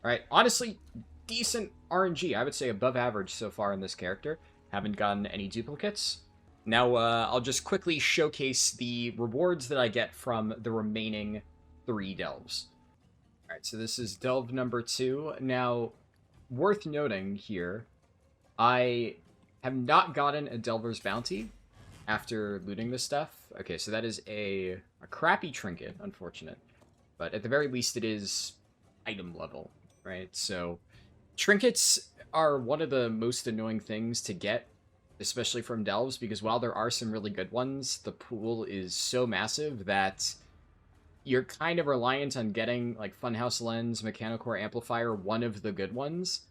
Alright, honestly, decent RNG. I would say above average so far in this character. Haven't gotten any duplicates. Now, I'll just quickly showcase the rewards that I get from the remaining 3 delves. Alright, so this is delve number 2. Now, worth noting here, I have not gotten a Delver's Bounty after looting this stuff. Okay, so that is a crappy trinket, unfortunate. But at the very least, it is item level, right? So, trinkets are one of the most annoying things to get, especially from delves, because while there are some really good ones, the pool is so massive that you're kind of reliant on getting, like, Funhouse Lens, Mechanocore Amplifier, one of the good ones.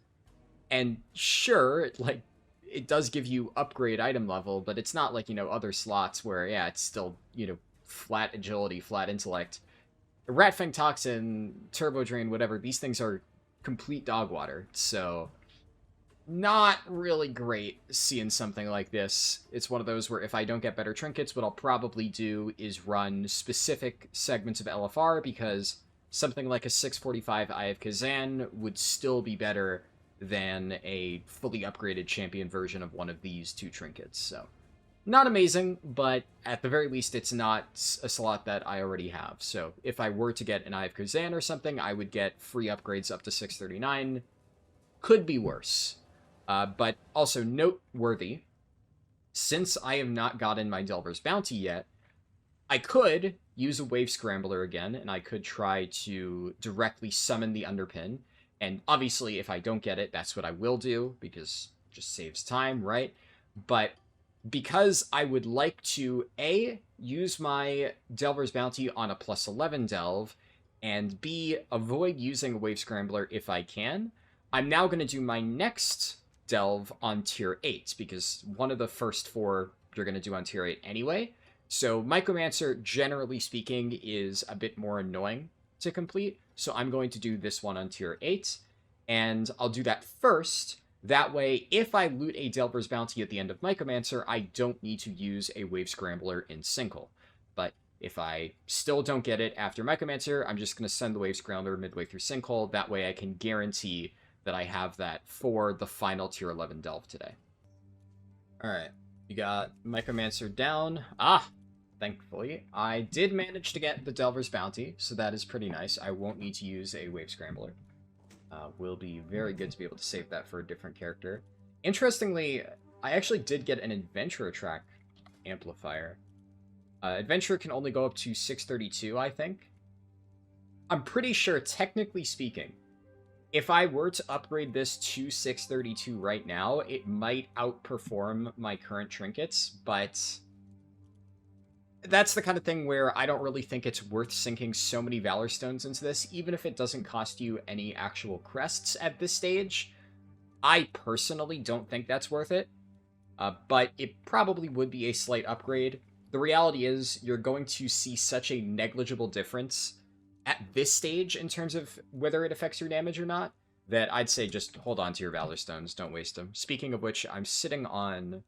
And sure, like, it does give you upgrade item level, but it's not like, you know, other slots where, yeah, it's still, you know, flat agility, flat intellect. Ratfang Toxin, Turbo Drain, whatever, these things are complete dog water, so not really great seeing something like this. It's one of those where if I don't get better trinkets, what I'll probably do is run specific segments of LFR, because something like a 645 Eye of Kazan would still be better than a fully upgraded champion version of one of these 2 trinkets. So, not amazing, but at the very least, it's not a slot that I already have. So, if I were to get an Eye of Kazan or something, I would get free upgrades up to 639. Could be worse. But also noteworthy, since I have not gotten my Delver's Bounty yet, I could use a Wave Scrambler again, and I could try to directly summon the Underpin. And obviously, if I don't get it, that's what I will do, because it just saves time, right? But because I would like to, A, use my Delver's Bounty on a plus 11 delve, and B, avoid using a Wave Scrambler if I can, I'm now going to do my next delve on tier 8, because one of the first 4 you're going to do on tier 8 anyway. So Micromancer, generally speaking, is a bit more annoying to complete. So I'm going to do this one on tier 8, and I'll do that first. That way, if I loot a Delver's Bounty at the end of Micromancer, I don't need to use a Wave Scrambler in Sinkhole. But if I still don't get it after Micromancer, I'm just going to send the Wave Scrambler midway through Sinkhole. That way I can guarantee that I have that for the final tier 11 delve today. Alright, we got Micromancer down. Thankfully, I did manage to get the Delver's Bounty, so that is pretty nice. I won't need to use a Wave Scrambler. Will be very good to be able to save that for a different character. Interestingly, I actually did get an Adventurer track amplifier. Adventurer can only go up to 632, I think. I'm pretty sure, technically speaking, if I were to upgrade this to 632 right now, it might outperform my current trinkets, but that's the kind of thing where I don't really think it's worth sinking so many Valor Stones into this, even if it doesn't cost you any actual crests at this stage. I personally don't think that's worth it, but it probably would be a slight upgrade. The reality is, you're going to see such a negligible difference at this stage in terms of whether it affects your damage or not, that I'd say just hold on to your Valor Stones, don't waste them. Speaking of which, I'm sitting on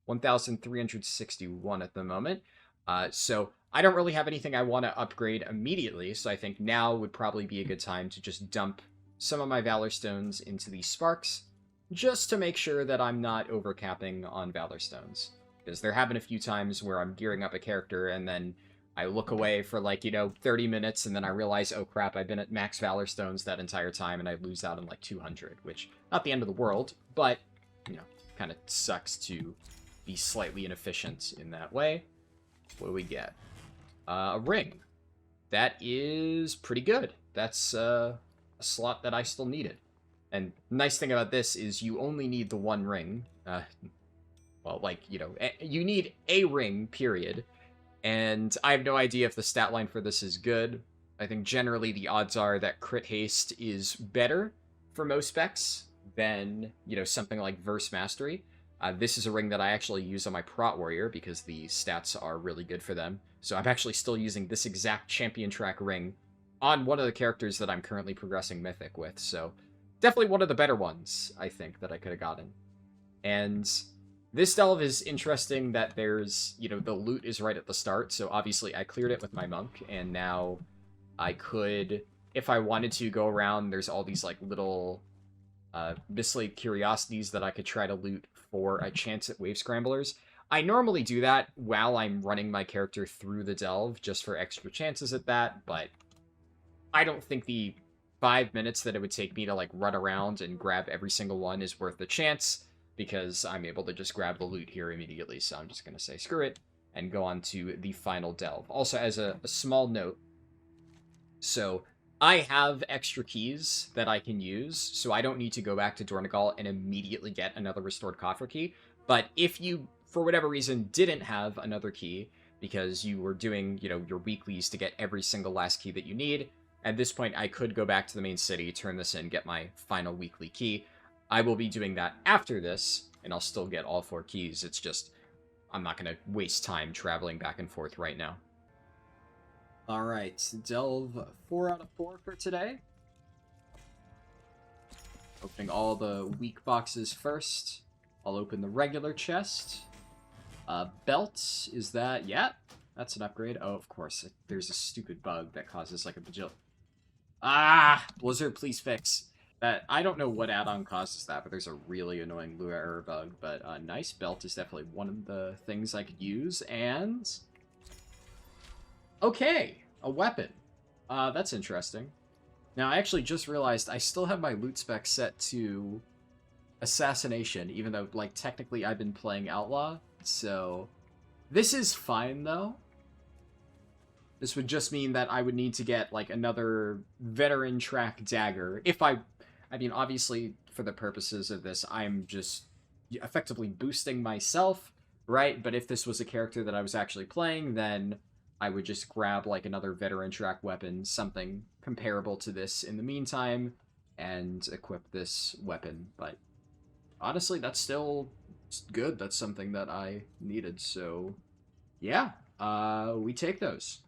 1,361 at the moment. So I don't really have anything I want to upgrade immediately, so I think now would probably be a good time to just dump some of my Valor Stones into these Sparks, just to make sure that I'm not overcapping on Valor Stones. Because there have been a few times where I'm gearing up a character, and then I look away for, 30 minutes, and then I realize, oh crap, I've been at max Valor Stones that entire time, and I lose out on, 200, which, not the end of the world, but, kind of sucks to be slightly inefficient in that way. What do we get? A ring. That is pretty good. That's a slot that I still needed. And nice thing about this is you only need the one ring. You need a ring, period. And I have no idea if the stat line for this is good. I think generally the odds are that crit haste is better for most specs than, something like Verse Mastery. This is a ring that I actually use on my Prot Warrior because the stats are really good for them. So I'm actually still using this exact champion track ring on one of the characters that I'm currently progressing Mythic with. So definitely one of the better ones, I think, that I could have gotten. And this delve is interesting that there's, the loot is right at the start. So obviously I cleared it with my monk, and now I could, if I wanted to, go around. There's all these, little mislaid curiosities that I could try to loot for a chance at Wave Scramblers. I normally do that while I'm running my character through the delve, just for extra chances at that, but I don't think the 5 minutes that it would take me to, run around and grab every single one is worth the chance, because I'm able to just grab the loot here immediately, so I'm just going to say screw it, and go on to the final delve. Also, as a small note, so I have extra keys that I can use, so I don't need to go back to Dornegal and immediately get another restored coffer key. But if you, for whatever reason, didn't have another key, because you were doing, your weeklies to get every single last key that you need, at this point I could go back to the main city, turn this in, get my final weekly key. I will be doing that after this, and I'll still get all 4 keys. It's just, I'm not going to waste time traveling back and forth right now. Alright, delve 4 out of 4 for today. Opening all the weak boxes first. I'll open the regular chest. Belt, is that... Yeah, that's an upgrade. Oh, of course, there's a stupid bug that causes a bajillion. Blizzard, please fix. That, I don't know what add-on causes that, but there's a really annoying Lua error bug. But nice, belt is definitely one of the things I could use, and... Okay, a weapon. That's interesting. Now, I actually just realized I still have my loot spec set to Assassination, even though, technically I've been playing Outlaw. So, this is fine, though. This would just mean that I would need to get, another veteran track dagger. If I mean, obviously, for the purposes of this, I'm just effectively boosting myself, right? But if this was a character that I was actually playing, then I would just grab, another veteran track weapon, something comparable to this in the meantime, and equip this weapon, but honestly, that's still good. That's something that I needed, so yeah, we take those.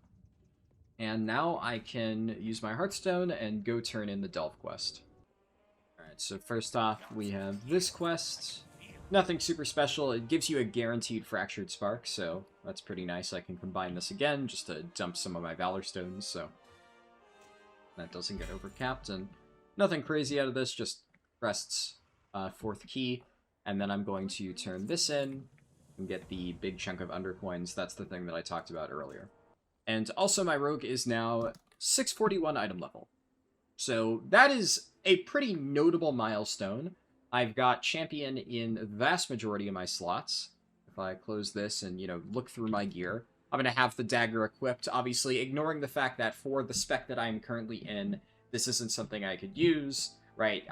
And now I can use my Hearthstone and go turn in the Delve quest. Alright, so first off, we have this quest. Nothing super special. It gives you a guaranteed Fractured Spark, so that's pretty nice. I can combine this again just to dump some of my Valor Stones, so that doesn't get overcapped. And nothing crazy out of this, just rests 4th key. And then I'm going to turn this in and get the big chunk of Undercoins. That's the thing that I talked about earlier. And also my rogue is now 641 item level. So that is a pretty notable milestone. I've got champion in the vast majority of my slots. If I close this and, look through my gear, I'm going to have the dagger equipped, obviously ignoring the fact that for the spec that I'm currently in, this isn't something I could use, right?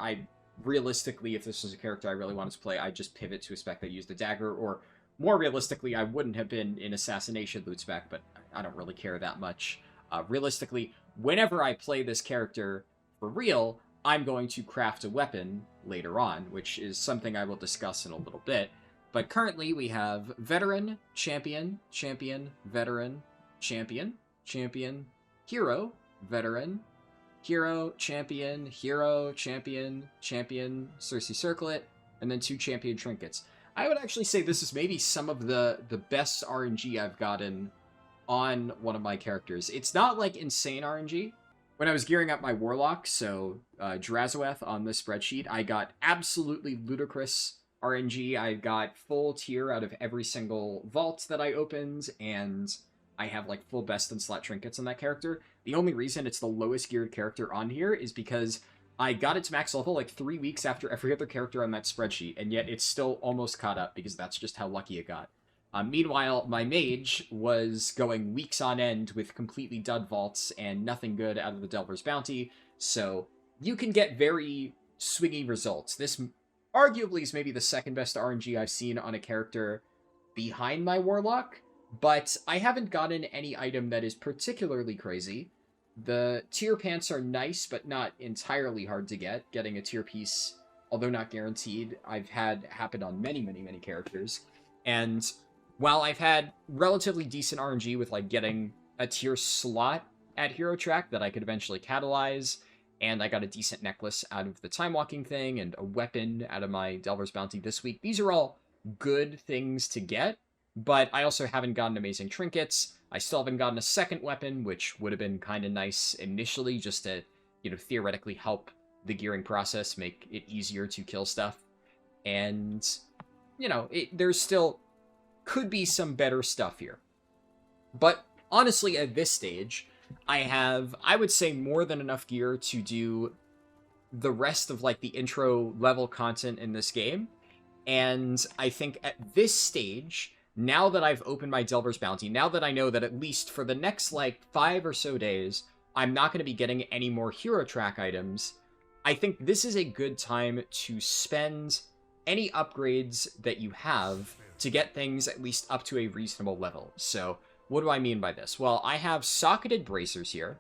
Realistically, if this was a character I really wanted to play, I'd just pivot to a spec that used the dagger, or more realistically, I wouldn't have been in Assassination loot spec, but I don't really care that much. Realistically, whenever I play this character for real, I'm going to craft a weapon later on, which is something I will discuss in a little bit. But currently we have Veteran, Champion, Champion, Veteran, Champion, Champion, Hero, Veteran, Hero, Champion, Hero, Champion, Champion, Cersei Circlet, and then 2 Champion Trinkets. I would actually say this is maybe some of the best RNG I've gotten on one of my characters. It's not like insane RNG. When I was gearing up my Warlock, so Drazoeth on this spreadsheet, I got absolutely ludicrous RNG. I got full tier out of every single vault that I opened, and I have like full best in slot trinkets on that character. The only reason it's the lowest geared character on here is because I got it to max level like 3 weeks after every other character on that spreadsheet, and yet it's still almost caught up because that's just how lucky it got. Meanwhile, my mage was going weeks on end with completely dud vaults and nothing good out of the Delver's Bounty, so you can get very swingy results. This arguably is maybe the second best RNG I've seen on a character behind my Warlock, but I haven't gotten any item that is particularly crazy. The tier pants are nice, but not entirely hard to get. Getting a tier piece, although not guaranteed, I've had happen on many, many, many characters. And while I've had relatively decent RNG with like getting a tier slot at Hero Track that I could eventually catalyze, and I got a decent necklace out of the Time Walking thing, and a weapon out of my Delver's Bounty this week. These are all good things to get, but I also haven't gotten amazing trinkets. I still haven't gotten a second weapon, which would have been kind of nice initially, just to, theoretically help the gearing process, make it easier to kill stuff. And, there's still could be some better stuff here. But honestly, at this stage, I have, I would say, more than enough gear to do the rest of like the intro level content in this game. And I think at this stage, now that I've opened my Delver's Bounty, now that I know that at least for the next like 5 or so days, I'm not going to be getting any more Hero Track items, I think this is a good time to spend any upgrades that you have to get things at least up to a reasonable level. So what do I mean by this? Well, I have socketed bracers here,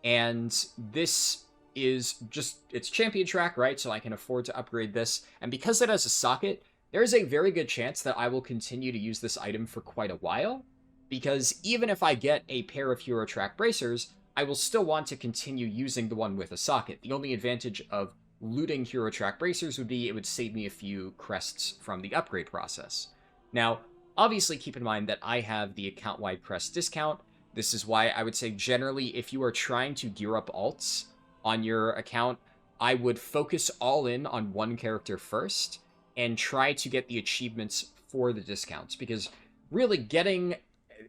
and this is just, it's champion track, right? So I can afford to upgrade this. And because it has a socket, there is a very good chance that I will continue to use this item for quite a while, because even if I get a pair of Hero Track bracers, I will still want to continue using the one with a socket. The only advantage of looting Hero Track bracers would be it would save me a few crests from the upgrade process. Now, obviously keep in mind that I have the account-wide crest discount. This is why I would say generally if you are trying to gear up alts on your account, I would focus all in on one character first and try to get the achievements for the discounts, because really getting,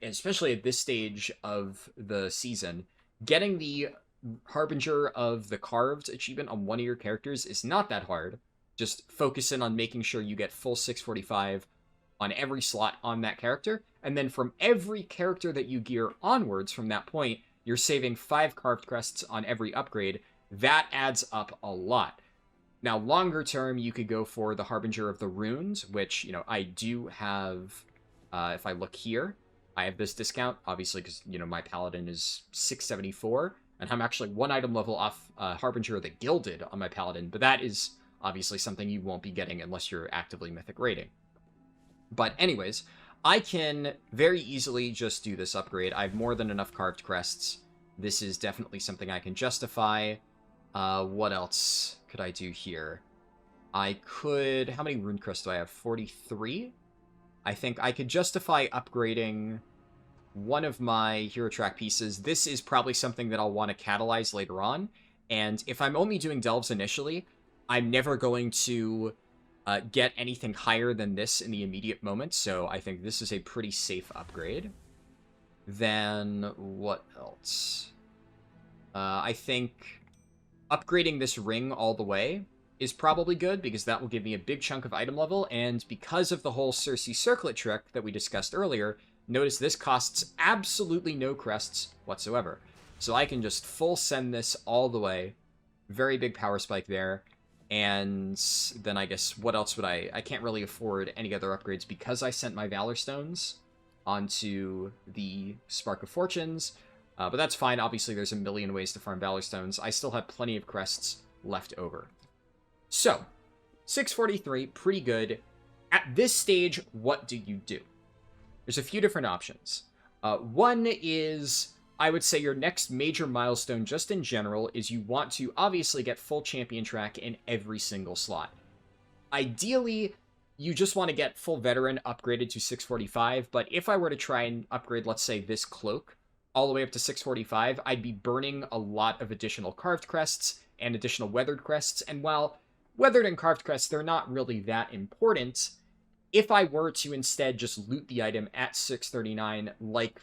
especially at this stage of the season, getting the Harbinger of the Carved achievement on one of your characters is not that hard. Just focus in on making sure you get full 645 on every slot on that character, and then from every character that you gear onwards from that point, you're saving 5 carved crests on every upgrade. That adds up a lot. Now, longer term, you could go for the Harbinger of the Runes, which, I do have, if I look here, I have this discount, obviously, because, my Paladin is 674. And I'm actually 1 item level off Harbinger of the Gilded on my Paladin, but that is obviously something you won't be getting unless you're actively Mythic raiding. But anyways, I can very easily just do this upgrade. I have more than enough carved crests. This is definitely something I can justify. What else could I do here? I could... How many rune crests do I have? 43? I think I could justify upgrading one of my hero track pieces. This is probably something that I'll want to catalyze later on. And if I'm only doing delves initially, I'm never going to get anything higher than this in the immediate moment. So I think this is a pretty safe upgrade. Then what else? I think upgrading this ring all the way is probably good, because that will give me a big chunk of item level, and because of the whole Cersei Cirlet trick that we discussed earlier, notice this costs absolutely no crests whatsoever. So I can just full send this all the way. Very big power spike there. And then I guess, what else would I can't really afford any other upgrades because I sent my Valor Stones onto the Spark of Fortunes. But that's fine. Obviously, there's a million ways to farm Valor Stones. I still have plenty of crests left over. So, 643, pretty good. At this stage, what do you do? There's a few different options. One is, I would say your next major milestone, just in general, is you want to obviously get full champion track in every single slot. Ideally, you just want to get full veteran upgraded to 645, but if I were to try and upgrade, let's say, this cloak all the way up to 645, I'd be burning a lot of additional carved crests and additional weathered crests, and while weathered and carved crests, they're not really that important, if I were to instead just loot the item at 639 like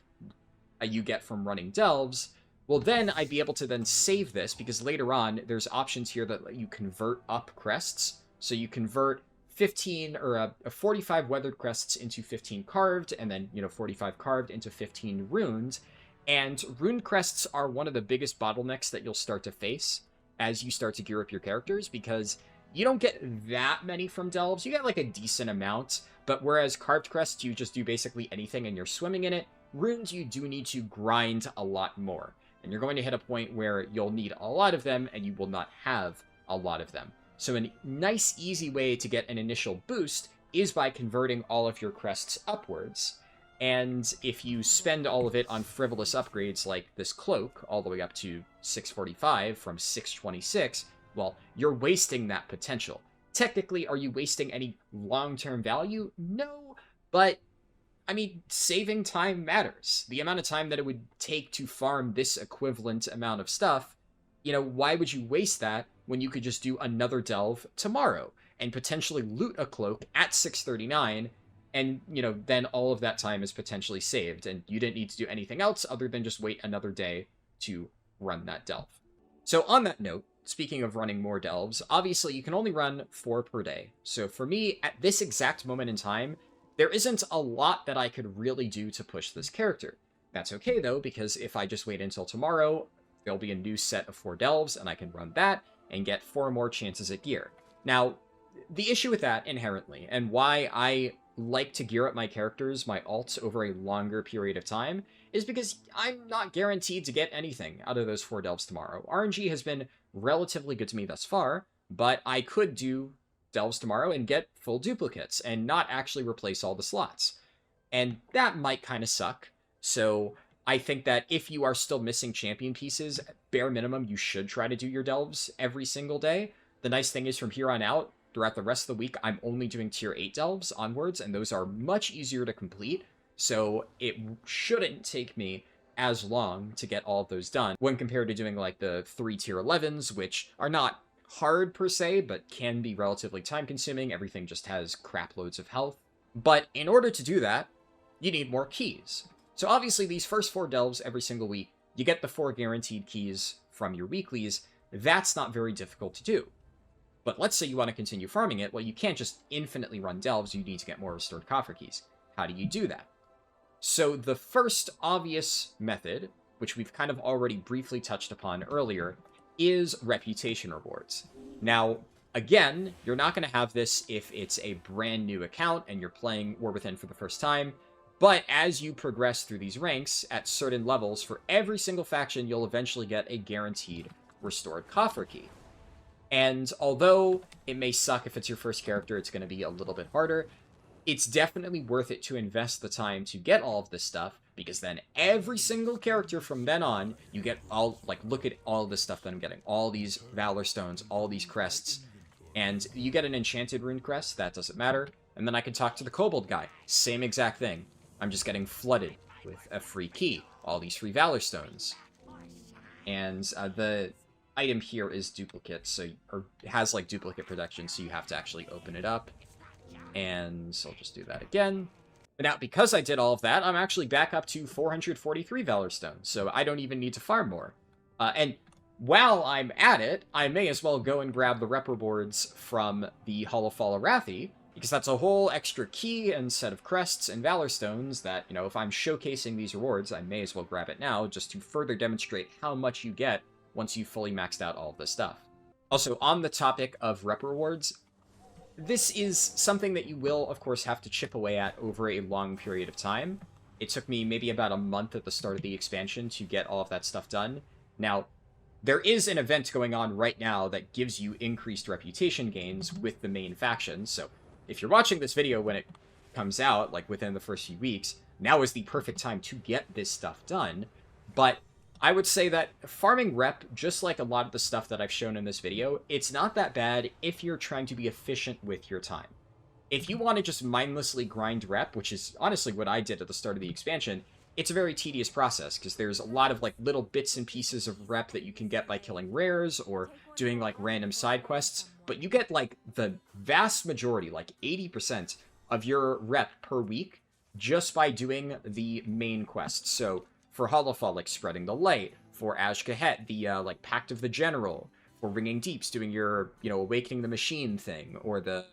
you get from running delves, well then I'd be able to then save this, because later on there's options here that let you convert up crests. So you convert 15 or 45 weathered crests into 15 carved, and then 45 carved into 15 runes. And rune crests are one of the biggest bottlenecks that you'll start to face as you start to gear up your characters, because you don't get that many from delves. You get like a decent amount, but whereas carved crests, you just do basically anything and you're swimming in it, runes you do need to grind a lot more. And you're going to hit a point where you'll need a lot of them and you will not have a lot of them. So a nice, easy way to get an initial boost is by converting all of your crests upwards. And if you spend all of it on frivolous upgrades like this cloak, all the way up to 645 from 626, well, you're wasting that potential. Technically, are you wasting any long-term value? No, but, I mean, saving time matters. The amount of time that it would take to farm this equivalent amount of stuff, why would you waste that when you could just do another delve tomorrow and potentially loot a cloak at 639, and, then all of that time is potentially saved, and you didn't need to do anything else other than just wait another day to run that delve. So on that note, speaking of running more delves, obviously you can only run 4 per day. So for me, at this exact moment in time, there isn't a lot that I could really do to push this character. That's okay though, because if I just wait until tomorrow, there'll be a new set of 4 delves, and I can run that and get 4 more chances at gear. Now, the issue with that inherently, and why I like to gear up my characters, my alts, over a longer period of time, is because I'm not guaranteed to get anything out of those 4 delves tomorrow. RNG has been relatively good to me thus far, but I could do delves tomorrow and get full duplicates and not actually replace all the slots. And that might kind of suck. So I think that if you are still missing champion pieces, bare minimum, you should try to do your delves every single day. The nice thing is, from here on out, throughout the rest of the week, I'm only doing tier 8 delves onwards, and those are much easier to complete, so it shouldn't take me as long to get all of those done when compared to doing like the 3 tier 11s, which are not hard per se, but can be relatively time consuming. Everything just has crap loads of health. But in order to do that, you need more keys. So obviously these first 4 delves every single week, you get the 4 guaranteed keys from your weeklies. That's not very difficult to do. But let's say you want to continue farming it, well, you can't just infinitely run delves, you need to get more restored coffer keys. How do you do that? So the first obvious method, which we've kind of already briefly touched upon earlier, is reputation rewards. Now, again, you're not going to have this if it's a brand new account and you're playing War Within for the first time. But as you progress through these ranks, at certain levels, for every single faction, you'll eventually get a guaranteed restored coffer key. And although it may suck if it's your first character, it's going to be a little bit harder, it's definitely worth it to invest the time to get all of this stuff, because then every single character from then on, you get all, like, look at all this stuff that I'm getting. All these Valor Stones, all these crests, and you get an enchanted rune crest, that doesn't matter. And then I can talk to the kobold guy, same exact thing. I'm just getting flooded with a free key, all these free Valor Stones. And the item here is duplicate, so, or has, like, duplicate protection, so you have to actually open it up. And so I'll just do that again. But now, because I did all of that, I'm actually back up to 443 Valor Stones, so I don't even need to farm more. And while I'm at it, I may as well go and grab the rep rewards from the Hall of Fall Arathi, because that's a whole extra key and set of crests and Valor Stones that, you know, if I'm showcasing these rewards, I may as well grab it now, just to further demonstrate how much you get once you've fully maxed out all of this stuff. Also, on the topic of rep rewards, this is something that you will, of course, have to chip away at over a long period of time. It took me maybe about a month at the start of the expansion to get all of that stuff done. Now, there is an event going on right now that gives you increased reputation gains with the main faction, so if you're watching this video when it comes out, like within the first few weeks, now is the perfect time to get this stuff done. But I would say that farming rep, just like a lot of the stuff that I've shown in this video, it's not that bad if you're trying to be efficient with your time. If you want to just mindlessly grind rep, which is honestly what I did at the start of the expansion, it's a very tedious process, because there's a lot of like little bits and pieces of rep that you can get by killing rares or doing like random side quests, but you get like the vast majority, like 80% of your rep per week just by doing the main quests. So for Hall of Fall, like Spreading the Light, for Azj-Kahet, the like Pact of the General, for Ringing Deeps, doing your, you know, Awakening the Machine thing, or the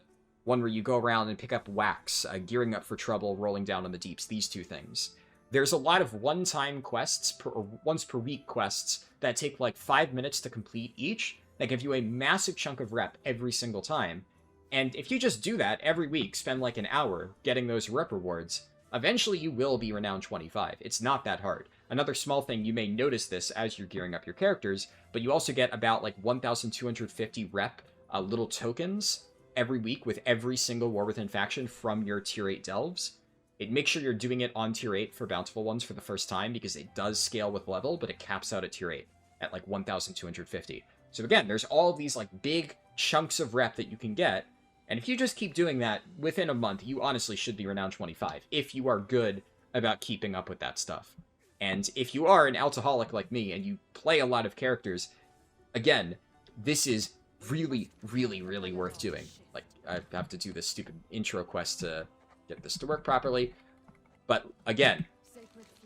one where you go around and pick up wax, gearing up for trouble, rolling down on the deeps, these two things. There's a lot of one-time quests, or once per week quests, that take like 5 minutes to complete each, that give you a massive chunk of rep every single time. And if you just do that every week, spend like an hour getting those rep rewards, eventually you will be Renown 25. It's not that hard. Another small thing, you may notice this as you're gearing up your characters, but you also get about like 1,250 rep little tokens every week with every single War Within faction from your tier 8 delves. Make sure you're doing it on tier 8 for bountiful ones for the first time, because it does scale with level, but it caps out at tier 8 at like 1,250. So again, there's all of these like big chunks of rep that you can get, and if you just keep doing that, within a month, you honestly should be Renown 25, if you are good about keeping up with that stuff. And if you are an alcoholic like me, and you play a lot of characters, again, this is really, really, really worth doing. Like, I have to do this stupid intro quest to get this to work properly. But again,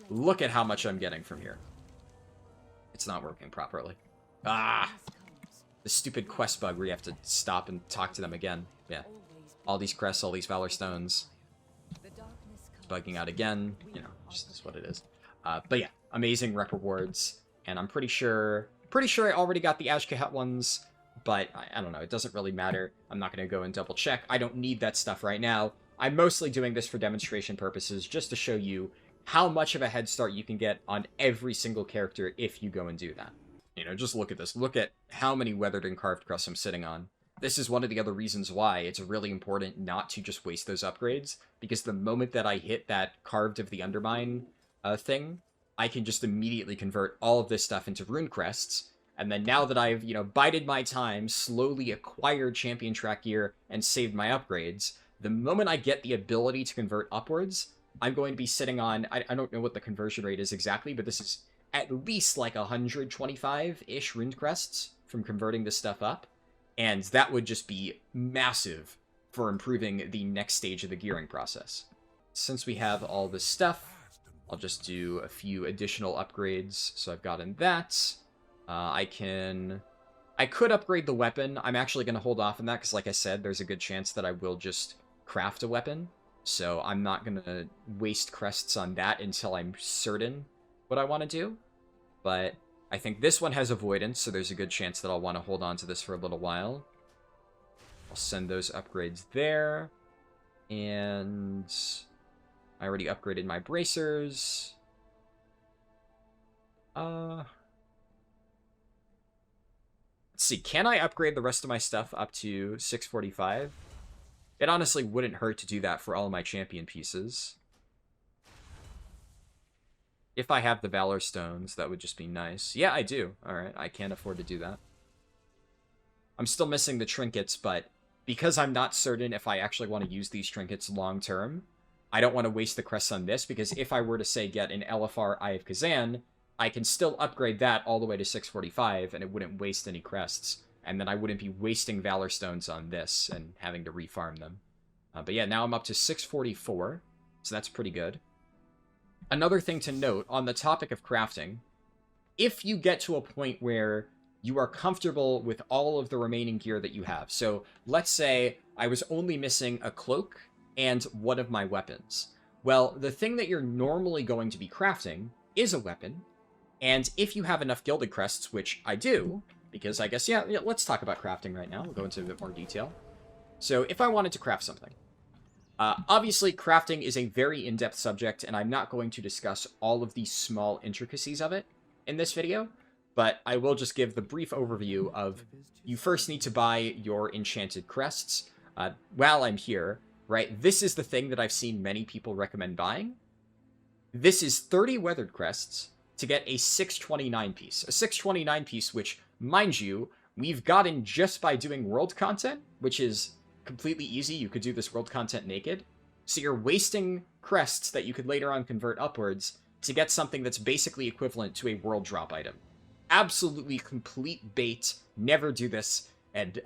look at how much I'm getting from here. It's not working properly. Ah! The stupid quest bug where you have to stop and talk to them again. Yeah. All these crests, all these Valor Stones. It's bugging out again. You know, just is what it is. But yeah, amazing rep rewards. And I'm pretty sure I already got the Azj-Kahet ones, but I don't know, it doesn't really matter. I'm not going to go and double check. I don't need that stuff right now. I'm mostly doing this for demonstration purposes, just to show you how much of a head start you can get on every single character if you go and do that. You know, just look at this. Look at how many weathered and carved crests I'm sitting on. This is one of the other reasons why it's really important not to just waste those upgrades, because the moment that I hit that carved of the Undermine thing, I can just immediately convert all of this stuff into rune crests. And then now that I've, you know, bided my time, slowly acquired champion track gear, and saved my upgrades, the moment I get the ability to convert upwards, I'm going to be sitting on, I don't know what the conversion rate is exactly, but this is at least like 125-ish rune crests from converting this stuff up. And that would just be massive for improving the next stage of the gearing process. Since we have all this stuff, I'll just do a few additional upgrades. So I've gotten that. I could upgrade the weapon. I'm actually going to hold off on that because, like I said, there's a good chance that I will just craft a weapon. So I'm not going to waste crests on that until I'm certain what I want to do. But I think this one has avoidance, so there's a good chance that I'll want to hold on to this for a little while. I'll send those upgrades there. And I already upgraded my bracers. Let's see, can I upgrade the rest of my stuff up to 645? It honestly wouldn't hurt to do that for all of my champion pieces. If I have the Valor Stones, that would just be nice. Yeah, I do. Alright, I can't afford to do that. I'm still missing the trinkets, but because I'm not certain if I actually want to use these trinkets long term, I don't want to waste the crests on this, because if I were to, say, get an LFR Eye of Kazan, I can still upgrade that all the way to 645, and it wouldn't waste any crests. And then I wouldn't be wasting Valor Stones on this and having to refarm them. But yeah, now I'm up to 644, so that's pretty good. Another thing to note, on the topic of crafting, if you get to a point where you are comfortable with all of the remaining gear that you have, so let's say I was only missing a cloak and one of my weapons. Well, the thing that you're normally going to be crafting is a weapon, and if you have enough gilded crests, which I do, because I guess, yeah, let's talk about crafting right now. We'll go into a bit more detail. So if I wanted to craft something, obviously, crafting is a very in-depth subject, and I'm not going to discuss all of the small intricacies of it in this video, but I will just give the brief overview of you first need to buy your enchanted crests. While I'm here, right, this is the thing that I've seen many people recommend buying. This is 30 weathered crests to get a 629 piece. A 629 piece, which, mind you, we've gotten just by doing world content, which is completely easy. You could do this world content naked. So you're wasting crests that you could later on convert upwards to get something that's basically equivalent to a world drop item. Absolutely complete bait. Never do this. And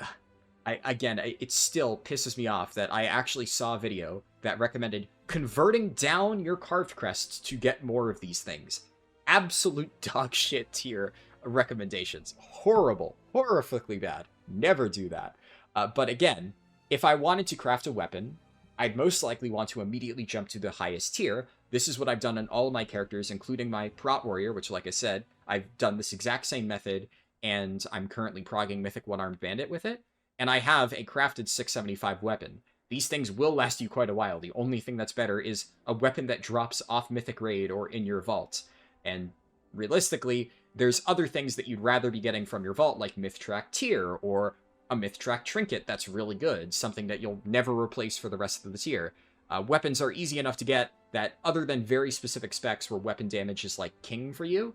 it still pisses me off that I actually saw a video that recommended converting down your carved crests to get more of these things. Absolute dog shit tier recommendations. Horrible. Horrifically bad. Never do that. But again, if I wanted to craft a weapon, I'd most likely want to immediately jump to the highest tier. This is what I've done on all of my characters, including my Prot Warrior, which, like I said, I've done this exact same method, and I'm currently progging Mythic One-Armed Bandit with it, and I have a crafted 675 weapon. These things will last you quite a while. The only thing that's better is a weapon that drops off Mythic Raid or in your vault. And realistically, there's other things that you'd rather be getting from your vault, like Myth Track Tier, or a Myth Track Trinket that's really good, something that you'll never replace for the rest of the tier. Weapons are easy enough to get that, other than very specific specs where weapon damage is like king for you,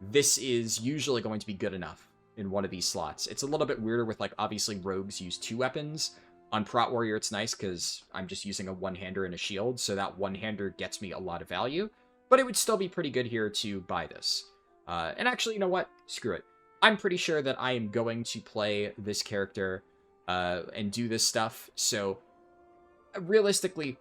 this is usually going to be good enough in one of these slots. It's a little bit weirder with, like, obviously rogues use 2 weapons. On Prot Warrior, it's nice because I'm just using a one-hander and a shield, so that one-hander gets me a lot of value, but it would still be pretty good here to buy this. And actually, you know what? Screw it. I'm pretty sure that I am going to play this character and do this stuff, so realistically,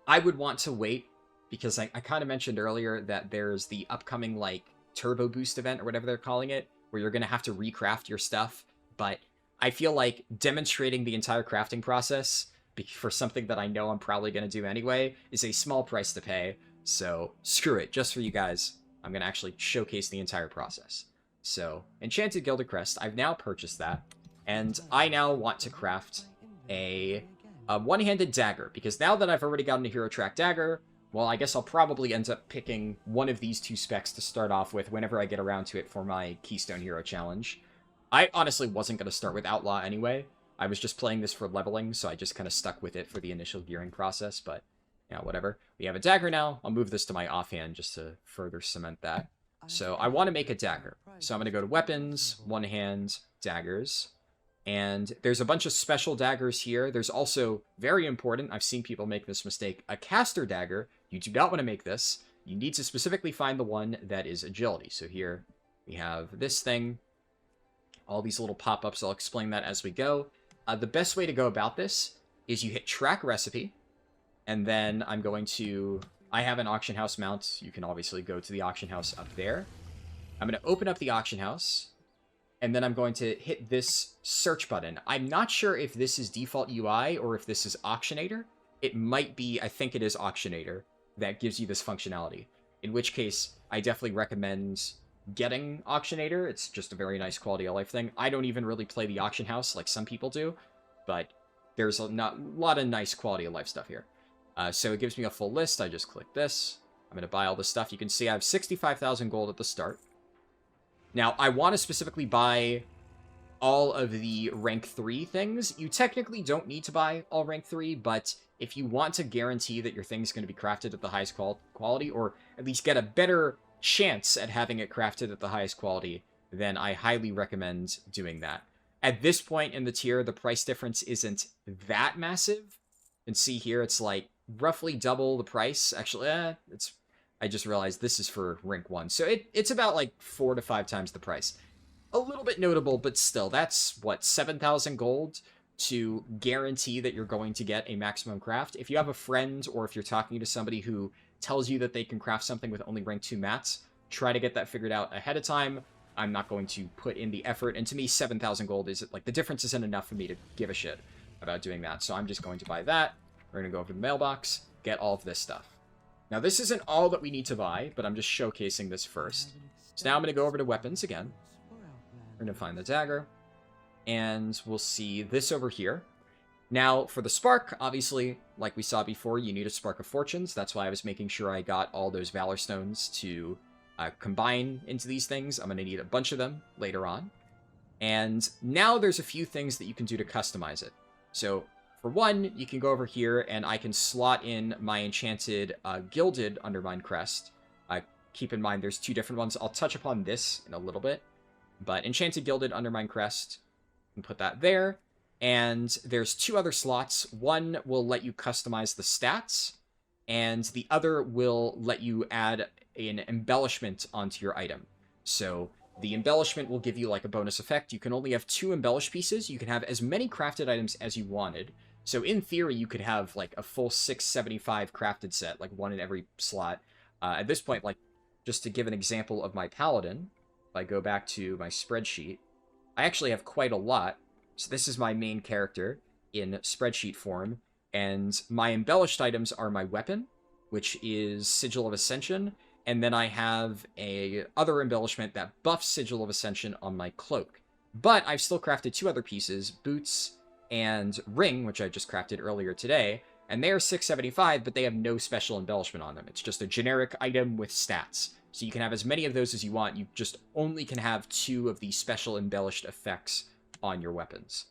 I would want to wait, because I kind of mentioned earlier that there's the upcoming, like, Turbo Boost event, or whatever they're calling it, where you're going to have to recraft your stuff, but I feel like demonstrating the entire crafting process for something that I know I'm probably going to do anyway is a small price to pay, so screw it. Just for you guys, I'm going to actually showcase the entire process. So, Enchanted Gilded Crest, I've now purchased that, and I now want to craft a one-handed dagger, because now that I've already gotten a Hero Track dagger, well, I guess I'll probably end up picking one of these 2 specs to start off with whenever I get around to it for my Keystone Hero Challenge. I honestly wasn't going to start with Outlaw anyway. I was just playing this for leveling, so I just kind of stuck with it for the initial gearing process, but, yeah, whatever. We have a dagger now. I'll move this to my offhand just to further cement that. So I want to make a dagger. So I'm going to go to Weapons, One Hand, Daggers. And there's a bunch of special daggers here. There's also, very important, I've seen people make this mistake, a caster dagger. You do not want to make this. You need to specifically find the one that is agility. So here we have this thing. All these little pop-ups, I'll explain that as we go. The best way to go about this is you hit Track Recipe. And then I'm going to... I have an auction house mount. You can obviously go to the auction house up there. I'm going to open up the auction house, and then I'm going to hit this search button. I'm not sure if this is default UI or if this is Auctionator. It might be, I think it is Auctionator, that gives you this functionality. In which case, I definitely recommend getting Auctionator. It's just a very nice quality of life thing. I don't even really play the auction house like some people do, but there's a lot of nice quality of life stuff here. So it gives me a full list. I just click this. I'm going to buy all this stuff. You can see I have 65,000 gold at the start. Now, I want to specifically buy all of the rank 3 things. You technically don't need to buy all rank 3, but if you want to guarantee that your thing's going to be crafted at the highest quality, or at least get a better chance at having it crafted at the highest quality, then I highly recommend doing that. At this point in the tier, the price difference isn't that massive. You can see here, it's like roughly double the price. Actually, I just realized this is for rank 1. So it's about like 4 to 5 times the price. A little bit notable, but still, that's, what, 7,000 gold to guarantee that you're going to get a maximum craft. If you have a friend, or if you're talking to somebody who tells you that they can craft something with only rank 2 mats, try to get that figured out ahead of time. I'm not going to put in the effort, and to me, 7,000 gold is, like, the difference isn't enough for me to give a shit about doing that, so I'm just going to buy that. We're going to go over to the mailbox, get all of this stuff. Now, this isn't all that we need to buy, but I'm just showcasing this first. So now I'm going to go over to weapons again. We're going to find the dagger, and we'll see this over here. Now, for the spark, obviously, like we saw before, you need a spark of fortunes. That's why I was making sure I got all those valor stones to combine into these things. I'm going to need a bunch of them later on. And now there's a few things that you can do to customize it. So, for one, you can go over here, and I can slot in my enchanted gilded Undermine crest. Keep in mind, there's 2 different ones. I'll touch upon this in a little bit. But enchanted gilded Undermine crest, and put that there. And there's 2 other slots. One will let you customize the stats, and the other will let you add an embellishment onto your item. So the embellishment will give you like a bonus effect. You can only have 2 embellished pieces. You can have as many crafted items as you wanted. So in theory, you could have like a full 675 crafted set, like 1 in every slot. At this point, like, just to give an example of my paladin, if I go back to my spreadsheet, I actually have quite a lot. So this is my main character in spreadsheet form, and my embellished items are my weapon, which is Sigil of Ascension, and then I have a other embellishment that buffs Sigil of Ascension on my cloak. But I've still crafted 2 other pieces, boots and ring, which I just crafted earlier today, and they are 675, but they have no special embellishment on them. It's just a generic item with stats. So you can have as many of those as you want. You just only can have 2 of these special embellished effects on your weapons.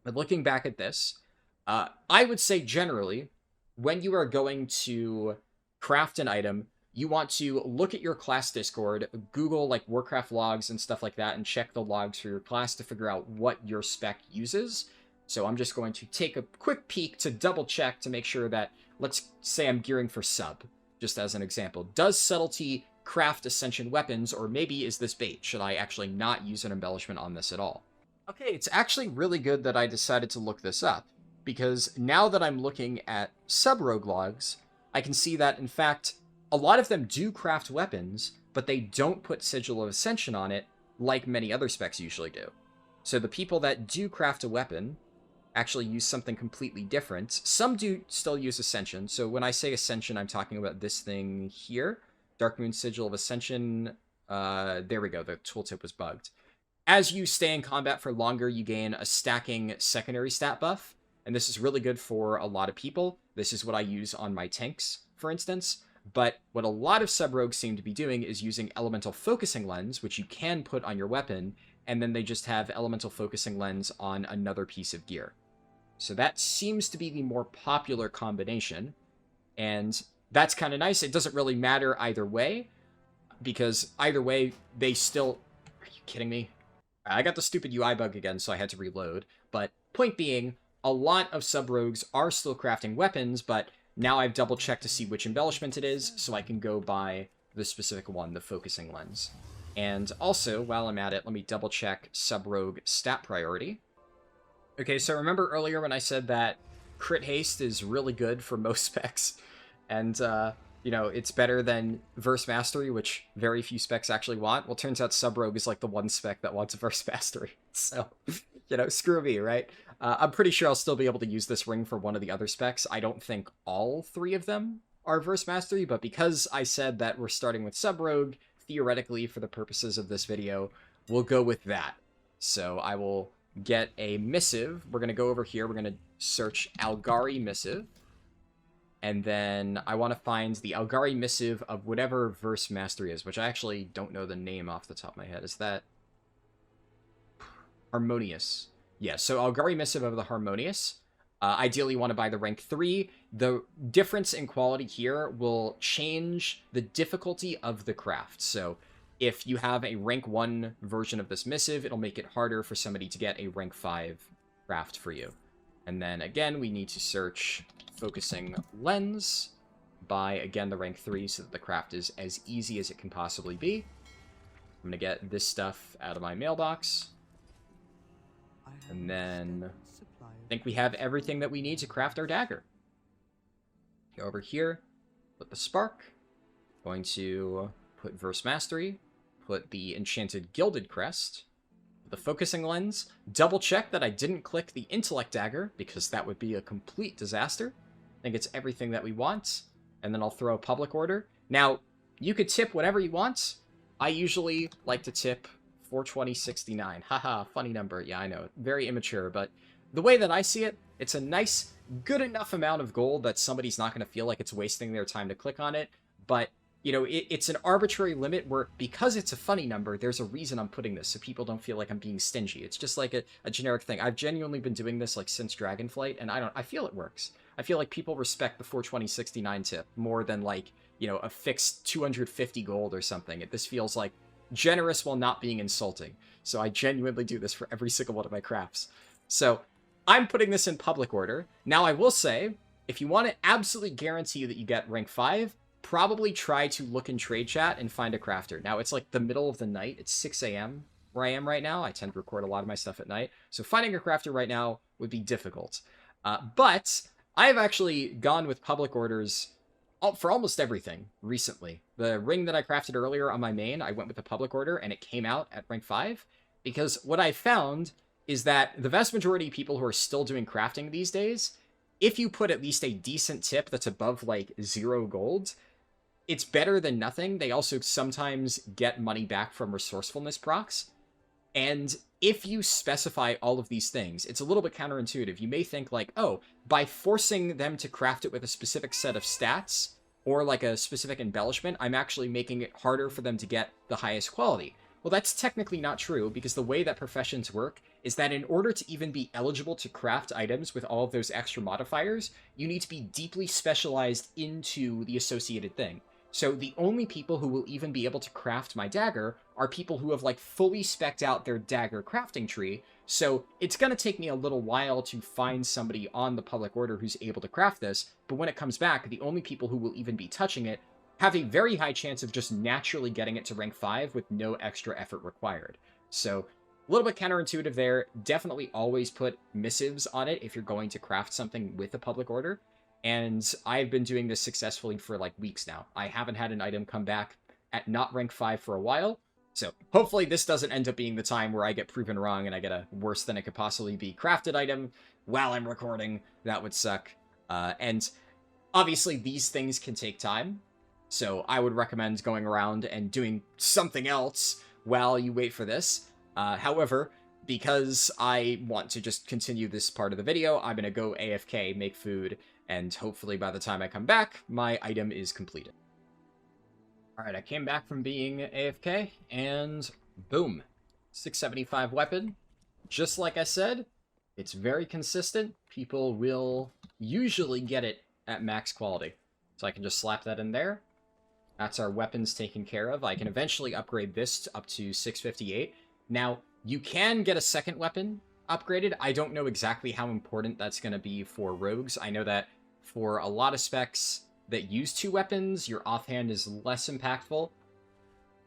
But looking back at this, I would say generally, when you are going to craft an item, you want to look at your class Discord, Google like Warcraft logs and stuff like that, and check the logs for your class to figure out what your spec uses. So I'm just going to take a quick peek to double check to make sure that, let's say I'm gearing for sub, just as an example. Does Subtlety craft Ascension weapons, or maybe is this bait? Should I actually not use an embellishment on this at all? Okay, it's actually really good that I decided to look this up, because now that I'm looking at sub-rogue logs, I can see that, in fact, a lot of them do craft weapons, but they don't put Sigil of Ascension on it like many other specs usually do. So the people that do craft a weapon actually use something completely different. Some do still use Ascension. So when I say Ascension, I'm talking about this thing here. Darkmoon Sigil of Ascension. There we go. The tooltip was bugged. As you stay in combat for longer, you gain a stacking secondary stat buff. And this is really good for a lot of people. This is what I use on my tanks, for instance. But what a lot of sub-rogues seem to be doing is using Elemental Focusing Lens, which you can put on your weapon, and then they just have Elemental Focusing Lens on another piece of gear. So that seems to be the more popular combination, and that's kind of nice. It doesn't really matter either way, because either way, they still... Are you kidding me? I got the stupid UI bug again, so I had to reload. But point being, a lot of sub-rogues are still crafting weapons, but now I've double-checked to see which embellishment it is, so I can go by the specific one, the Focusing Lens. And also, while I'm at it, let me double-check sub-rogue stat priority. Okay, so remember earlier when I said that crit haste is really good for most specs, and, you know, it's better than Verse Mastery, which very few specs actually want? Well, turns out Sub-Rogue is like the one spec that wants Verse Mastery, so, you know, screw me, right? I'm pretty sure I'll still be able to use this ring for one of the other specs. I don't think all 3 of them are Verse Mastery, but because I said that we're starting with Sub-Rogue, theoretically, for the purposes of this video, we'll go with that. So I will get a missive. We're going to go over here. We're going to search Algari missive. And then I want to find the Algari Missive of whatever Verse Mastery is, which I actually don't know the name off the top of my head. Is that Harmonious? Yeah, so Algari Missive of the Harmonious. Ideally, you want to buy the rank 3. The difference in quality here will change the difficulty of the craft. So if you have a rank 1 version of this missive, it'll make it harder for somebody to get a rank 5 craft for you. And then, again, we need to search Focusing Lens, buy, again, the rank 3 so that the craft is as easy as it can possibly be. I'm going to get this stuff out of my mailbox. And then I think we have everything that we need to craft our dagger. Go over here, put the spark. Going to put Verse Mastery, put the Enchanted Gilded Crest, the Focusing Lens, double check that I didn't click the Intellect Dagger, because that would be a complete disaster. I think it's everything that we want, and then I'll throw a public order. Now, you could tip whatever you want. I usually like to tip 420.69. Haha, funny number. Yeah, I know. Very immature, but the way that I see it, it's a nice, good enough amount of gold that somebody's not going to feel like it's wasting their time to click on it, but you know, it's an arbitrary limit where, because it's a funny number, there's a reason I'm putting this, so people don't feel like I'm being stingy. It's just like a generic thing. I've genuinely been doing this, like, since Dragonflight, and I feel it works. I feel like people respect the 420.69 tip more than, like, you know, a fixed 250 gold or something. This feels, like, generous while not being insulting. So I genuinely do this for every single one of my crafts. So I'm putting this in public order. Now, I will say, if you want to absolutely guarantee that you get rank 5, probably try to look in trade chat and find a crafter. Now, it's like the middle of the night. It's 6 a.m. where I am right now. I tend to record a lot of my stuff at night. So finding a crafter right now would be difficult. But I've actually gone with public orders for almost everything recently. The ring that I crafted earlier on my main, I went with a public order, and it came out at rank 5. Because what I found is that the vast majority of people who are still doing crafting these days, if you put at least a decent tip that's above, like, 0 gold, it's better than nothing. They also sometimes get money back from resourcefulness procs. And if you specify all of these things, it's a little bit counterintuitive. You may think like, oh, by forcing them to craft it with a specific set of stats or like a specific embellishment, I'm actually making it harder for them to get the highest quality. Well, that's technically not true, because the way that professions work is that in order to even be eligible to craft items with all of those extra modifiers, you need to be deeply specialized into the associated thing. So the only people who will even be able to craft my dagger are people who have, like, fully specced out their dagger crafting tree. So it's going to take me a little while to find somebody on the public order who's able to craft this, but when it comes back, the only people who will even be touching it have a very high chance of just naturally getting it to rank 5 with no extra effort required. So a little bit counterintuitive there. Definitely always put missives on it if you're going to craft something with a public order. And I've been doing this successfully for, like, weeks now. I haven't had an item come back at not rank 5 for a while. So hopefully this doesn't end up being the time where I get proven wrong and I get a worse than it could possibly be crafted item while I'm recording. That would suck. And obviously these things can take time. So I would recommend going around and doing something else while you wait for this. However, because I want to just continue this part of the video, I'm going to go AFK, make food, and hopefully by the time I come back, my item is completed. Alright, I came back from being AFK, and boom. 675 weapon. Just like I said, it's very consistent. People will usually get it at max quality. So I can just slap that in there. That's our weapons taken care of. I can eventually upgrade this up to 658. Now, you can get a second weapon upgraded. I don't know exactly how important that's going to be for rogues. I know that for a lot of specs that use 2 weapons, your offhand is less impactful.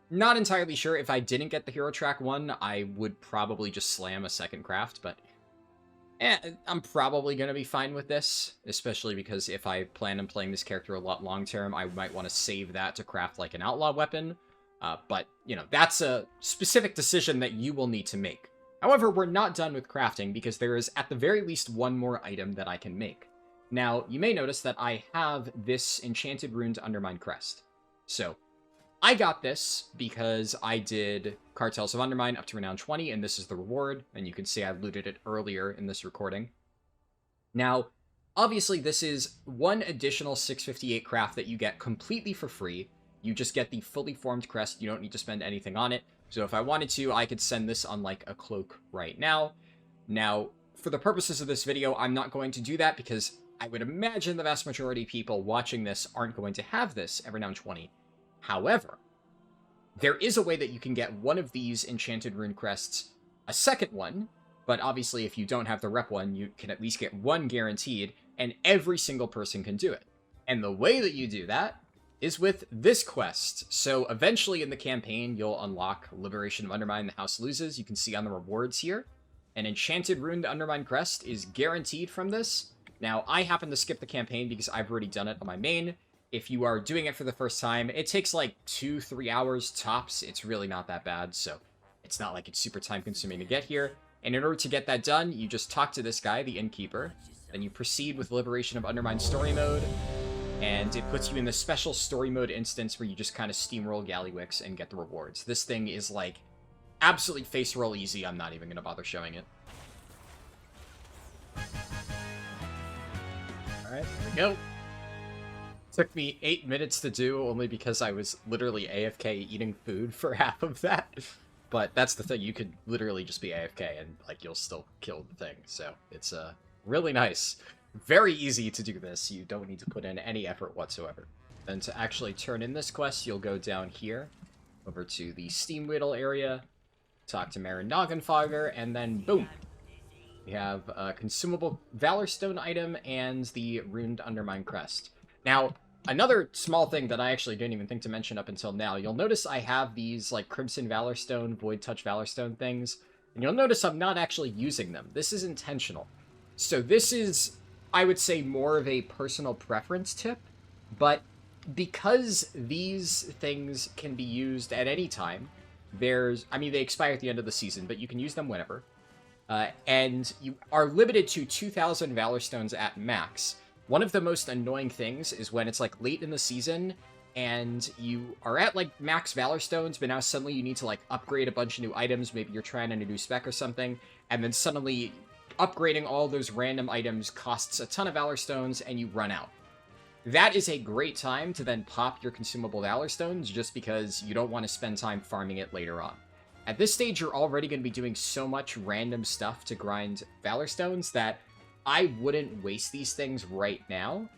Not entirely sure. If I didn't get the hero track one, I would probably just slam a second craft, but I'm probably going to be fine with this, especially because if I plan on playing this character a lot long-term, I might want to save that to craft like an outlaw weapon. But, you know, that's a specific decision that you will need to make. However, we're not done with crafting because there is at the very least one more item that I can make. Now, you may notice that I have this Enchanted Runes Undermine crest. So, I got this because I did Cartels of Undermine up to Renown 20, and this is the reward, and you can see I looted it earlier in this recording. Now, Obviously, this is one additional 658 craft that you get completely for free. You just get the fully formed crest. You don't need to spend anything on it. So if I wanted to, I could send this on like a cloak right now. Now, for the purposes of this video, I'm not going to do that because I would imagine the vast majority of people watching this aren't going to have this at Renown 20. However, there is a way that you can get one of these enchanted rune crests, a second one, but obviously if you don't have the rep one, you can at least get one guaranteed, and every single person can do it. And the way that you do that is with this quest. So eventually in the campaign, you'll unlock Liberation of Undermine, the House Loses. You can see on the rewards here. An enchanted rune Undermine crest is guaranteed from this. Now, I happen to skip the campaign because I've already done it on my main. If you are doing it for the first time, it takes like 2-3 hours tops. It's really not that bad, so it's not like it's super time-consuming to get here. And in order to get that done, you just talk to this guy, the Innkeeper, then you proceed with Liberation of Undermine story mode, and it puts you in the special story mode instance where you just kind of steamroll Gallywix and get the rewards. This thing is like absolutely face roll easy. I'm not even going to bother showing it. Alright, there we go. Took me 8 minutes to do, only because I was literally AFK eating food for half of that. But that's the thing, you could literally just be AFK and like you'll still kill the thing. So it's really nice. Very easy to do this. You don't need to put in any effort whatsoever. Then to actually turn in this quest, you'll go down here over to the Steam Whittle area, talk to Marin Noggenfogger, and then boom. We have a consumable Valor Stone item and the Runed Undermine crest. Now, another small thing that I actually didn't even think to mention up until now, you'll notice I have these like Crimson Valor Stone, Void Touch Valor Stone things, and you'll notice I'm not actually using them. This is intentional. So this is, I would say, more of a personal preference tip, but because these things can be used at any time, I mean, they expire at the end of the season, but you can use them whenever. And you are limited to 2,000 Valor Stones at max. One of the most annoying things is when it's like late in the season and you are at like max Valor Stones, but now suddenly you need to like upgrade a bunch of new items. Maybe you're trying a new spec or something, and then suddenly upgrading all those random items costs a ton of Valor Stones and you run out. That is a great time to then pop your consumable Valor Stones just because you don't want to spend time farming it later on. At this stage, you're already going to be doing so much random stuff to grind Valor Stones that I wouldn't waste these things right now.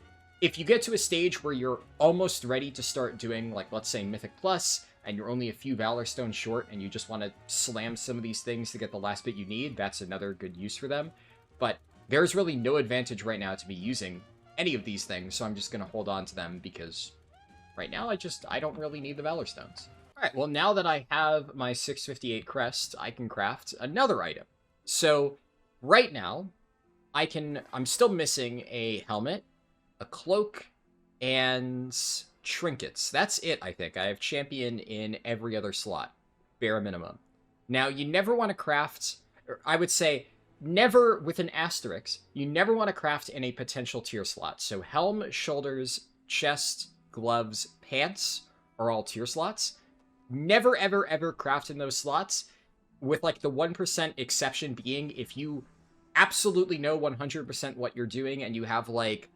If you get to a stage where you're almost ready to start doing, like, let's say Mythic Plus, and you're only a few Valor Stones short, and you just want to slam some of these things to get the last bit you need, that's another good use for them. But there's really no advantage right now to be using any of these things, so I'm just going to hold on to them because right now I don't really need the Valor Stones. Alright, well now that I have my 658 crest, I can craft another item. So, right now, I'm still missing a helmet, a cloak, and trinkets. That's it, I think. I have champion in every other slot, bare minimum. Now, you never want to craft, or I would say, never, with an asterisk, you never want to craft in a potential tier slot. So helm, shoulders, chest, gloves, pants are all tier slots. Never, ever, ever craft in those slots, with like the 1% exception being if you absolutely know 100% what you're doing and you have like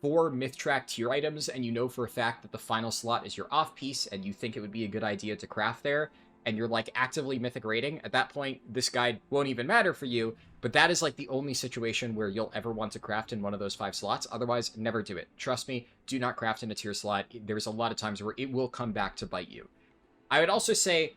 4 myth track tier items and you know for a fact that the final slot is your off piece and you think it would be a good idea to craft there and you're like actively mythic rating, at that point this guide won't even matter for you, but that is like the only situation where you'll ever want to craft in one of those 5 slots. Otherwise, never do it. Trust me, do not craft in a tier slot. There's a lot of times where it will come back to bite you. I would also say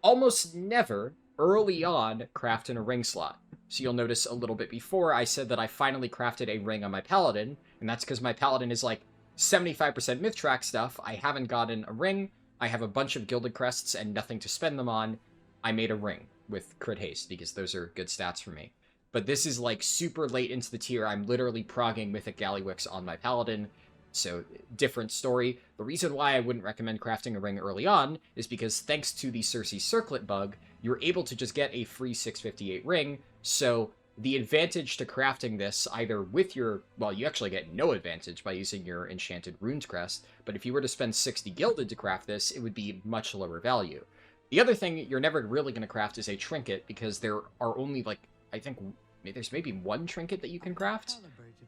almost never early on craft in a ring slot. So you'll notice a little bit before I said that I finally crafted a ring on my paladin, and that's because my paladin is like 75% myth track stuff. I haven't gotten a ring. I have a bunch of gilded crests and nothing to spend them on. I made a ring with crit haste because those are good stats for me. But this is like super late into the tier. I'm literally progging Mythic Gallywix on my paladin. So, different story. The reason why I wouldn't recommend crafting a ring early on is because thanks to the Cersei Cirlet bug, you're able to just get a free 658 ring. So, the advantage to crafting this either with your... Well, you actually get no advantage by using your Enchanted Runes Crest, but if you were to spend 60 gilded to craft this, it would be much lower value. The other thing you're never really going to craft is a trinket, because there are only, like, I think there's maybe 1 trinket that you can craft.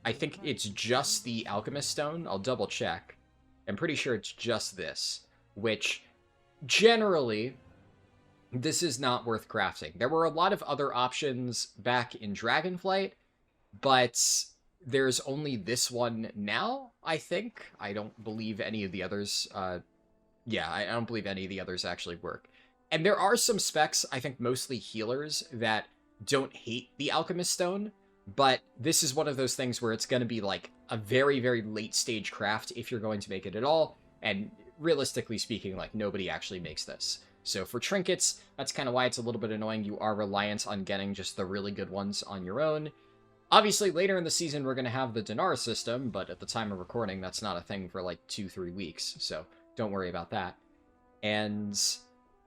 I think it's just the Alchemist Stone. I'll double check. I'm pretty sure it's just this, which generally, this is not worth crafting. There were a lot of other options back in Dragonflight, but there's only this one now, I think. I don't believe any of the others, I don't believe any of the others actually work. And there are some specs, I think mostly healers, that don't hate the Alchemist Stone, but this is one of those things where it's going to be like a very, very late stage craft if you're going to make it at all, and realistically speaking, like nobody actually makes this. So for trinkets, that's kind of why it's a little bit annoying. You are reliant on getting just the really good ones on your own. Obviously, later in the season, we're going to have the dinar system, but at the time of recording, that's not a thing for like 2-3 weeks, so don't worry about that. And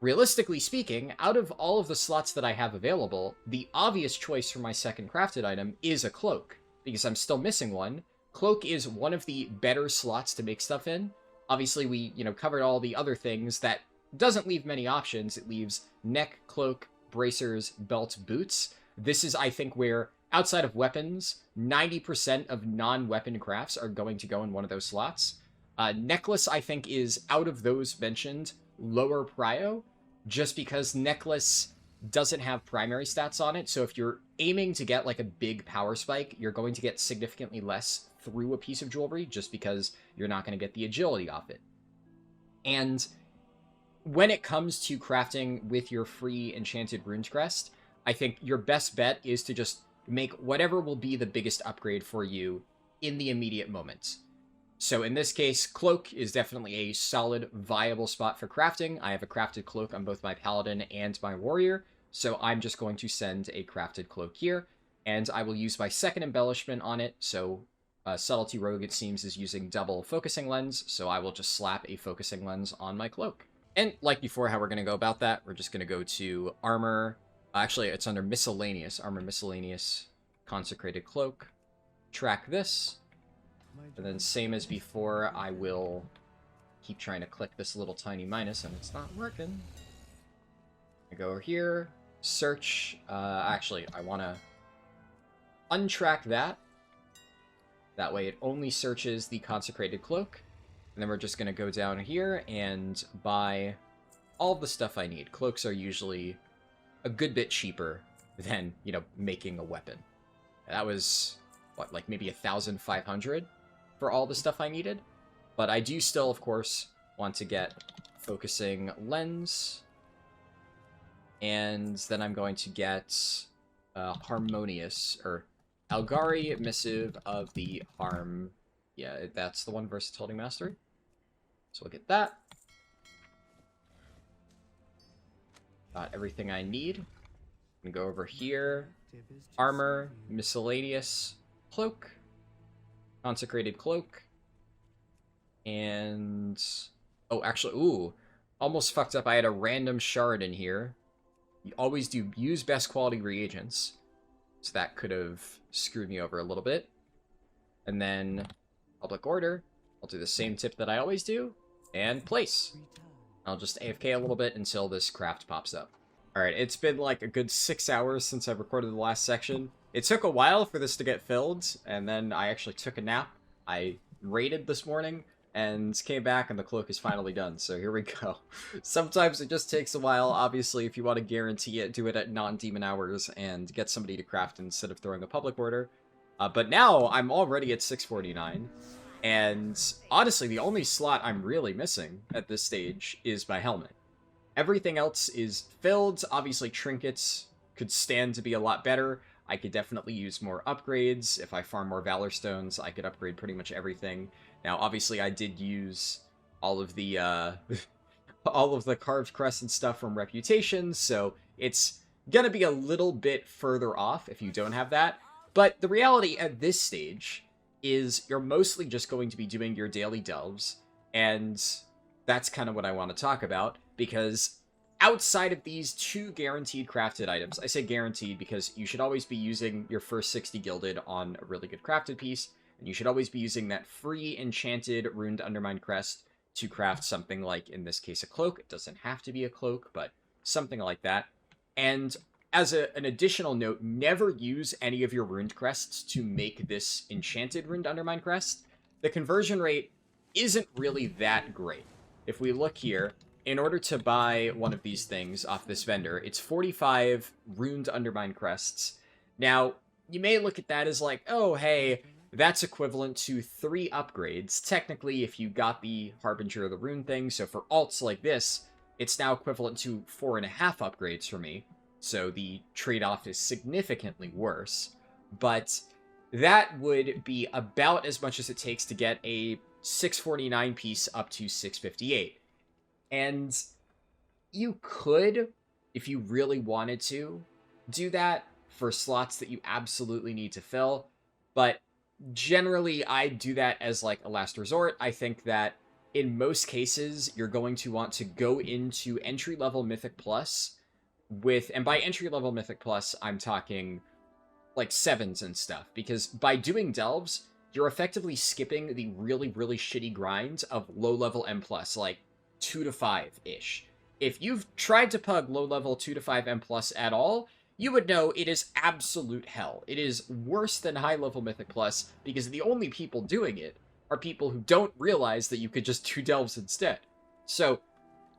realistically speaking, out of all of the slots that I have available, the obvious choice for my second crafted item is a cloak, because I'm still missing one. Cloak is one of the better slots to make stuff in. Obviously, we, covered all the other things. That doesn't leave many options. It leaves neck, cloak, bracers, belt, boots. This is, I think, where, outside of weapons, 90% of non-weapon crafts are going to go in one of those slots. Necklace, I think, is, out of those mentioned, lower prio, just because Necklace doesn't have primary stats on it, so if you're aiming to get, like, a big power spike, you're going to get significantly less through a piece of jewelry, just because you're not going to get the agility off it. And when it comes to crafting with your free Enchanted Runes Crest, I think your best bet is to just make whatever will be the biggest upgrade for you in the immediate moment. So in this case, Cloak is definitely a solid, viable spot for crafting. I have a crafted cloak on both my Paladin and my Warrior, so I'm just going to send a crafted cloak here, and I will use my second embellishment on it. So Subtlety Rogue, it seems, is using double focusing lens, so I will just slap a focusing lens on my cloak. And like before, how we're going to go about that, we're just going to go to Armor. Actually, it's under Miscellaneous. Armor Miscellaneous, Consecrated Cloak. Track this. And then same as before, I will keep trying to click this little tiny minus, and it's not working. I go over here, search. Actually, I want to untrack that. That way it only searches the Consecrated Cloak. And then we're just going to go down here and buy all the stuff I need. Cloaks are usually a good bit cheaper than, making a weapon. That was, what, like maybe 1,500 for all the stuff I needed? But I do still, of course, want to get focusing lens. And then I'm going to get Harmonious, or Algari Missive of the Harm. Yeah, that's the one, Versatility Mastery. So we'll get that. Got everything I need. I'm gonna go over here. Armor, Miscellaneous, Cloak, Consecrated Cloak, and... oh, actually, ooh, almost fucked up. I had a random shard in here. You always do use best quality reagents, so that could have screwed me over a little bit. And then Public Order. I'll do the same tip that I always do, and place. I'll just AFK a little bit until this craft pops up. Alright, it's been like a good 6 hours since I've recorded the last section. It took a while for this to get filled, and then I actually took a nap. I raided this morning, and came back, and the cloak is finally done, so here we go. Sometimes it just takes a while. Obviously, if you want to guarantee it, do it at non-demon hours, and get somebody to craft instead of throwing a public order. But now, I'm already at 649, and honestly, the only slot I'm really missing at this stage is my helmet. Everything else is filled. Obviously, trinkets could stand to be a lot better. I could definitely use more upgrades. If I farm more Valor Stones, I could upgrade pretty much everything. Now, obviously, I did use all of the all of the carved crescent stuff from Reputation, so it's gonna be a little bit further off if you don't have that. But the reality at this stage is you're mostly just going to be doing your daily delves, and that's kind of what I want to talk about, because outside of these two guaranteed crafted items, I say guaranteed because you should always be using your first 60 gilded on a really good crafted piece, and you should always be using that free enchanted runed Undermine crest to craft something like, in this case, a cloak. It doesn't have to be a cloak, but something like that. And as an additional note, never use any of your runed crests to make this enchanted runed Undermine crest. The conversion rate isn't really that great. If we look here, in order to buy one of these things off this vendor, it's 45 runed Undermine crests. Now, you may look at that as like, oh, hey, that's equivalent to 3 upgrades. Technically, if you got the Harbinger of the Rune thing, so for alts like this, it's now equivalent to 4.5 upgrades for me. So the trade-off is significantly worse. But that would be about as much as it takes to get a 649 piece up to 658. And you could, if you really wanted to, do that for slots that you absolutely need to fill. But generally, I do that as like a last resort. I think that in most cases, you're going to want to go into entry-level Mythic Plus with, and by entry-level Mythic Plus, I'm talking like 7s and stuff, because by doing Delves, you're effectively skipping the really, really shitty grind of low-level M+, like 2 to 5-ish. If you've tried to pug low-level 2 to 5 M+ at all, you would know it is absolute hell. It is worse than high-level Mythic Plus, because the only people doing it are people who don't realize that you could just do Delves instead. So,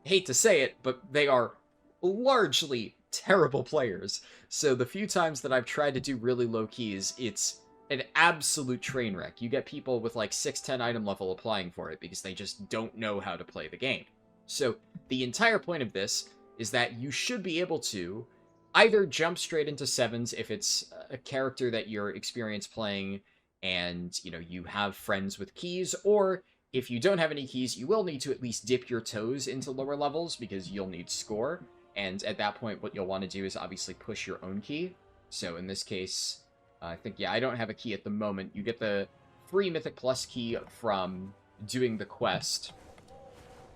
hate to say it, but they are largely terrible players. So the few times that I've tried to do really low keys, it's an absolute train wreck. You get people with like 6-10 item level applying for it because they just don't know how to play the game. So the entire point of this is that you should be able to either jump straight into 7s if it's a character that you're experienced playing and, you know, you have friends with keys, or if you don't have any keys, you will need to at least dip your toes into lower levels because you'll need score. And at that point, what you'll want to do is obviously push your own key. So in this case, I think, yeah, I don't have a key at the moment. You get the free Mythic Plus key from doing the quest.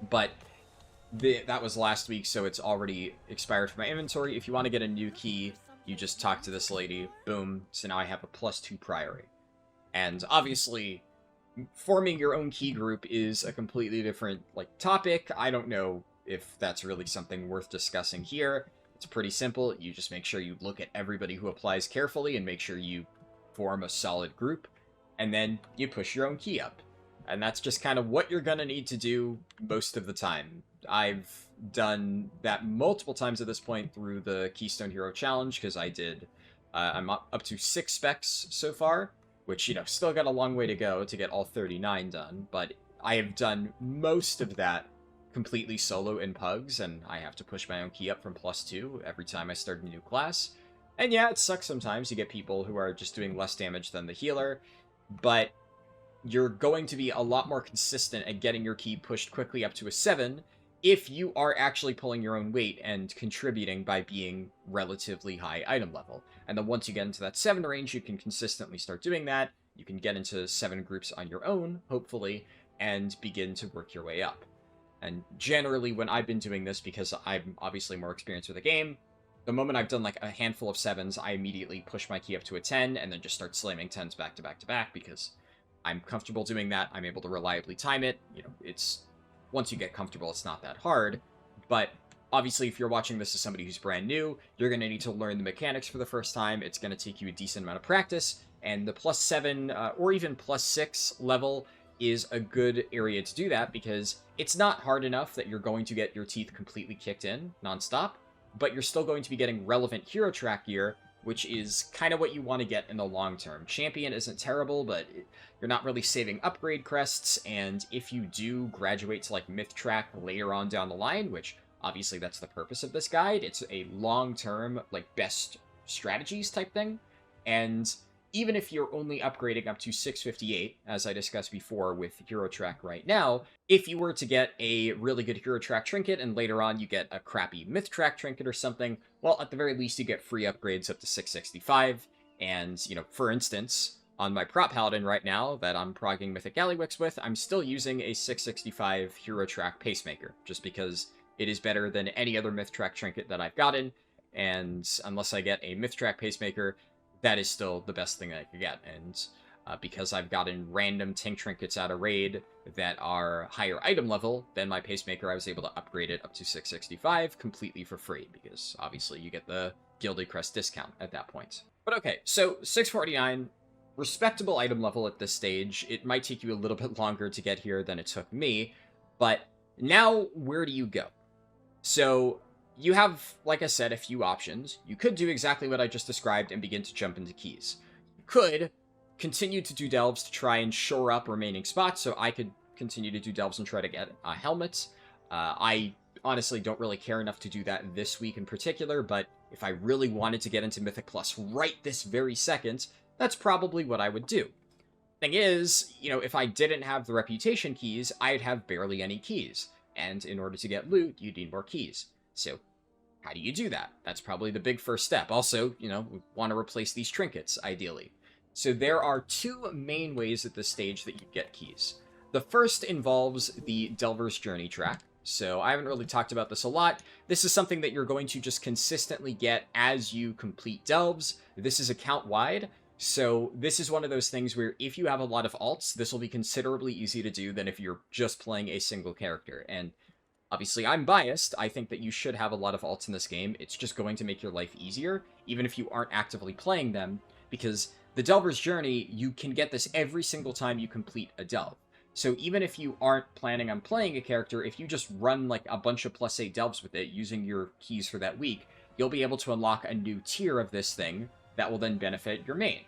But that was last week, so it's already expired from my inventory. If you want to get a new key, you just talk to this lady. Boom. So now I have a +2 Priory. And obviously, forming your own key group is a completely different topic. I don't know if that's really something worth discussing here. It's pretty simple. You just make sure you look at everybody who applies carefully and make sure you form a solid group, and then you push your own key up. And that's just kind of what you're gonna need to do most of the time. I've done that multiple times at this point through the Keystone Hero Challenge, because I did, I'm up to 6 specs so far, which, you know, still got a long way to go to get all 39 done, but I have done most of that completely solo in pugs, and I have to push my own key up from +2 every time I start a new class. And yeah, it sucks sometimes. You get people who are just doing less damage than the healer, but you're going to be a lot more consistent at getting your key pushed quickly up to a 7 if you are actually pulling your own weight and contributing by being relatively high item level. And then once you get into that 7 range, you can consistently start doing that. You can get into 7 groups on your own, hopefully, and begin to work your way up. And generally, when I've been doing this, because I'm obviously more experienced with the game, the moment I've done like a handful of 7s, I immediately push my key up to a 10, and then just start slamming 10s back to back to back, because I'm comfortable doing that. I'm able to reliably time it. You know, it's, once you get comfortable, it's not that hard. But obviously, if you're watching this as somebody who's brand new, you're going to need to learn the mechanics for the first time. It's going to take you a decent amount of practice, and the +7 or even +6 level is a good area to do that, because it's not hard enough that you're going to get your teeth completely kicked in nonstop, but you're still going to be getting relevant hero track gear, which is kind of what you want to get in the long term. Champion isn't terrible, but you're not really saving upgrade crests, and if you do graduate to like myth track later on down the line, which obviously that's the purpose of this guide, it's a long-term like best strategies type thing, and even if you're only upgrading up to 658, as I discussed before with Hero Track right now, if you were to get a really good Hero Track trinket and later on you get a crappy Myth Track trinket or something, well, at the very least you get free upgrades up to 665. And, you know, for instance, on my prop Paladin right now that I'm progging Mythic Gallywix with, I'm still using a 665 Hero Track Pacemaker, just because it is better than any other Myth Track trinket that I've gotten, and unless I get a Myth Track Pacemaker, that is still the best thing I could get. And because I've gotten random tank trinkets out of raid that are higher item level than my Pacemaker, I was able to upgrade it up to 665 completely for free, because obviously you get the Gilded Crest discount at that point. But okay, so 649, respectable item level at this stage. It might take you a little bit longer to get here than it took me, but now where do you go? So you have, like I said, a few options. You could do exactly what I just described and begin to jump into keys. You could continue to do delves to try and shore up remaining spots, so I could continue to do delves and try to get helmets. I honestly don't really care enough to do that this week in particular, but if I really wanted to get into Mythic Plus right this very second, that's probably what I would do. Thing is, you know, if I didn't have the reputation keys, I'd have barely any keys. And in order to get loot, you need more keys. So how do you do that? That's probably the big first step. Also, you know, we want to replace these trinkets, ideally. So there are two main ways at this stage that you get keys. The first involves the Delver's Journey track. So I haven't really talked about this a lot. This is something that you're going to just consistently get as you complete delves. This is account-wide. So this is one of those things where if you have a lot of alts, this will be considerably easier to do than if you're just playing a single character. And obviously I'm biased. I think that you should have a lot of alts in this game. It's just going to make your life easier, even if you aren't actively playing them, because the Delver's Journey, you can get this every single time you complete a delve. So even if you aren't planning on playing a character, if you just run like a bunch of +8 delves with it using your keys for that week, you'll be able to unlock a new tier of this thing that will then benefit your main.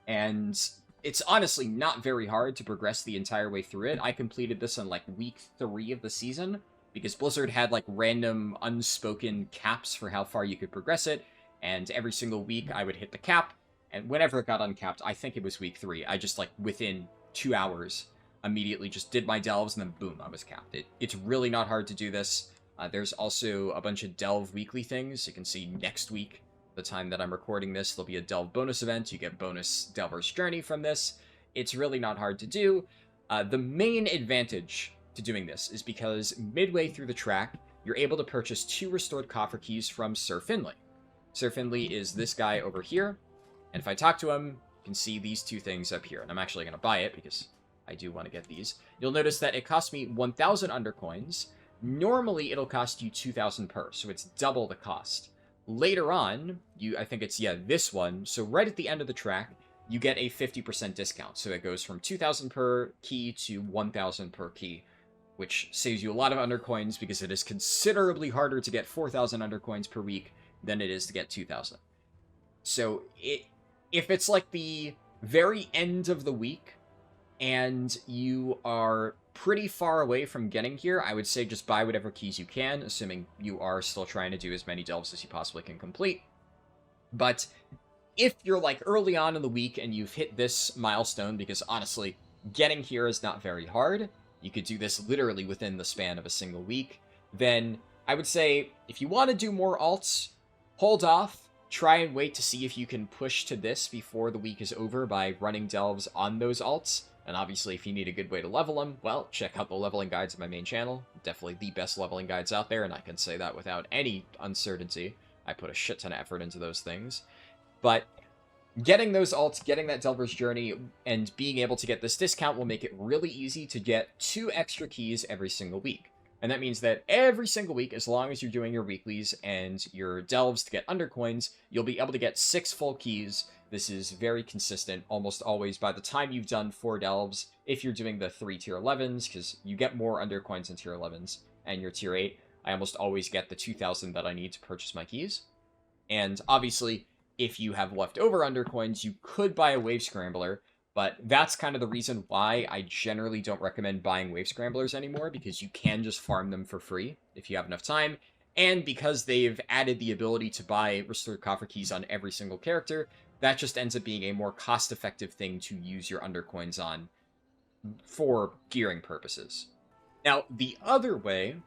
And it's honestly not very hard to progress the entire way through it. I completed this on like week 3 of the season because Blizzard had like random unspoken caps for how far you could progress it. And every single week I would hit the cap. And whenever it got uncapped, I think it was week 3, I just like within 2 hours immediately just did my delves and then boom, I was capped. It's really not hard to do this. There's also a bunch of delve weekly things. You can see next week, the time that I'm recording this, there'll be a delve bonus event. You get bonus Delver's Journey from this. It's really not hard to do. The main advantage to doing this is because midway through the track, you're able to purchase 2 restored coffer keys from Sir Finley. Sir Finley is this guy over here, and if I talk to him, you can see these 2 things up here, and I'm actually going to buy it because I do want to get these. You'll notice that it cost me 1,000 undercoins. Normally, it'll cost you 2,000 per, so it's double the cost. Later on, I think it's, this one, so right at the end of the track, you get a 50% discount. So it goes from 2,000 per key to 1,000 per key, which saves you a lot of undercoins because it is considerably harder to get 4,000 undercoins per week than it is to get 2,000. So if it's like the very end of the week and you are pretty far away from getting here, I would say just buy whatever keys you can, assuming you are still trying to do as many delves as you possibly can complete. But if you're like early on in the week and you've hit this milestone, because honestly, getting here is not very hard, you could do this literally within the span of a single week, then I would say if you want to do more alts, hold off, try and wait to see if you can push to this before the week is over by running delves on those alts. And obviously, if you need a good way to level them, well, check out the leveling guides on my main channel. Definitely the best leveling guides out there, and I can say that without any uncertainty. I put a shit ton of effort into those things. But getting those alts, getting that Delver's Journey, and being able to get this discount will make it really easy to get 2 extra keys every single week. And that means that every single week, as long as you're doing your weeklies and your delves to get undercoins, you'll be able to get 6 full keys. This is very consistent, almost always by the time you've done 4 delves, if you're doing the 3 tier 11s, because you get more undercoins in tier 11s, and your tier 8, I almost always get the 2,000 that I need to purchase my keys. And obviously, if you have leftover undercoins, you could buy a Wave Scrambler, but that's kind of the reason why I generally don't recommend buying Wave Scramblers anymore, because you can just farm them for free if you have enough time, and because they've added the ability to buy restored coffer keys on every single character, that just ends up being a more cost-effective thing to use your undercoins on for gearing purposes. Now, the other way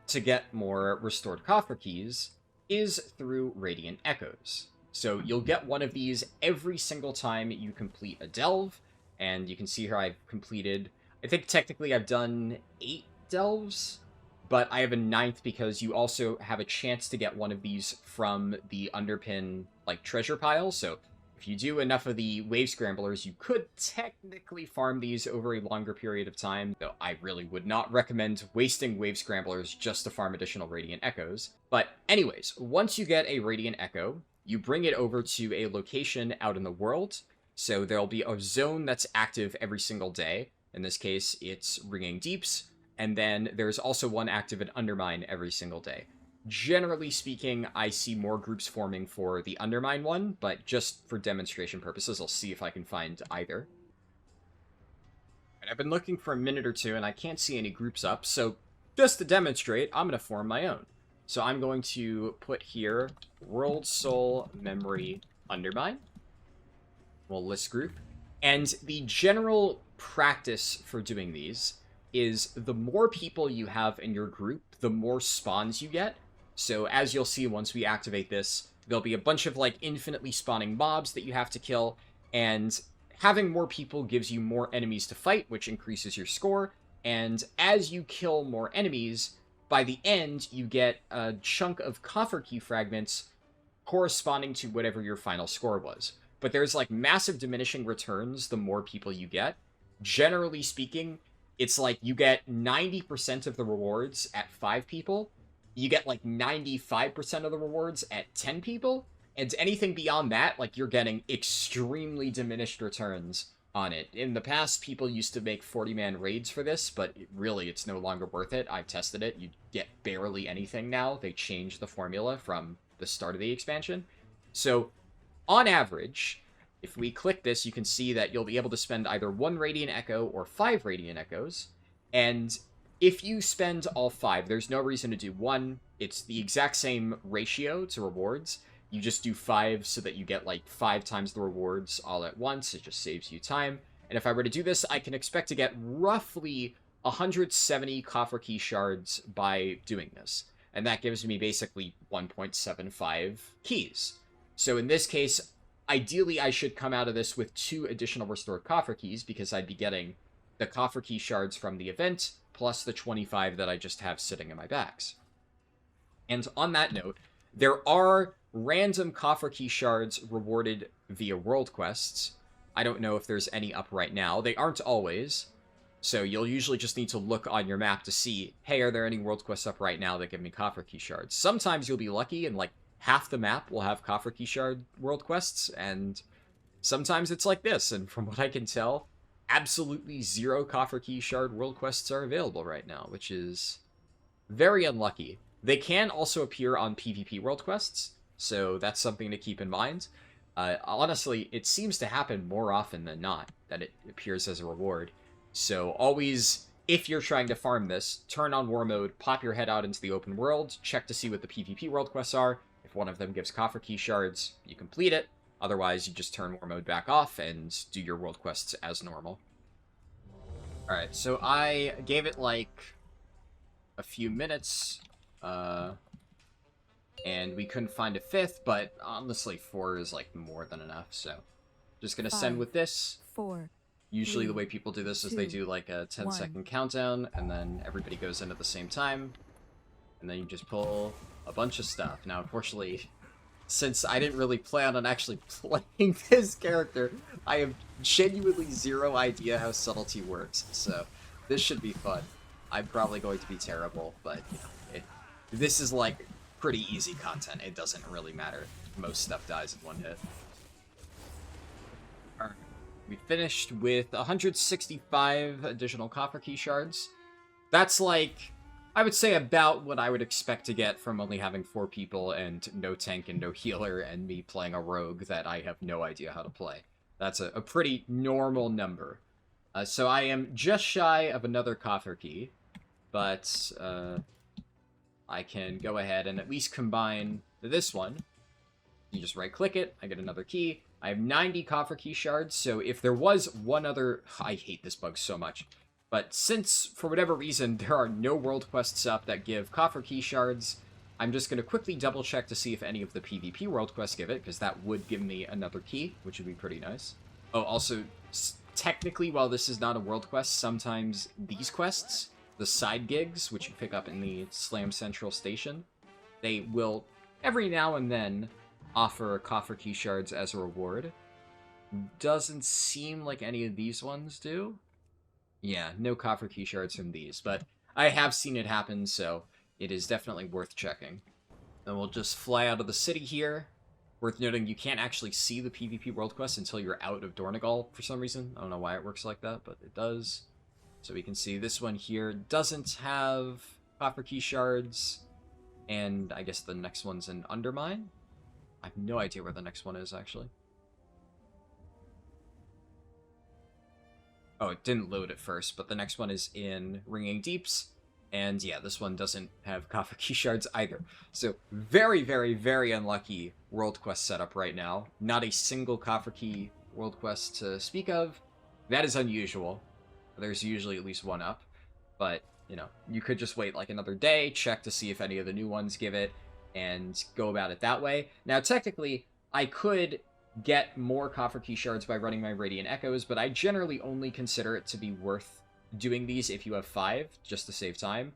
to get more restored coffer keys is through Radiant Echoes. So you'll get one of these every single time you complete a delve, and you can see here I've completed, I think technically I've done 8 delves, but I have a 9th because you also have a chance to get one of these from the Underpin, like, treasure pile. So if you do enough of the Wave Scramblers, you could technically farm these over a longer period of time, though I really would not recommend wasting Wave Scramblers just to farm additional Radiant Echoes. But anyways, once you get a Radiant Echo, you bring it over to a location out in the world. So there'll be a zone that's active every single day. In this case, it's Ringing Deeps. And then there's also one active at Undermine every single day. Generally speaking, I see more groups forming for the Undermine one, but just for demonstration purposes, I'll see if I can find either. And I've been looking for a minute or two, and I can't see any groups up, so just to demonstrate, I'm going to form my own. So I'm going to put here World Soul Memory Undermine. We'll list group. And the general practice for doing these is the more people you have in your group, the more spawns you get. So as you'll see once we activate this, there'll be a bunch of like infinitely spawning mobs that you have to kill, and having more people gives you more enemies to fight, which increases your score, and as you kill more enemies, by the end, you get a chunk of coffer key fragments corresponding to whatever your final score was. But there's like massive diminishing returns the more people you get. Generally speaking, it's like you get 90% of the rewards at 5 people, you get like 95% of the rewards at 10 people, and anything beyond that, like you're getting extremely diminished returns on it. In the past, people used to make 40-man raids for this, but really it's no longer worth it. I've tested it. You get barely anything now. They changed the formula from the start of the expansion. So, on average, if we click this, you can see that you'll be able to spend either 1 Radiant Echo or 5 Radiant Echoes, and if you spend all 5, there's no reason to do 1. It's the exact same ratio to rewards. You just do 5 so that you get like 5 times the rewards all at once. It just saves you time. And if I were to do this, I can expect to get roughly 170 coffer key shards by doing this. And that gives me basically 1.75 keys. So in this case, ideally I should come out of this with 2 additional restored coffer keys, because I'd be getting the coffer key shards from the event, plus the 25 that I just have sitting in my bags. And on that note, there are random coffer key shards rewarded via world quests. I don't know if there's any up right now. They aren't always. So you'll usually just need to look on your map to see, hey, are there any world quests up right now that give me coffer key shards? Sometimes you'll be lucky and like half the map will have coffer key shard world quests, and sometimes it's like this. And from what I can tell, absolutely 0 coffer key shard world quests are available right now, which is very unlucky. They can also appear on PvP world quests, so that's something to keep in mind. Honestly, it seems to happen more often than not that it appears as a reward. So always, if you're trying to farm this, turn on war mode, pop your head out into the open world, check to see what the PvP world quests are. If one of them gives coffer key shards, you complete it. Otherwise, you just turn war mode back off and do your world quests as normal. Alright, so I gave it like a few minutes, and we couldn't find a 5th, but honestly 4 is like more than enough, so just gonna send with this. 4. Usually the way people do this is they do like a 10-second countdown, and then everybody goes in at the same time, and then you just pull a bunch of stuff. Now, unfortunately, since I didn't really plan on actually playing this character, I have genuinely 0 idea how subtlety works, so this should be fun. I'm probably going to be terrible, but you know, this is like pretty easy content. It doesn't really matter. Most stuff dies in 1 hit. Alright, we finished with 165 additional coffer key shards. That's like, I would say about what I would expect to get from only having 4 people and no tank and no healer and me playing a rogue that I have no idea how to play. That's a pretty normal number. So I am just shy of another coffer key, but I can go ahead and at least combine this one. You just right-click it, I get another key. I have 90 coffer key shards, so if there was one other... I hate this bug so much. But since, for whatever reason, there are no world quests up that give coffer key shards, I'm just going to quickly double-check to see if any of the PvP world quests give it, because that would give me another key, which would be pretty nice. Oh, also, technically, while this is not a world quest, sometimes these quests, the side gigs, which you pick up in the Slam Central Station, they will, every now and then, offer coffer key shards as a reward. Doesn't seem like any of these ones do. Yeah, no coffer key shards from these, but I have seen it happen, so it is definitely worth checking. Then we'll just fly out of the city here, Worth noting, you can't actually see the PvP world quest until you're out of Dornegal for some reason. I don't know why it works like that, but it does. So we can see this one here doesn't have copper key shards, and I guess the next one's in Undermine. I have no idea where the next one is, actually. Oh, it didn't load at first, but the next one is in Ringing Deeps. And yeah, this one doesn't have copper key shards either. So very, very, very unlucky world quest setup right now. Not a single copper key world quest to speak of. That is unusual. There's usually at least one up. But, you know, you could just wait like another day, check to see if any of the new ones give it, and go about it that way. Now, technically, I could get more coffer key shards by running my Radiant Echoes, but I generally only consider it to be worth doing these if you have 5, just to save time.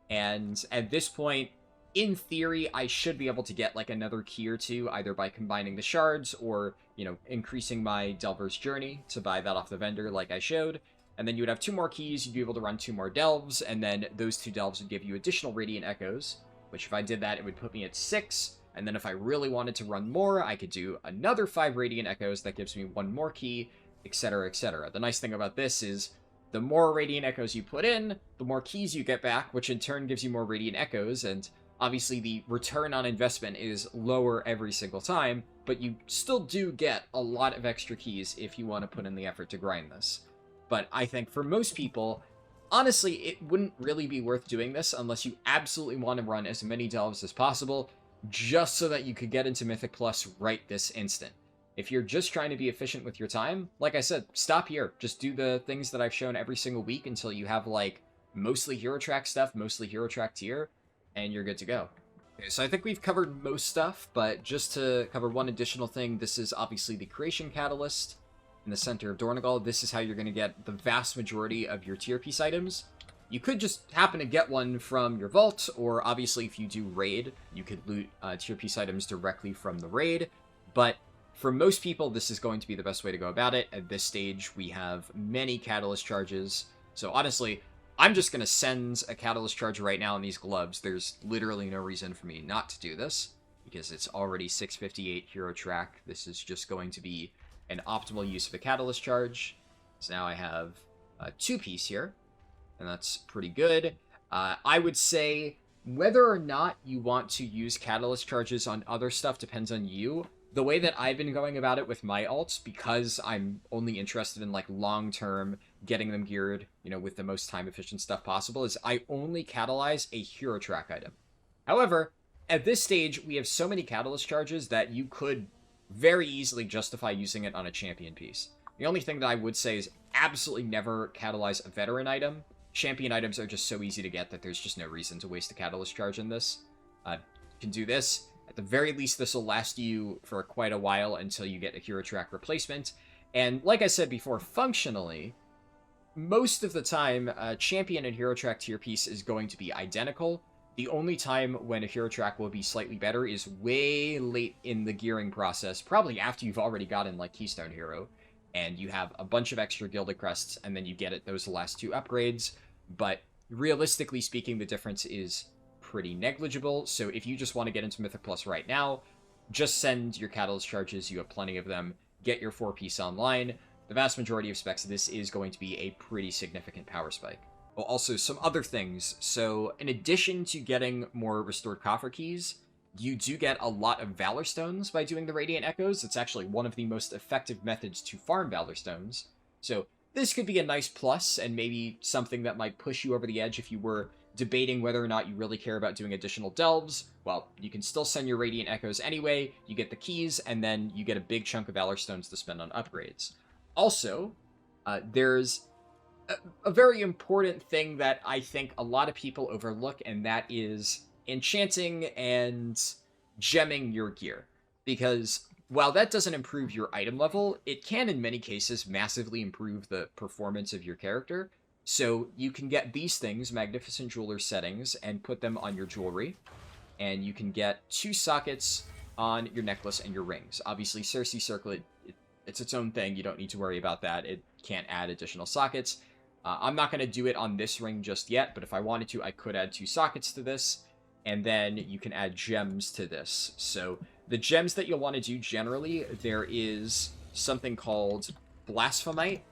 And at this point, in theory, I should be able to get like another key or two, either by combining the shards or, you know, increasing my Delver's Journey to buy that off the vendor like I showed. And then you would have 2 more keys, you'd be able to run 2 more delves, and then those 2 delves would give you additional Radiant Echoes, which if I did that, it would put me at 6. And then if I really wanted to run more, I could do another 5 Radiant Echoes that gives me 1 more key, etc., etc. The nice thing about this is the more Radiant Echoes you put in, the more keys you get back, which in turn gives you more Radiant Echoes, and obviously the return on investment is lower every single time, but you still do get a lot of extra keys if you want to put in the effort to grind this. But I think for most people, honestly, it wouldn't really be worth doing this unless you absolutely want to run as many delves as possible, just so that you could get into Mythic Plus right this instant. If you're just trying to be efficient with your time, like I said, stop here. Just do the things that I've shown every single week until you have, like, mostly Hero Track stuff, mostly Hero Track tier, and you're good to go. Okay, so I think we've covered most stuff, but just to cover one additional thing, this is obviously the Creation Catalyst in the center of Dornegal. This is how you're going to get the vast majority of your tier piece items. You could just happen to get one from your vault, or obviously if you do raid, you could loot tier piece items directly from the raid, but for most people, this is going to be the best way to go about it. At this stage, we have many Catalyst charges. So honestly, I'm just going to send a Catalyst charge right now on these gloves. There's literally no reason for me not to do this, because it's already 658 Hero Track. This is just going to be an optimal use of a Catalyst charge. So now I have a 2-piece here, and that's pretty good. I would say whether or not you want to use Catalyst charges on other stuff depends on you. The way that I've been going about it with my alts, because I'm only interested in like long-term getting them geared, you know, with the most time-efficient stuff possible, is I only catalyze a Hero Track item. However, at this stage, we have so many Catalyst charges that you could very easily justify using it on a champion piece. The only thing that I would say is absolutely never catalyze a veteran item. Champion items are just so easy to get that there's just no reason to waste a Catalyst charge in this. You can do this. At the very least, this will last you for quite a while until you get a Hero Track replacement. And like I said before, functionally, most of the time, Champion and Hero Track tier piece is going to be identical. The only time when a Hero Track will be slightly better is way late in the gearing process, probably after you've already gotten like Keystone Hero, and you have a bunch of extra Gilded Crests, and then you get it those last 2 upgrades. But realistically speaking, the difference is pretty negligible, so if you just want to get into Mythic Plus right now, just send your Catalyst charges, you have plenty of them, get your 4-piece online. The vast majority of specs, this is going to be a pretty significant power spike. Well, also, some other things. So, in addition to getting more restored coffer keys, you do get a lot of Valor Stones by doing the Radiant Echoes. It's actually one of the most effective methods to farm Valor Stones. So, this could be a nice plus, and maybe something that might push you over the edge if you were debating whether or not you really care about doing additional delves. Well, you can still send your Radiant Echoes anyway, you get the keys, and then you get a big chunk of Valor Stones to spend on upgrades. Also, there's a very important thing that I think a lot of people overlook, and that is enchanting and gemming your gear. Because while that doesn't improve your item level, it can in many cases massively improve the performance of your character. So you can get these things, Magnificent Jeweler settings, and put them on your jewelry. And you can get 2 sockets on your necklace and your rings. Obviously, Cersei Cirlet, it's its own thing. You don't need to worry about that. It can't add additional sockets. I'm not going to do it on this ring just yet, but if I wanted to, I could add 2 sockets to this. And then you can add gems to this. So the gems that you'll want to do generally, there is something called Blasphemite.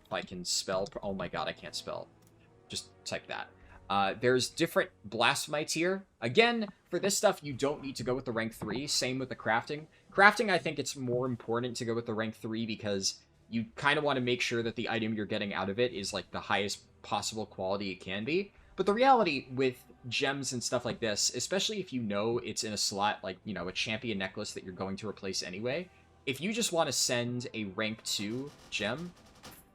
If I can spell... Oh my god, I can't spell. Just type that. There's different Blasphemites here. Again, for this stuff, you don't need to go with the rank 3. Same with the crafting. Crafting, I think it's more important to go with the rank 3 because you kind of want to make sure that the item you're getting out of it is like the highest possible quality it can be. But the reality with gems and stuff like this, especially if you know it's in a slot like, you know, a champion necklace that you're going to replace anyway, if you just want to send a rank 2 gem,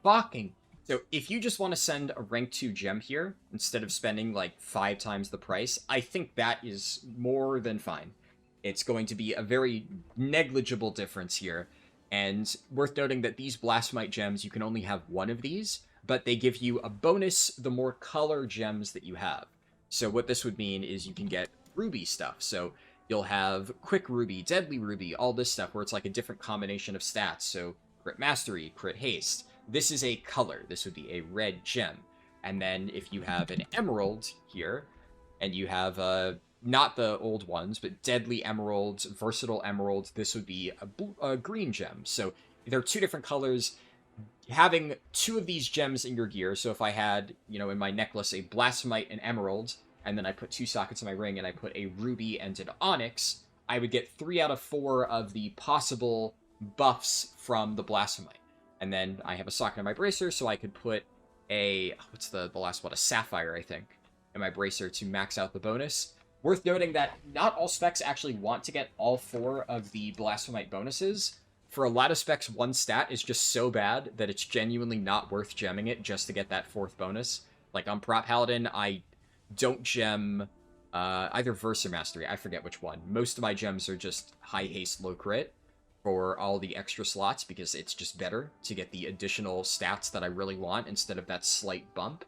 so if you just want to send a rank 2 gem here, instead of spending like 5 times the price, I think that is more than fine. It's going to be a very negligible difference here. And worth noting that these Blasphemite gems, you can only have one of these, but they give you a bonus the more color gems that you have. So what this would mean is you can get ruby stuff. So you'll have quick ruby, deadly ruby, all this stuff where it's like a different combination of stats. So crit mastery, crit haste. This is a color. This would be a red gem. And then if you have an emerald here, and you have not the old ones, but deadly emeralds, versatile emeralds, this would be a green gem. So there are 2 different colors. Having 2 of these gems in your gear, so if I had, you know, in my necklace a Blasphemite and emerald, and then I put 2 sockets in my ring, and I put a ruby and an onyx, I would get 3 out of 4 of the possible buffs from the Blasphemite. And then I have a socket in my bracer, so I could put a, what's the last one? A sapphire, I think, in my bracer to max out the bonus. Worth noting that not all specs actually want to get all 4 of the Blasphemite bonuses. For a lot of specs, one stat is just so bad that it's genuinely not worth gemming it just to get that 4th bonus. Like on Prop Harldan, I don't gem either Verse or Mastery. I forget which one. Most of my gems are just high haste, low crit for all the extra slots because it's just better to get the additional stats that I really want instead of that slight bump.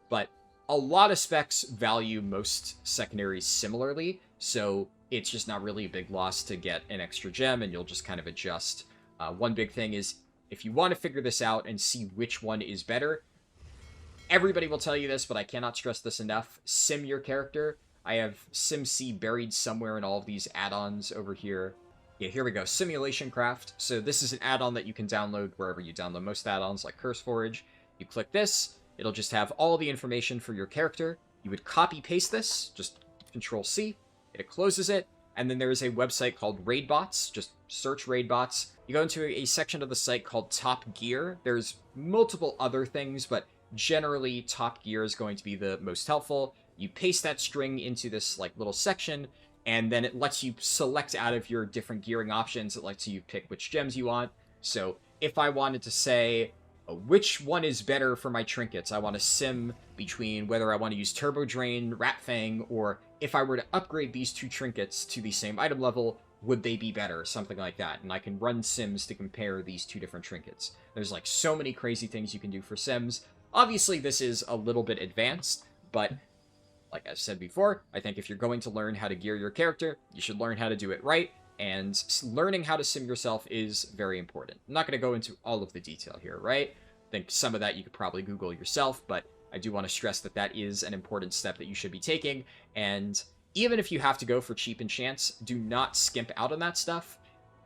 But a lot of specs value most secondaries similarly, so it's just not really a big loss to get an extra gem, and you'll just kind of adjust. One big thing is, if you want to figure this out and see which one is better, everybody will tell you this, but I cannot stress this enough. Sim your character. I have SimC buried somewhere in all of these add-ons over here. Yeah, here we go. Simulation Craft. So this is an add-on that you can download wherever you download most add-ons, like CurseForge. You click this, it'll just have all the information for your character. You would copy-paste this, just Control-C. It closes it, and then there is a website called Raidbots. Just search Raidbots. You go into a section of the site called Top Gear. There's multiple other things, but generally Top Gear is going to be the most helpful. You paste that string into this like little section, and then it lets you select out of your different gearing options. It lets you pick which gems you want. So if I wanted to say, which one is better for my trinkets, I want to sim between whether I want to use Turbo Drain, Rat Fang, or if I were to upgrade these 2 trinkets to the same item level, would they be better? Something like that. And I can run sims to compare these 2 different trinkets. There's like so many crazy things you can do for sims. Obviously, this is a little bit advanced, but like I said before, I think if you're going to learn how to gear your character, you should learn how to do it right, and learning how to sim yourself is very important. I'm not going to go into all of the detail here, right? I think some of that you could probably Google yourself, but I do want to stress that that is an important step that you should be taking, and even if you have to go for cheap enchants, do not skimp out on that stuff.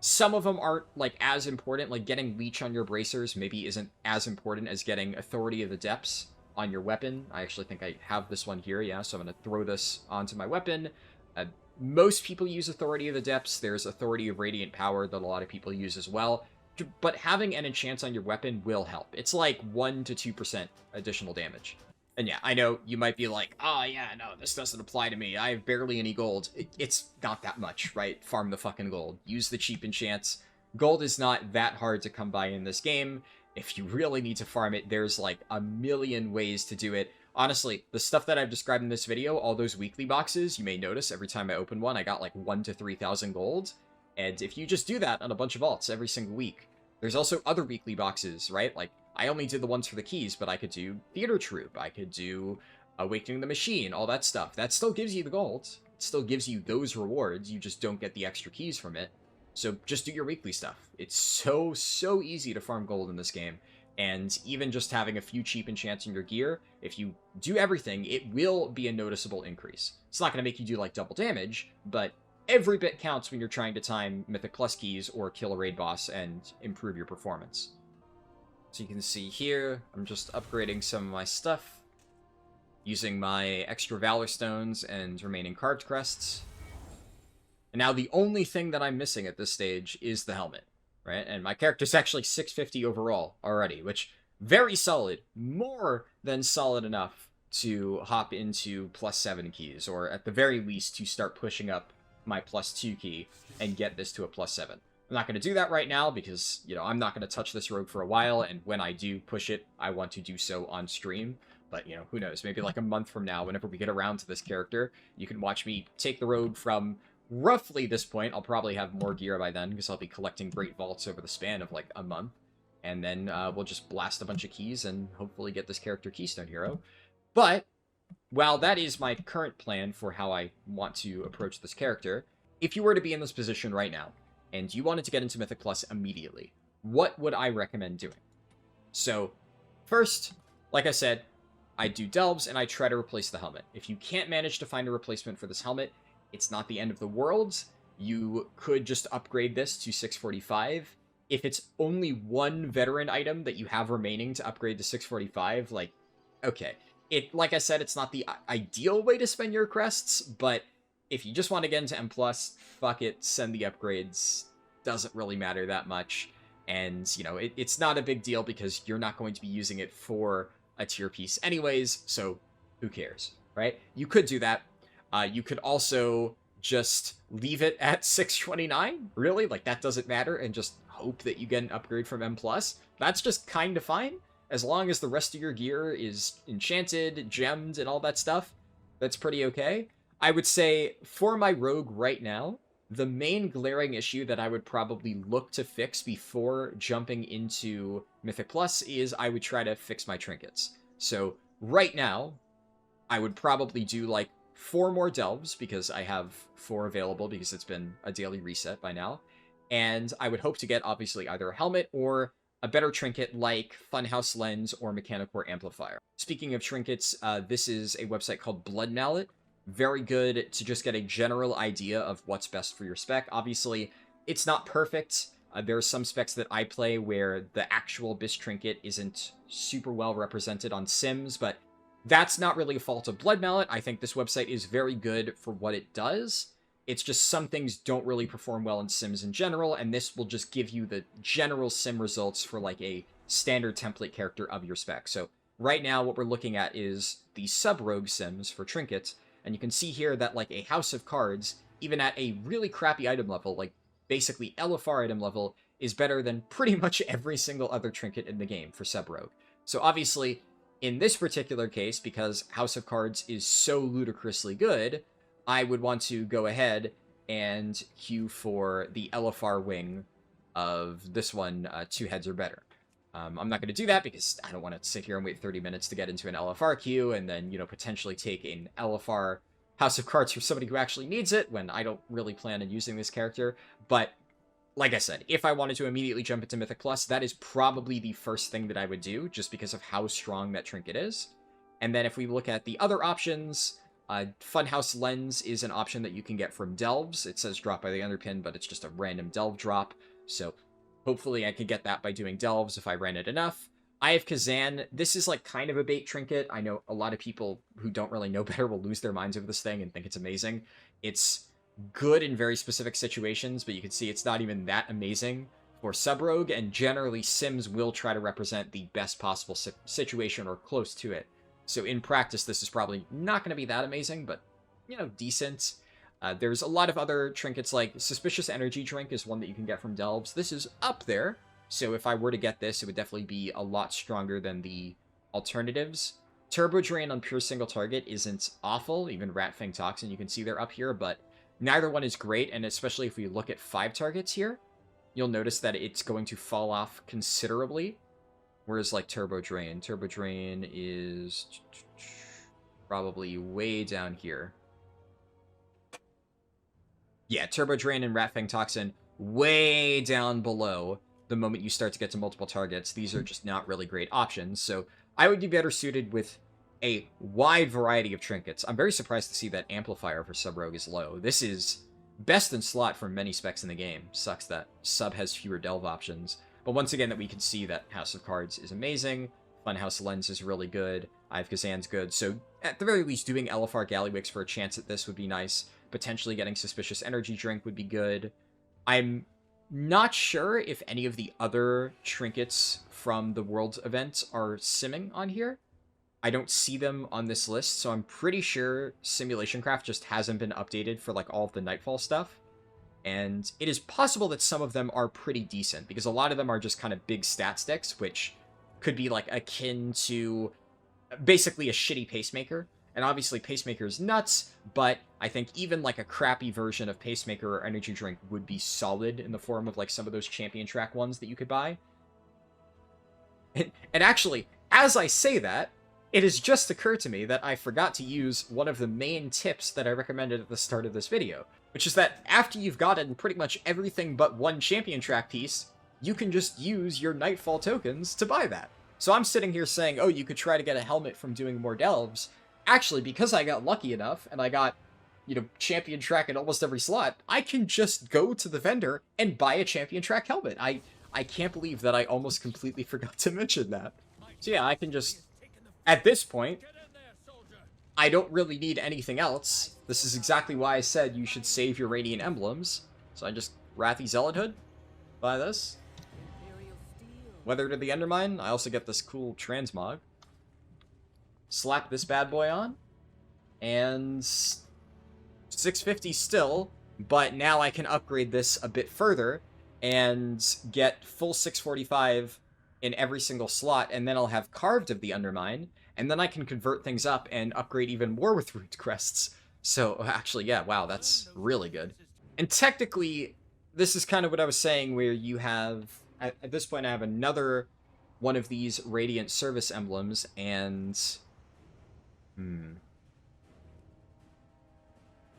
Some of them aren't like as important, like getting Leech on your bracers maybe isn't as important as getting Authority of the Depths on your weapon. I actually think I have this one here, yeah, so I'm going to throw this onto my weapon. Most people use Authority of the Depths. There's Authority of Radiant Power that a lot of people use as well. But having an enchant on your weapon will help. It's like 1 to 2% additional damage. And yeah, I know you might be like, oh yeah, no, this doesn't apply to me. I have barely any gold. It's not that much, right? Farm the fucking gold. Use the cheap enchants. Gold is not that hard to come by in this game. If you really need to farm it, there's like a million ways to do it. Honestly, the stuff that I've described in this video, all those weekly boxes, you may notice every time I open one, I got like 1 to 3,000 gold. And if you just do that on a bunch of vaults every single week, there's also other weekly boxes, right? Like, I only did the ones for the keys, but I could do Theater Troupe, I could do Awakening the Machine, all that stuff. That still gives you the gold. It still gives you those rewards, you just don't get the extra keys from it. So just do your weekly stuff. It's so easy to farm gold in this game. And even just having a few cheap enchants in your gear, if you do everything, it will be a noticeable increase. It's not going to make you do like double damage, but every bit counts when you're trying to time Mythic Plus keys or kill a raid boss and improve your performance. So you can see here, I'm just upgrading some of my stuff, using my extra Valor Stones and remaining carved crests. And now the only thing that I'm missing at this stage is the helmet, right? And my character's actually 650 overall already, which, very solid, more than solid enough to hop into +7 keys, or at the very least to start pushing up my +2 key and get this to a +7. I'm not going to do that right now because, you know, I'm not going to touch this rogue for a while, and when I do push it, I want to do so on stream. But, you know, who knows, maybe like a month from now, whenever we get around to this character, you can watch me take the rogue from roughly this point. I'll probably have more gear by then because I'll be collecting Great Vaults over the span of like a month. And then we'll just blast a bunch of keys and hopefully get this character Keystone Hero. But while that is my current plan for how I want to approach this character, if you were to be in this position right now, and you wanted to get into Mythic Plus immediately, what would I recommend doing? So, first, like I said, I do Delves and I try to replace the helmet. If you can't manage to find a replacement for this helmet, it's not the end of the world. You could just upgrade this to 645. If it's only one veteran item that you have remaining to upgrade to 645, like, okay. Like I said, it's not the ideal way to spend your crests, but if you just want to get into M+, fuck it, send the upgrades. Doesn't really matter that much. And, you know, it's not a big deal because you're not going to be using it for a tier piece anyways, so who cares, right? You could do that. You could also just leave it at 629, really? Like, that doesn't matter, and just hope that you get an upgrade from M+. That's just kind of fine. As long as the rest of your gear is enchanted, gemmed, and all that stuff, that's pretty okay. I would say, for my rogue right now, the main glaring issue that I would probably look to fix before jumping into Mythic Plus is I would try to fix my trinkets. So, right now, I would probably do, like, 4 more Delves, because I have 4 available, because it's been a daily reset by now. And I would hope to get, obviously, either a helmet or a better trinket like Funhouse Lens or Mechanic Core Amplifier. Speaking of trinkets, this is a website called Blood Mallet. Very good to just get a general idea of what's best for your spec. Obviously, it's not perfect. There are some specs that I play where the actual Bis trinket isn't super well represented on Sims, but that's not really a fault of Blood Mallet. I think this website is very good for what it does. It's just some things don't really perform well in Sims in general, and this will just give you the general Sim results for like a standard template character of your spec. So right now what we're looking at is the sub-rogue Sims for trinkets, and you can see here that like a House of Cards, even at a really crappy item level, like basically LFR item level, is better than pretty much every single other trinket in the game for sub-rogue. So obviously, in this particular case, because House of Cards is so ludicrously good, I would want to go ahead and queue for the LFR wing of this one, 2 heads or better. I'm not going to do that because I don't want to sit here and wait 30 minutes to get into an LFR queue and then, you know, potentially take an LFR House of Cards for somebody who actually needs it when I don't really plan on using this character. But, like I said, if I wanted to immediately jump into Mythic Plus, that is probably the first thing that I would do, just because of how strong that trinket is. And then if we look at the other options, Funhouse Lens is an option that you can get from Delves. It says drop by the Underpin, but it's just a random Delve drop. So hopefully I could get that by doing Delves if I ran it enough. Eye of Kazan, this is like kind of a bait trinket. I know a lot of people who don't really know better will lose their minds over this thing and think it's amazing. It's good in very specific situations, but you can see it's not even that amazing for sub-rogue, and generally Sims will try to represent the best possible situation or close to it. So in practice, this is probably not going to be that amazing, but, you know, decent. There's a lot of other trinkets, like Suspicious Energy Drink is one that you can get from Delves. This is up there, so if I were to get this, it would definitely be a lot stronger than the alternatives. Turbo Drain on pure single target isn't awful, even Ratfang Toxin, you can see they're up here, but neither one is great, and especially if we look at 5 targets here, you'll notice that it's going to fall off considerably. Whereas, like, Turbo Drain is probably way down here. Yeah, Turbo Drain and Ratfang Toxin way down below the moment you start to get to multiple targets. These are just not really great options, so I would be better suited with a wide variety of trinkets. I'm very surprised to see that Amplifier for Sub-Rogue is low. This is best in slot for many specs in the game. Sucks that sub has fewer delve options. But once again, that we can see that House of Cards is amazing. Funhouse Lens is really good. Ive Kazan's good. So at the very least, doing LFR Gallywix for a chance at this would be nice. Potentially getting Suspicious Energy Drink would be good. I'm not sure if any of the other trinkets from the Worlds event are simming on here. I don't see them on this list, so I'm pretty sure Simulation Craft just hasn't been updated for like all of the Nightfall stuff. And it is possible that some of them are pretty decent, because a lot of them are just kind of big stat sticks, which could be like akin to basically a shitty Pacemaker. And obviously Pacemaker is nuts, but I think even like a crappy version of Pacemaker or Energy Drink would be solid in the form of like some of those champion track ones that you could buy. And actually, as I say that, it has just occurred to me that I forgot to use one of the main tips that I recommended at the start of this video, which is that after you've gotten pretty much everything but one champion track piece, you can just use your Nightfall tokens to buy that. So I'm sitting here saying, oh, you could try to get a helmet from doing more delves. Actually, because I got lucky enough, and I got, you know, champion track in almost every slot, I can just go to the vendor and buy a champion track helmet. I can't believe that I almost completely forgot to mention that. So yeah, I can just... At this point, I don't really need anything else. This is exactly why I said you should save your Radiant Emblems. So I just Wrathy Zealot Hood, buy this. Weather to the Undermine, I also get this cool Transmog. Slap this bad boy on. And 650 still, but now I can upgrade this a bit further and get full 645 in every single slot, and then I'll have Carved of the Undermine, and then I can convert things up and upgrade even more with Root Crests. So, actually, yeah, wow, that's really good. And technically, this is kind of what I was saying, where you have, at this point, I have another one of these Radiant Service Emblems, and...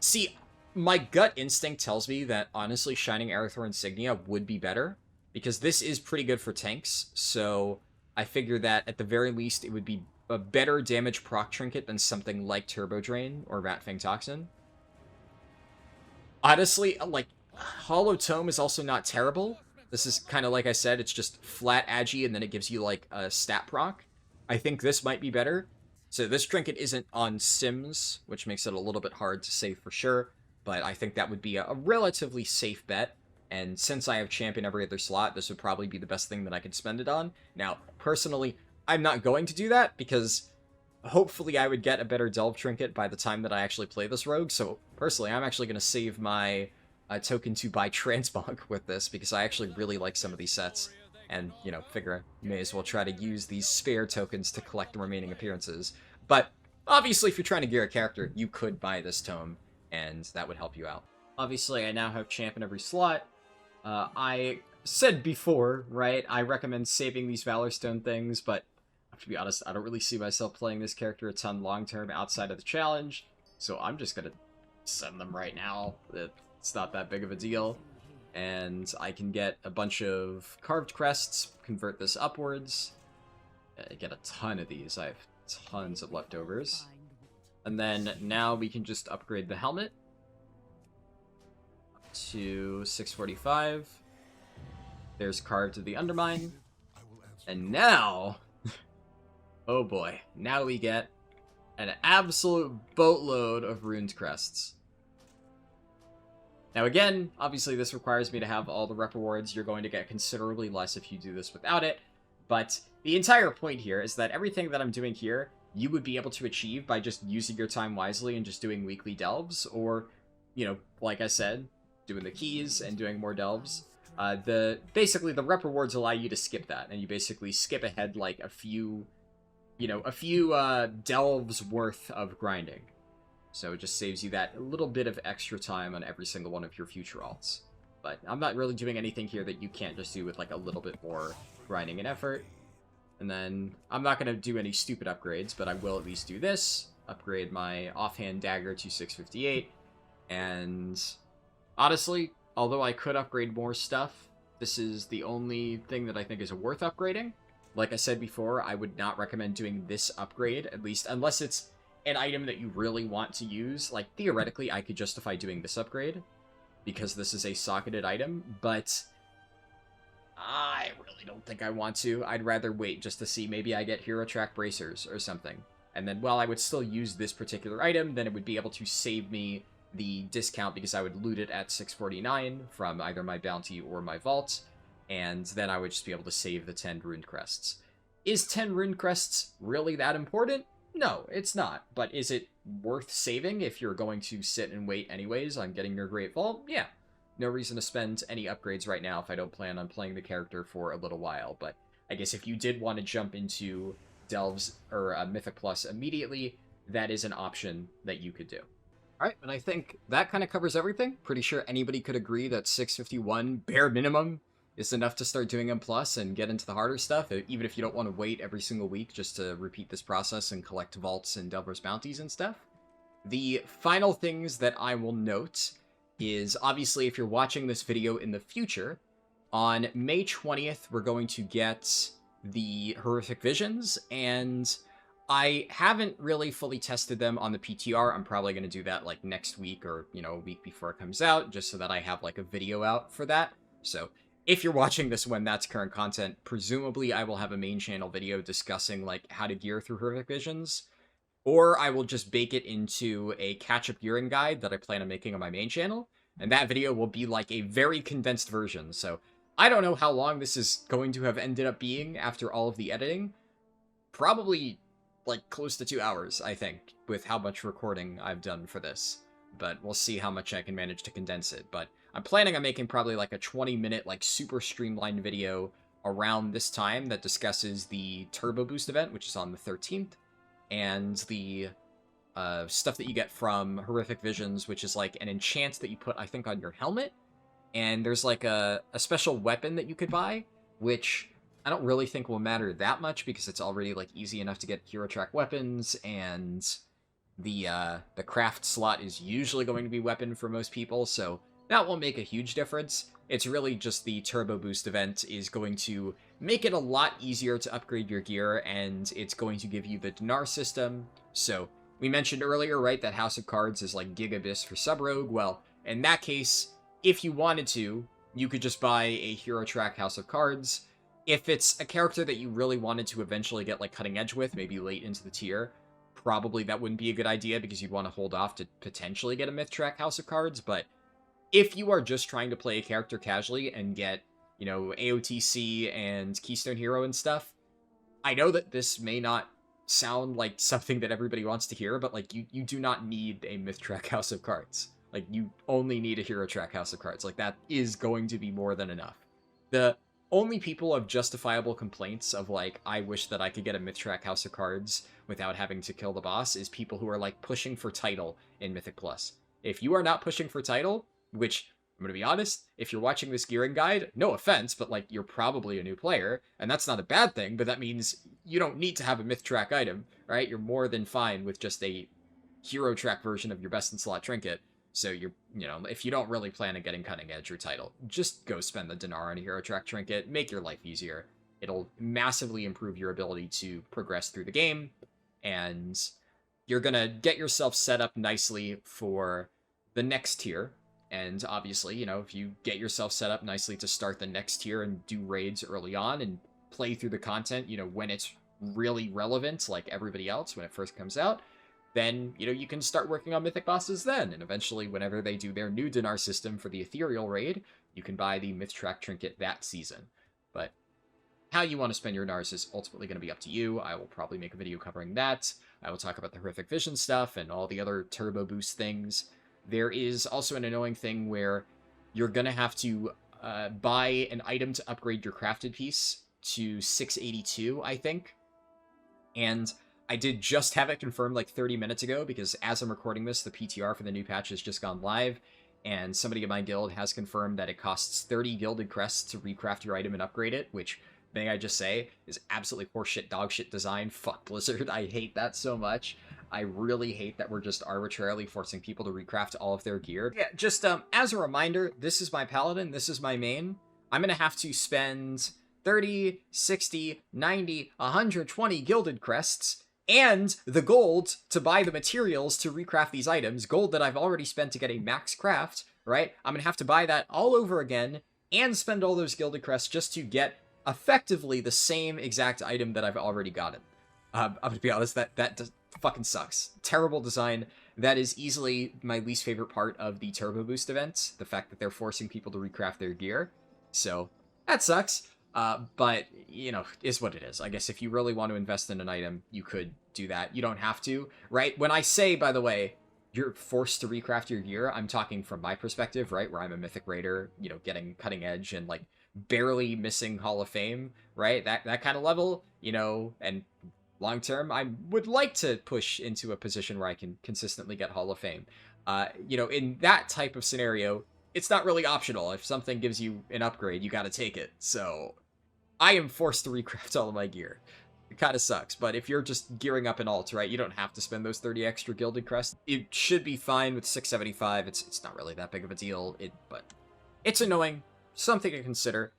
See, my gut instinct tells me that, honestly, Shining Aerithor Insignia would be better, because this is pretty good for tanks, so I figure that at the very least it would be a better damage proc trinket than something like Turbo Drain or Ratfang Toxin. Honestly, like, Hollow Tome is also not terrible. This is kind of like I said, it's just flat agi and then it gives you like a stat proc. I think this might be better. So this trinket isn't on Sims, which makes it a little bit hard to say for sure, but I think that would be a relatively safe bet. And since I have champion every other slot, this would probably be the best thing that I could spend it on. Now, personally, I'm not going to do that, because hopefully I would get a better Delve Trinket by the time that I actually play this rogue. So, personally, I'm actually going to save my token to buy Transmog with this, because I actually really like some of these sets. And, you know, figure I may as well try to use these spare tokens to collect the remaining appearances. But, obviously, if you're trying to gear a character, you could buy this tome, and that would help you out. Obviously, I now have champ in every slot. I said before, right, I recommend saving these Valorstone things, but to be honest, I don't really see myself playing this character a ton long-term outside of the challenge, so I'm just gonna send them right now. It's not that big of a deal. And I can get a bunch of Carved Crests, convert this upwards, get a ton of these. I have tons of leftovers. And then now we can just upgrade the helmet to 645. There's Carved of the Undermine. And now, oh boy, now we get an absolute boatload of Runed Crests. Now again, obviously this requires me to have all the rep rewards. You're going to get considerably less if you do this without it. But the entire point here is that everything that I'm doing here, you would be able to achieve by just using your time wisely and just doing weekly delves, or, you know, like I said, doing the keys and doing more delves. Basically, the rep rewards allow you to skip that, and you basically skip ahead like a few delves worth of grinding. So it just saves you that little bit of extra time on every single one of your future alts. But I'm not really doing anything here that you can't just do with like a little bit more grinding and effort. And then I'm not going to do any stupid upgrades, but I will at least do this. Upgrade my offhand dagger to 658. And honestly, although I could upgrade more stuff, this is the only thing that I think is worth upgrading. Like I said before, I would not recommend doing this upgrade, at least unless it's an item that you really want to use. Like, theoretically, I could justify doing this upgrade. because this is a socketed item, but I really don't think I want to. I'd rather wait just to see. Maybe I get Hero Track Bracers or something. And then while I would still use this particular item, then it would be able to save me the discount because I would loot it at 649 from either my bounty or my vault. And then I would just be able to save the 10 Runed Crests. Is 10 Runed Crests really that important? No, it's not. But is it worth saving if you're going to sit and wait anyways on getting your Great Vault? Yeah. No reason to spend any upgrades right now if I don't plan on playing the character for a little while. But I guess if you did want to jump into Delves or Mythic Plus immediately, that is an option that you could do. All right, and I think that kind of covers everything. Pretty sure anybody could agree that 651 bare minimum is enough to start doing M+ and get into the harder stuff, even if you don't want to wait every single week just to repeat this process and collect vaults and Delver's bounties and stuff. The final things that I will note is, obviously, if you're watching this video in the future, on May 20th, we're going to get the Horrific Visions, and I haven't really fully tested them on the PTR. I'm probably going to do that, like, next week or, you know, a week before it comes out, just so that I have, like, a video out for that. So if you're watching this when that's current content, presumably I will have a main channel video discussing, like, how to gear through Horrific Visions, or I will just bake it into a catch-up gearing guide that I plan on making on my main channel, and that video will be like a very condensed version. So I don't know how long this is going to have ended up being after all of the editing. Probably like close to 2 hours, I think, with how much recording I've done for this. But we'll see how much I can manage to condense it. But I'm planning on making probably like a 20-minute, like super streamlined video around this time that discusses the Turbo Boost event, which is on the 13th. And the stuff that you get from Horrific Visions, which is like an enchant that you put, I think, on your helmet. And there's like a special weapon that you could buy, which I don't really think will matter that much because it's already like easy enough to get Hero Track weapons, and the craft slot is usually going to be weapon for most people, so that won't make a huge difference. It's really just the Turbo Boost event is going to make it a lot easier to upgrade your gear, and it's going to give you the dinar system. So we mentioned earlier, right, that House of Cards is like Gigabyss for Sub-Rogue. Well, in that case, if you wanted to, you could just buy a Hero Track House of Cards. If it's a character that you really wanted to eventually get like cutting edge with, maybe late into the tier, probably that wouldn't be a good idea because you'd want to hold off to potentially get a Myth Track House of Cards. But if you are just trying to play a character casually and get, you know, AOTC and Keystone Hero and stuff, I know that this may not sound like something that everybody wants to hear, but like you do not need a Myth Track House of Cards. Like, you only need a Hero Track House of Cards. Like, that is going to be more than enough. The only people of justifiable complaints of, like, I wish that I could get a Myth Track House of Cards without having to kill the boss is people who are, like, pushing for title in Mythic Plus. If you are not pushing for title, which, I'm going to be honest, if you're watching this gearing guide, no offense, but, like, you're probably a new player, and that's not a bad thing, but that means you don't need to have a Myth Track item, right? You're more than fine with just a Hero Track version of your best in slot trinket. So you know, if you don't really plan on getting cutting edge or title, just go spend the dinar on a Hero Track trinket, make your life easier. It'll massively improve your ability to progress through the game, and you're gonna get yourself set up nicely for the next tier. And obviously, you know, if you get yourself set up nicely to start the next tier and do raids early on and play through the content, you know, when it's really relevant, like everybody else when it first comes out, then, you know, you can start working on Mythic bosses then, and eventually, whenever they do their new dinar system for the Ethereal raid, you can buy the Myth Track trinket that season. But how you want to spend your dinars is ultimately going to be up to you. I will probably make a video covering that. I will talk about the Horrific Vision stuff and all the other Turbo Boost things. There is also an annoying thing where you're going to have to buy an item to upgrade your crafted piece to 682, I think. And I did just have it confirmed like 30 minutes ago, because as I'm recording this, the PTR for the new patch has just gone live, and somebody in my guild has confirmed that it costs 30 gilded crests to recraft your item and upgrade it, which, may I just say, is absolutely horseshit dogshit design. Fuck Blizzard, I hate that so much. I really hate that we're just arbitrarily forcing people to recraft all of their gear. Yeah, just as a reminder, this is my paladin, this is my main. I'm gonna have to spend 30, 60, 90, 120 gilded crests and the gold to buy the materials to recraft these items, gold that I've already spent to get a max craft, right? I'm going to have to buy that all over again and spend all those gilded crests just to get effectively the same exact item that I've already gotten. I'm going to be honest, that fucking sucks. Terrible design. That is easily my least favorite part of the Turbo Boost event, the fact that they're forcing people to recraft their gear. So, that sucks. But, you know, is what it is. I guess if you really want to invest in an item, you could do that. You don't have to, right? When I say, by the way, you're forced to recraft your gear, I'm talking from my perspective, right? Where I'm a Mythic Raider, you know, getting cutting edge and, like, barely missing Hall of Fame, right? That kind of level, you know, and long term, I would like to push into a position where I can consistently get Hall of Fame. You know, in that type of scenario, it's not really optional. If something gives you an upgrade, you gotta take it. So, I am forced to recraft all of my gear. It kind of sucks, but if you're just gearing up an alt, right, you don't have to spend those 30 extra gilded crests. It should be fine with 675. It's not really that big of a deal, but it's annoying. Something to consider.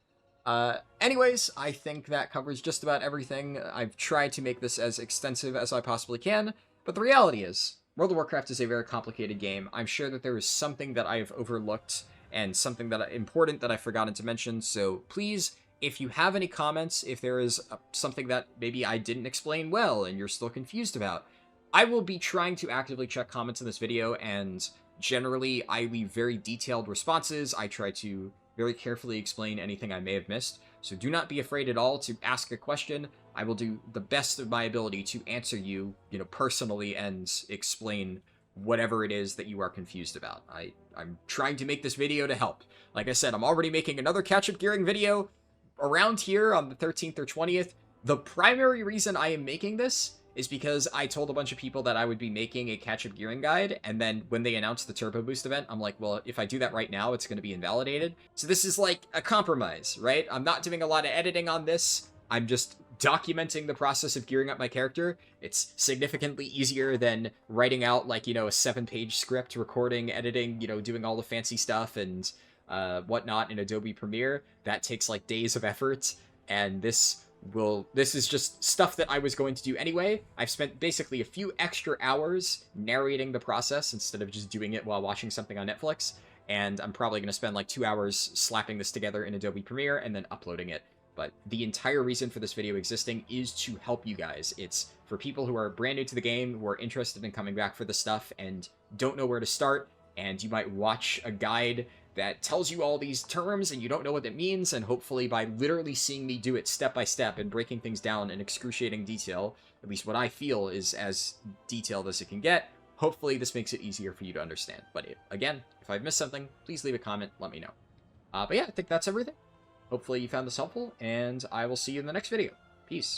Anyways, I think that covers just about everything. I've tried to make this as extensive as I possibly can, but the reality is, World of Warcraft is a very complicated game. I'm sure that there is something that I have overlooked and something that important that I've forgotten to mention, so please, if you have any comments, if there is something that maybe I didn't explain well and you're still confused about, I will be trying to actively check comments in this video, and generally I leave very detailed responses. I try to very carefully explain anything I may have missed, so do not be afraid at all to ask a question. I will do the best of my ability to answer you, you know, personally and explain whatever it is that you are confused about. I'm trying to make this video to help. Like I said, I'm already making another catch-up gearing video around here on the 13th or 20th. The primary reason I am making this is because I told a bunch of people that I would be making a catch-up gearing guide, and then when they announced the Turbo Boost event, I'm like, well, if I do that right now, it's going to be invalidated. So this is like a compromise, right? I'm not doing a lot of editing on this. I'm just documenting the process of gearing up my character. It's significantly easier than writing out, like, you know, a 7-page script, recording, editing, you know, doing all the fancy stuff and whatnot in Adobe Premiere. That takes like days of effort, and this is just stuff that I was going to do anyway. I've spent basically a few extra hours narrating the process instead of just doing it while watching something on Netflix, and I'm probably going to spend like 2 hours slapping this together in Adobe Premiere and then uploading it. But the entire reason for this video existing is to help you guys. It's for people who are brand new to the game, who are interested in coming back for this stuff and don't know where to start, and you might watch a guide that tells you all these terms and you don't know what it means, and hopefully by literally seeing me do it step by step and breaking things down in excruciating detail, at least what I feel is as detailed as it can get, hopefully this makes it easier for you to understand. But again, if I've missed something, please leave a comment, let me know. But yeah, I think that's everything. Hopefully you found this helpful, and I will see you in the next video. Peace.